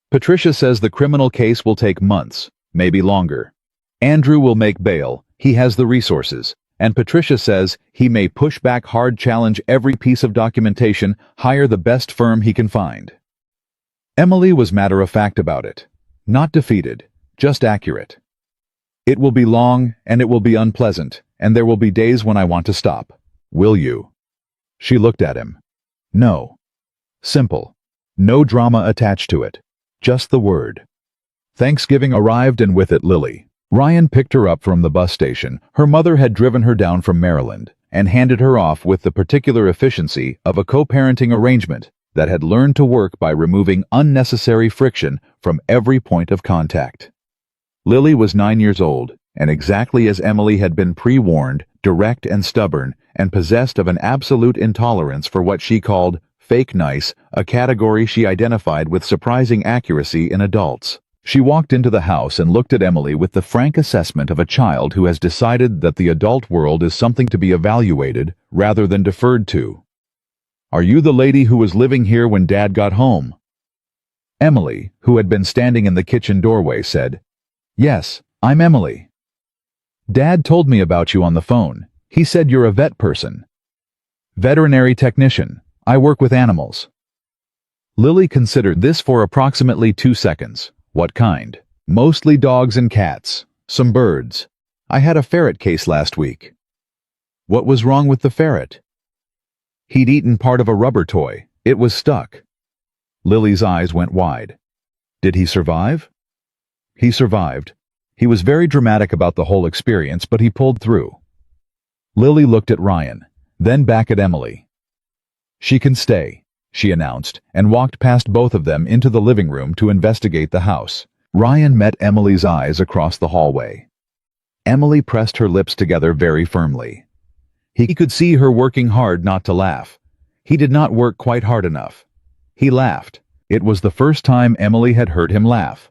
Patricia says the criminal case will take months, maybe longer. Andrew will make bail. He has the resources. And Patricia says he may push back hard, challenge every piece of documentation, hire the best firm he can find. Emily was matter-of-fact about it. Not defeated, just accurate. It will be long, and it will be unpleasant, and there will be days when I want to stop. Will you? She looked at him. No. Simple. No drama attached to it. Just the word. Thanksgiving arrived and with it Lily. Ryan picked her up from the bus station. Her mother had driven her down from Maryland and handed her off with the particular efficiency of a co-parenting arrangement that had learned to work by removing unnecessary friction from every point of contact. Lily was 9 years old, and exactly as Emily had been pre-warned, direct and stubborn, and possessed of an absolute intolerance for what she called fake nice, a category she identified with surprising accuracy in adults. She walked into the house and looked at Emily with the frank assessment of a child who has decided that the adult world is something to be evaluated rather than deferred to. Are you the lady who was living here when Dad got home? Emily, who had been standing in the kitchen doorway, said, Yes, I'm Emily. Dad told me about you on the phone. He said you're a vet person. Veterinary technician. I work with animals. Lily considered this for approximately 2 seconds. What kind? Mostly dogs and cats. Some birds. I had a ferret case last week. What was wrong with the ferret? He'd eaten part of a rubber toy. It was stuck. Lily's eyes went wide. Did he survive? He survived. He was very dramatic about the whole experience, but he pulled through. Lily looked at Ryan, then back at Emily. She can stay, she announced, and walked past both of them into the living room to investigate the house. Ryan met Emily's eyes across the hallway. Emily pressed her lips together very firmly. He could see her working hard not to laugh. He did not work quite hard enough. He laughed. It was the first time Emily had heard him laugh.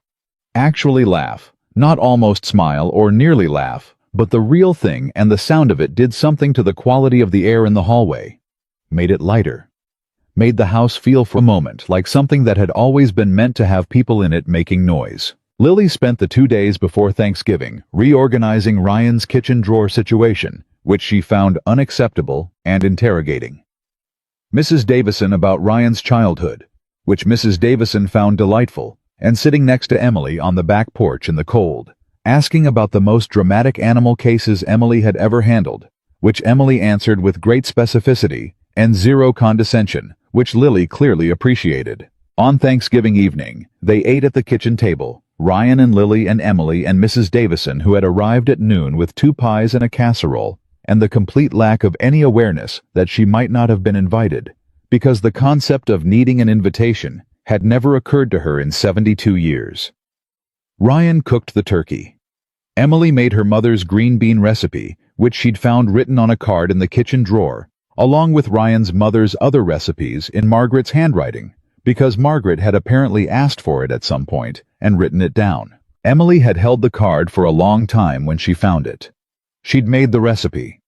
Actually laugh, not almost smile or nearly laugh, but the real thing, and the sound of it did something to the quality of the air in the hallway. Made it lighter. Made the house feel for a moment like something that had always been meant to have people in it making noise. Lily spent the 2 days before Thanksgiving reorganizing Ryan's kitchen drawer situation, which she found unacceptable and interrogating. Mrs. Davison about Ryan's childhood, which Mrs. Davison found delightful, and sitting next to Emily on the back porch in the cold, asking about the most dramatic animal cases Emily had ever handled, which Emily answered with great specificity and zero condescension, which Lily clearly appreciated. On Thanksgiving evening, they ate at the kitchen table, Ryan and Lily and Emily and Mrs. Davison, who had arrived at noon with 2 pies and a casserole, and the complete lack of any awareness that she might not have been invited, because the concept of needing an invitation had never occurred to her in 72 years. Ryan cooked the turkey. Emily made her mother's green bean recipe, which she'd found written on a card in the kitchen drawer, along with Ryan's mother's other recipes in Margaret's handwriting, because Margaret had apparently asked for it at some point and written it down. Emily had held the card for a long time when she found it. She'd made the recipe.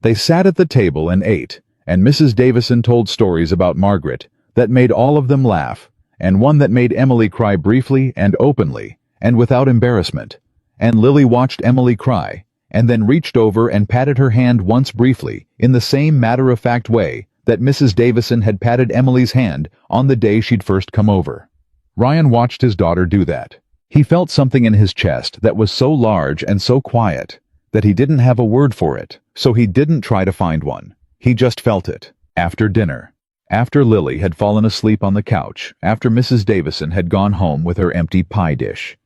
They sat at the table and ate, and Mrs. Davison told stories about Margaret that made all of them laugh, and one that made Emily cry briefly and openly, and without embarrassment. And Lily watched Emily cry, and then reached over and patted her hand once briefly, in the same matter-of-fact way that Mrs. Davison had patted Emily's hand on the day she'd first come over. Ryan watched his daughter do that. He felt something in his chest that was so large and so quiet that he didn't have a word for it, so he didn't try to find one. He just felt it. After dinner, after Lily had fallen asleep on the couch, after Mrs. Davison had gone home with her empty pie dish,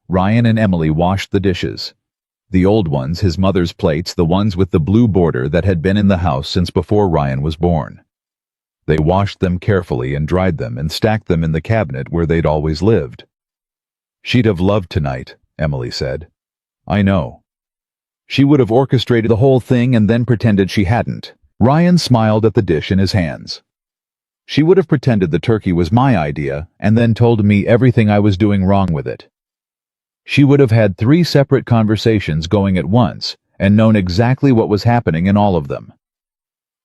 Ryan and Emily washed the dishes. The old ones, his mother's plates, the ones with the blue border that had been in the house since before Ryan was born. They washed them carefully and dried them and stacked them in the cabinet where they'd always lived. "She'd have loved tonight," Emily said. "I know. She would have orchestrated the whole thing and then pretended she hadn't." Ryan smiled at the dish in his hands. "She would have pretended the turkey was my idea and then told me everything I was doing wrong with it. She would have had 3 separate conversations going at once and known exactly what was happening in all of them.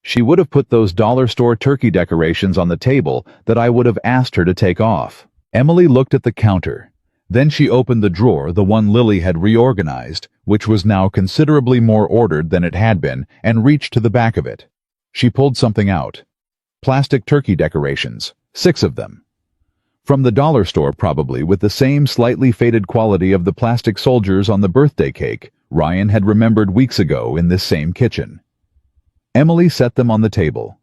She would have put those dollar store turkey decorations on the table that I would have asked her to take off." Emily looked at the counter. Then she opened the drawer, the one Lily had reorganized, which was now considerably more ordered than it had been, and reached to the back of it. She pulled something out. Plastic turkey decorations, 6 of them. From the dollar store probably, with the same slightly faded quality of the plastic soldiers on the birthday cake Ryan had remembered weeks ago in this same kitchen. Emily set them on the table.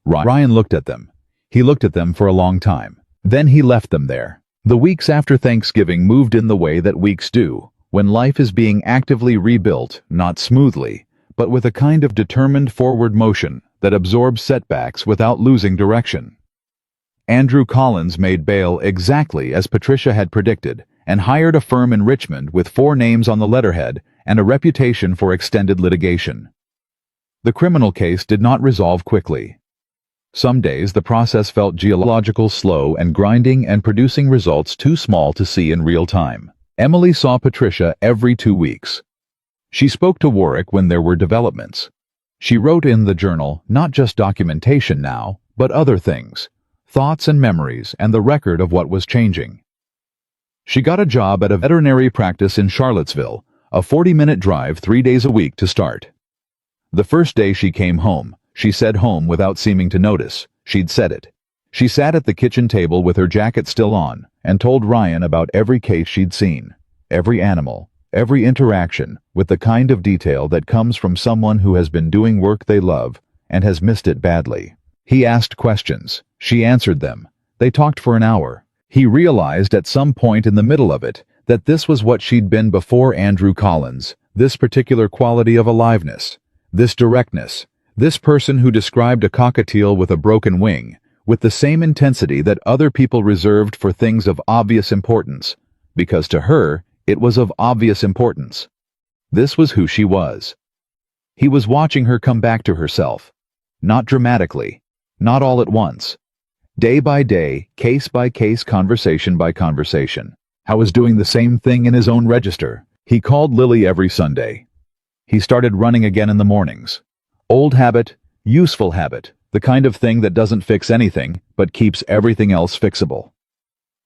Ryan looked at them. He looked at them for a long time. Then he left them there. The weeks after Thanksgiving moved in the way that weeks do, when life is being actively rebuilt, not smoothly, but with a kind of determined forward motion that absorbs setbacks without losing direction. Andrew Collins made bail exactly as Patricia had predicted and hired a firm in Richmond with 4 names on the letterhead and a reputation for extended litigation. The criminal case did not resolve quickly. Some days the process felt geological, slow and grinding, and producing results too small to see in real time. Emily saw Patricia every 2 weeks. She spoke to Warwick when there were developments. She wrote in the journal not just documentation now, but other things, thoughts and memories, and the record of what was changing. She got a job at a veterinary practice in Charlottesville, a 40-minute drive 3 days a week to start. The first day she came home, she said home without seeming to notice. She'd said it. She sat at the kitchen table with her jacket still on and told Ryan about every case she'd seen, every animal, every interaction, with the kind of detail that comes from someone who has been doing work they love and has missed it badly. He asked questions. She answered them. They talked for an hour. He realized at some point in the middle of it that this was what she'd been before Andrew Collins, this particular quality of aliveness, this directness, this person who described a cockatiel with a broken wing, with the same intensity that other people reserved for things of obvious importance, because to her it was of obvious importance. This was who she was. He was watching her come back to herself. Not dramatically, not all at once. Day by day, case by case, conversation by conversation. How was doing the same thing in his own register. He called Lily every Sunday. He started running again in the mornings. Old habit, useful habit, the kind of thing that doesn't fix anything, but keeps everything else fixable.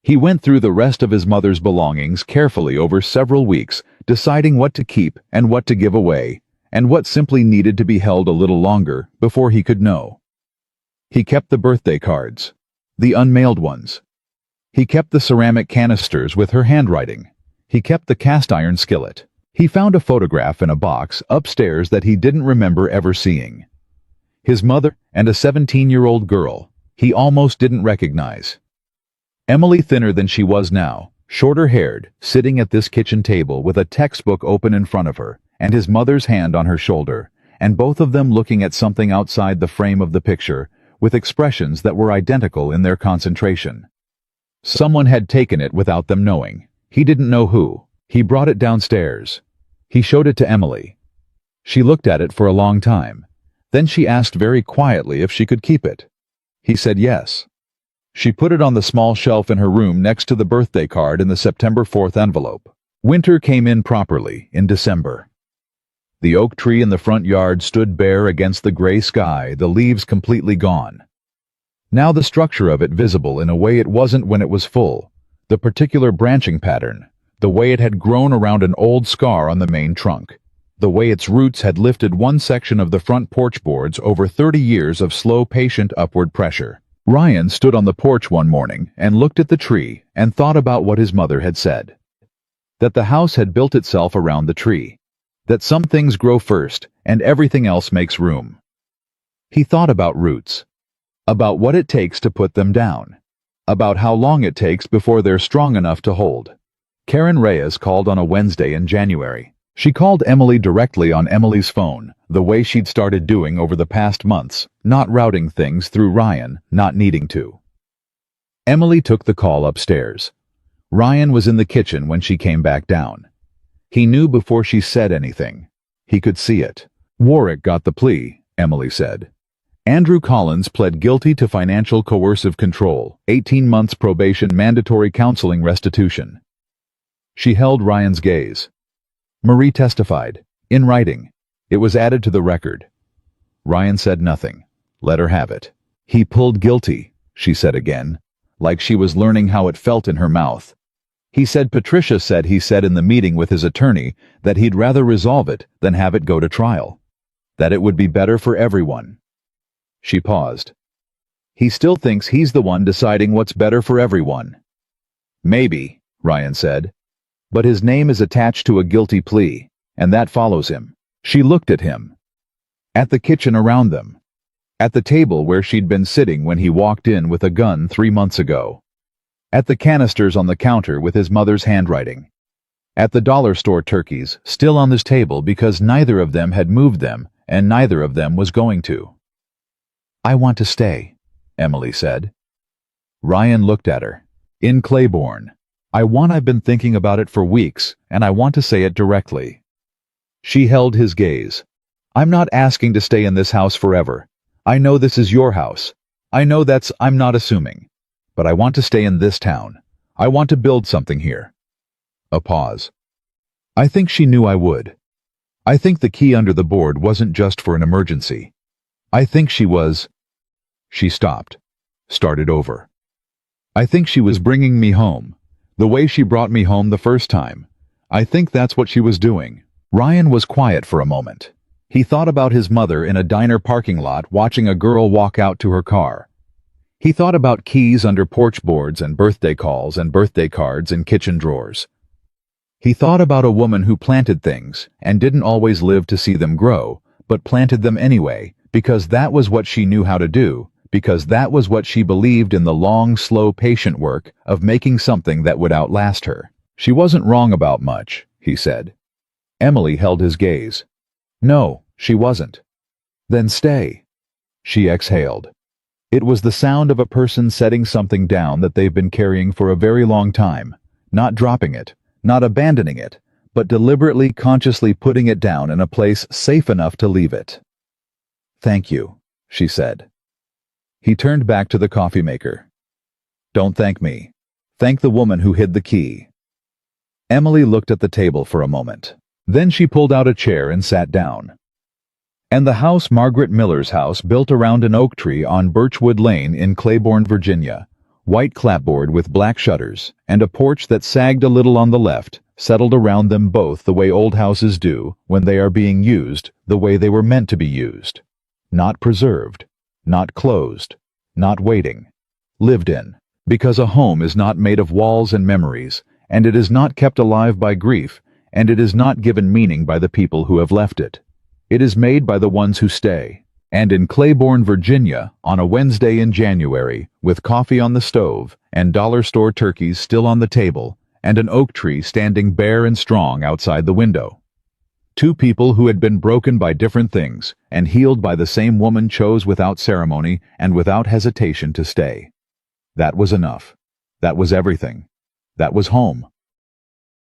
He went through the rest of his mother's belongings carefully over several weeks, deciding what to keep and what to give away, and what simply needed to be held a little longer before he could know. He kept the birthday cards, the unmailed ones. He kept the ceramic canisters with her handwriting. He kept the cast iron skillet. He found a photograph in a box upstairs that he didn't remember ever seeing. his mother, and a 17-year-old girl he almost didn't recognize. Emily, thinner than she was now, shorter-haired, sitting at this kitchen table with a textbook open in front of her, and his mother's hand on her shoulder, and both of them looking at something outside the frame of the picture, with expressions that were identical in their concentration. Someone had taken it without them knowing. He didn't know who. He brought it downstairs. He showed it to Emily. She looked at it for a long time. Then she asked very quietly if she could keep it. He said yes. She put it on the small shelf in her room next to the birthday card in the September 4th envelope. Winter came in properly in December. The oak tree in the front yard stood bare against the gray sky, the leaves completely gone. Now the structure of it visible in a way it wasn't when it was full, the particular branching pattern, the way it had grown around an old scar on the main trunk, the way its roots had lifted one section of the front porch boards over 30 years of slow, patient upward pressure. Ryan stood on the porch one morning and looked at the tree and thought about what his mother had said. That the house had built itself around the tree. That some things grow first and everything else makes room. He thought about roots. About what it takes to put them down. About how long it takes before they're strong enough to hold. Karen Reyes called on a Wednesday in January. She called Emily directly on Emily's phone, the way she'd started doing over the past months, not routing things through Ryan, not needing to. Emily took the call upstairs. Ryan was in the kitchen when she came back down. He knew before she said anything. He could see it. Warwick got the plea, Emily said. Andrew Collins pled guilty to financial coercive control, 18 months probation, mandatory counseling, restitution. She held Ryan's gaze. Marie testified. In writing. It was added to the record. Ryan said nothing. Let her have it. He pulled guilty, she said again, like she was learning how it felt in her mouth. He said Patricia said he said in the meeting with his attorney that he'd rather resolve it than have it go to trial. That it would be better for everyone. She paused. He still thinks he's the one deciding what's better for everyone. Maybe, Ryan said. But his name is attached to a guilty plea, and that follows him. She looked at him. At the kitchen around them. At the table where she'd been sitting when he walked in with a gun 3 months ago. At the canisters on the counter with his mother's handwriting. At the dollar store turkeys, still on this table because neither of them had moved them, and neither of them was going to. I want to stay, Emily said. Ryan looked at her. In Claiborne. I've been thinking about it for weeks, and I want to say it directly. She held his gaze. I'm not asking to stay in this house forever. I know this is your house. I'm not assuming. But I want to stay in this town. I want to build something here. A pause. I think she knew I would. I think the key under the board wasn't just for an emergency. I think she was... She stopped. Started over. I think she was bringing me home. The way she brought me home the first time. I think that's what she was doing. Ryan was quiet for a moment. He thought about his mother in a diner parking lot watching a girl walk out to her car. He thought about keys under porch boards and birthday calls and birthday cards in kitchen drawers. He thought about a woman who planted things and didn't always live to see them grow, but planted them anyway, because that was what she knew how to do, because that was what she believed in, the long, slow, patient work of making something that would outlast her. She wasn't wrong about much, he said. Emily held his gaze. No, she wasn't. Then stay. She exhaled. It was the sound of a person setting something down that they've been carrying for a very long time, not dropping it, not abandoning it, but deliberately, consciously putting it down in a place safe enough to leave it. Thank you, she said. He turned back to the coffee maker. Don't thank me. Thank the woman who hid the key. Emily looked at the table for a moment. Then she pulled out a chair and sat down. And the house, Margaret Miller's house, built around an oak tree on Birchwood Lane in Claiborne, Virginia. White clapboard with black shutters, and a porch that sagged a little on the left, settled around them both the way old houses do when they are being used the way they were meant to be used. Not preserved. Not closed, not waiting, lived in, because a home is not made of walls and memories, and it is not kept alive by grief, and it is not given meaning by the people who have left it. It is made by the ones who stay, And in Claiborne, Virginia, on a Wednesday in January, with coffee on the stove and dollar store turkeys still on the table, and an oak tree standing bare and strong outside the window. Two people who had been broken by different things and healed by the same woman chose without ceremony and without hesitation to stay. That was enough. That was everything. That was home.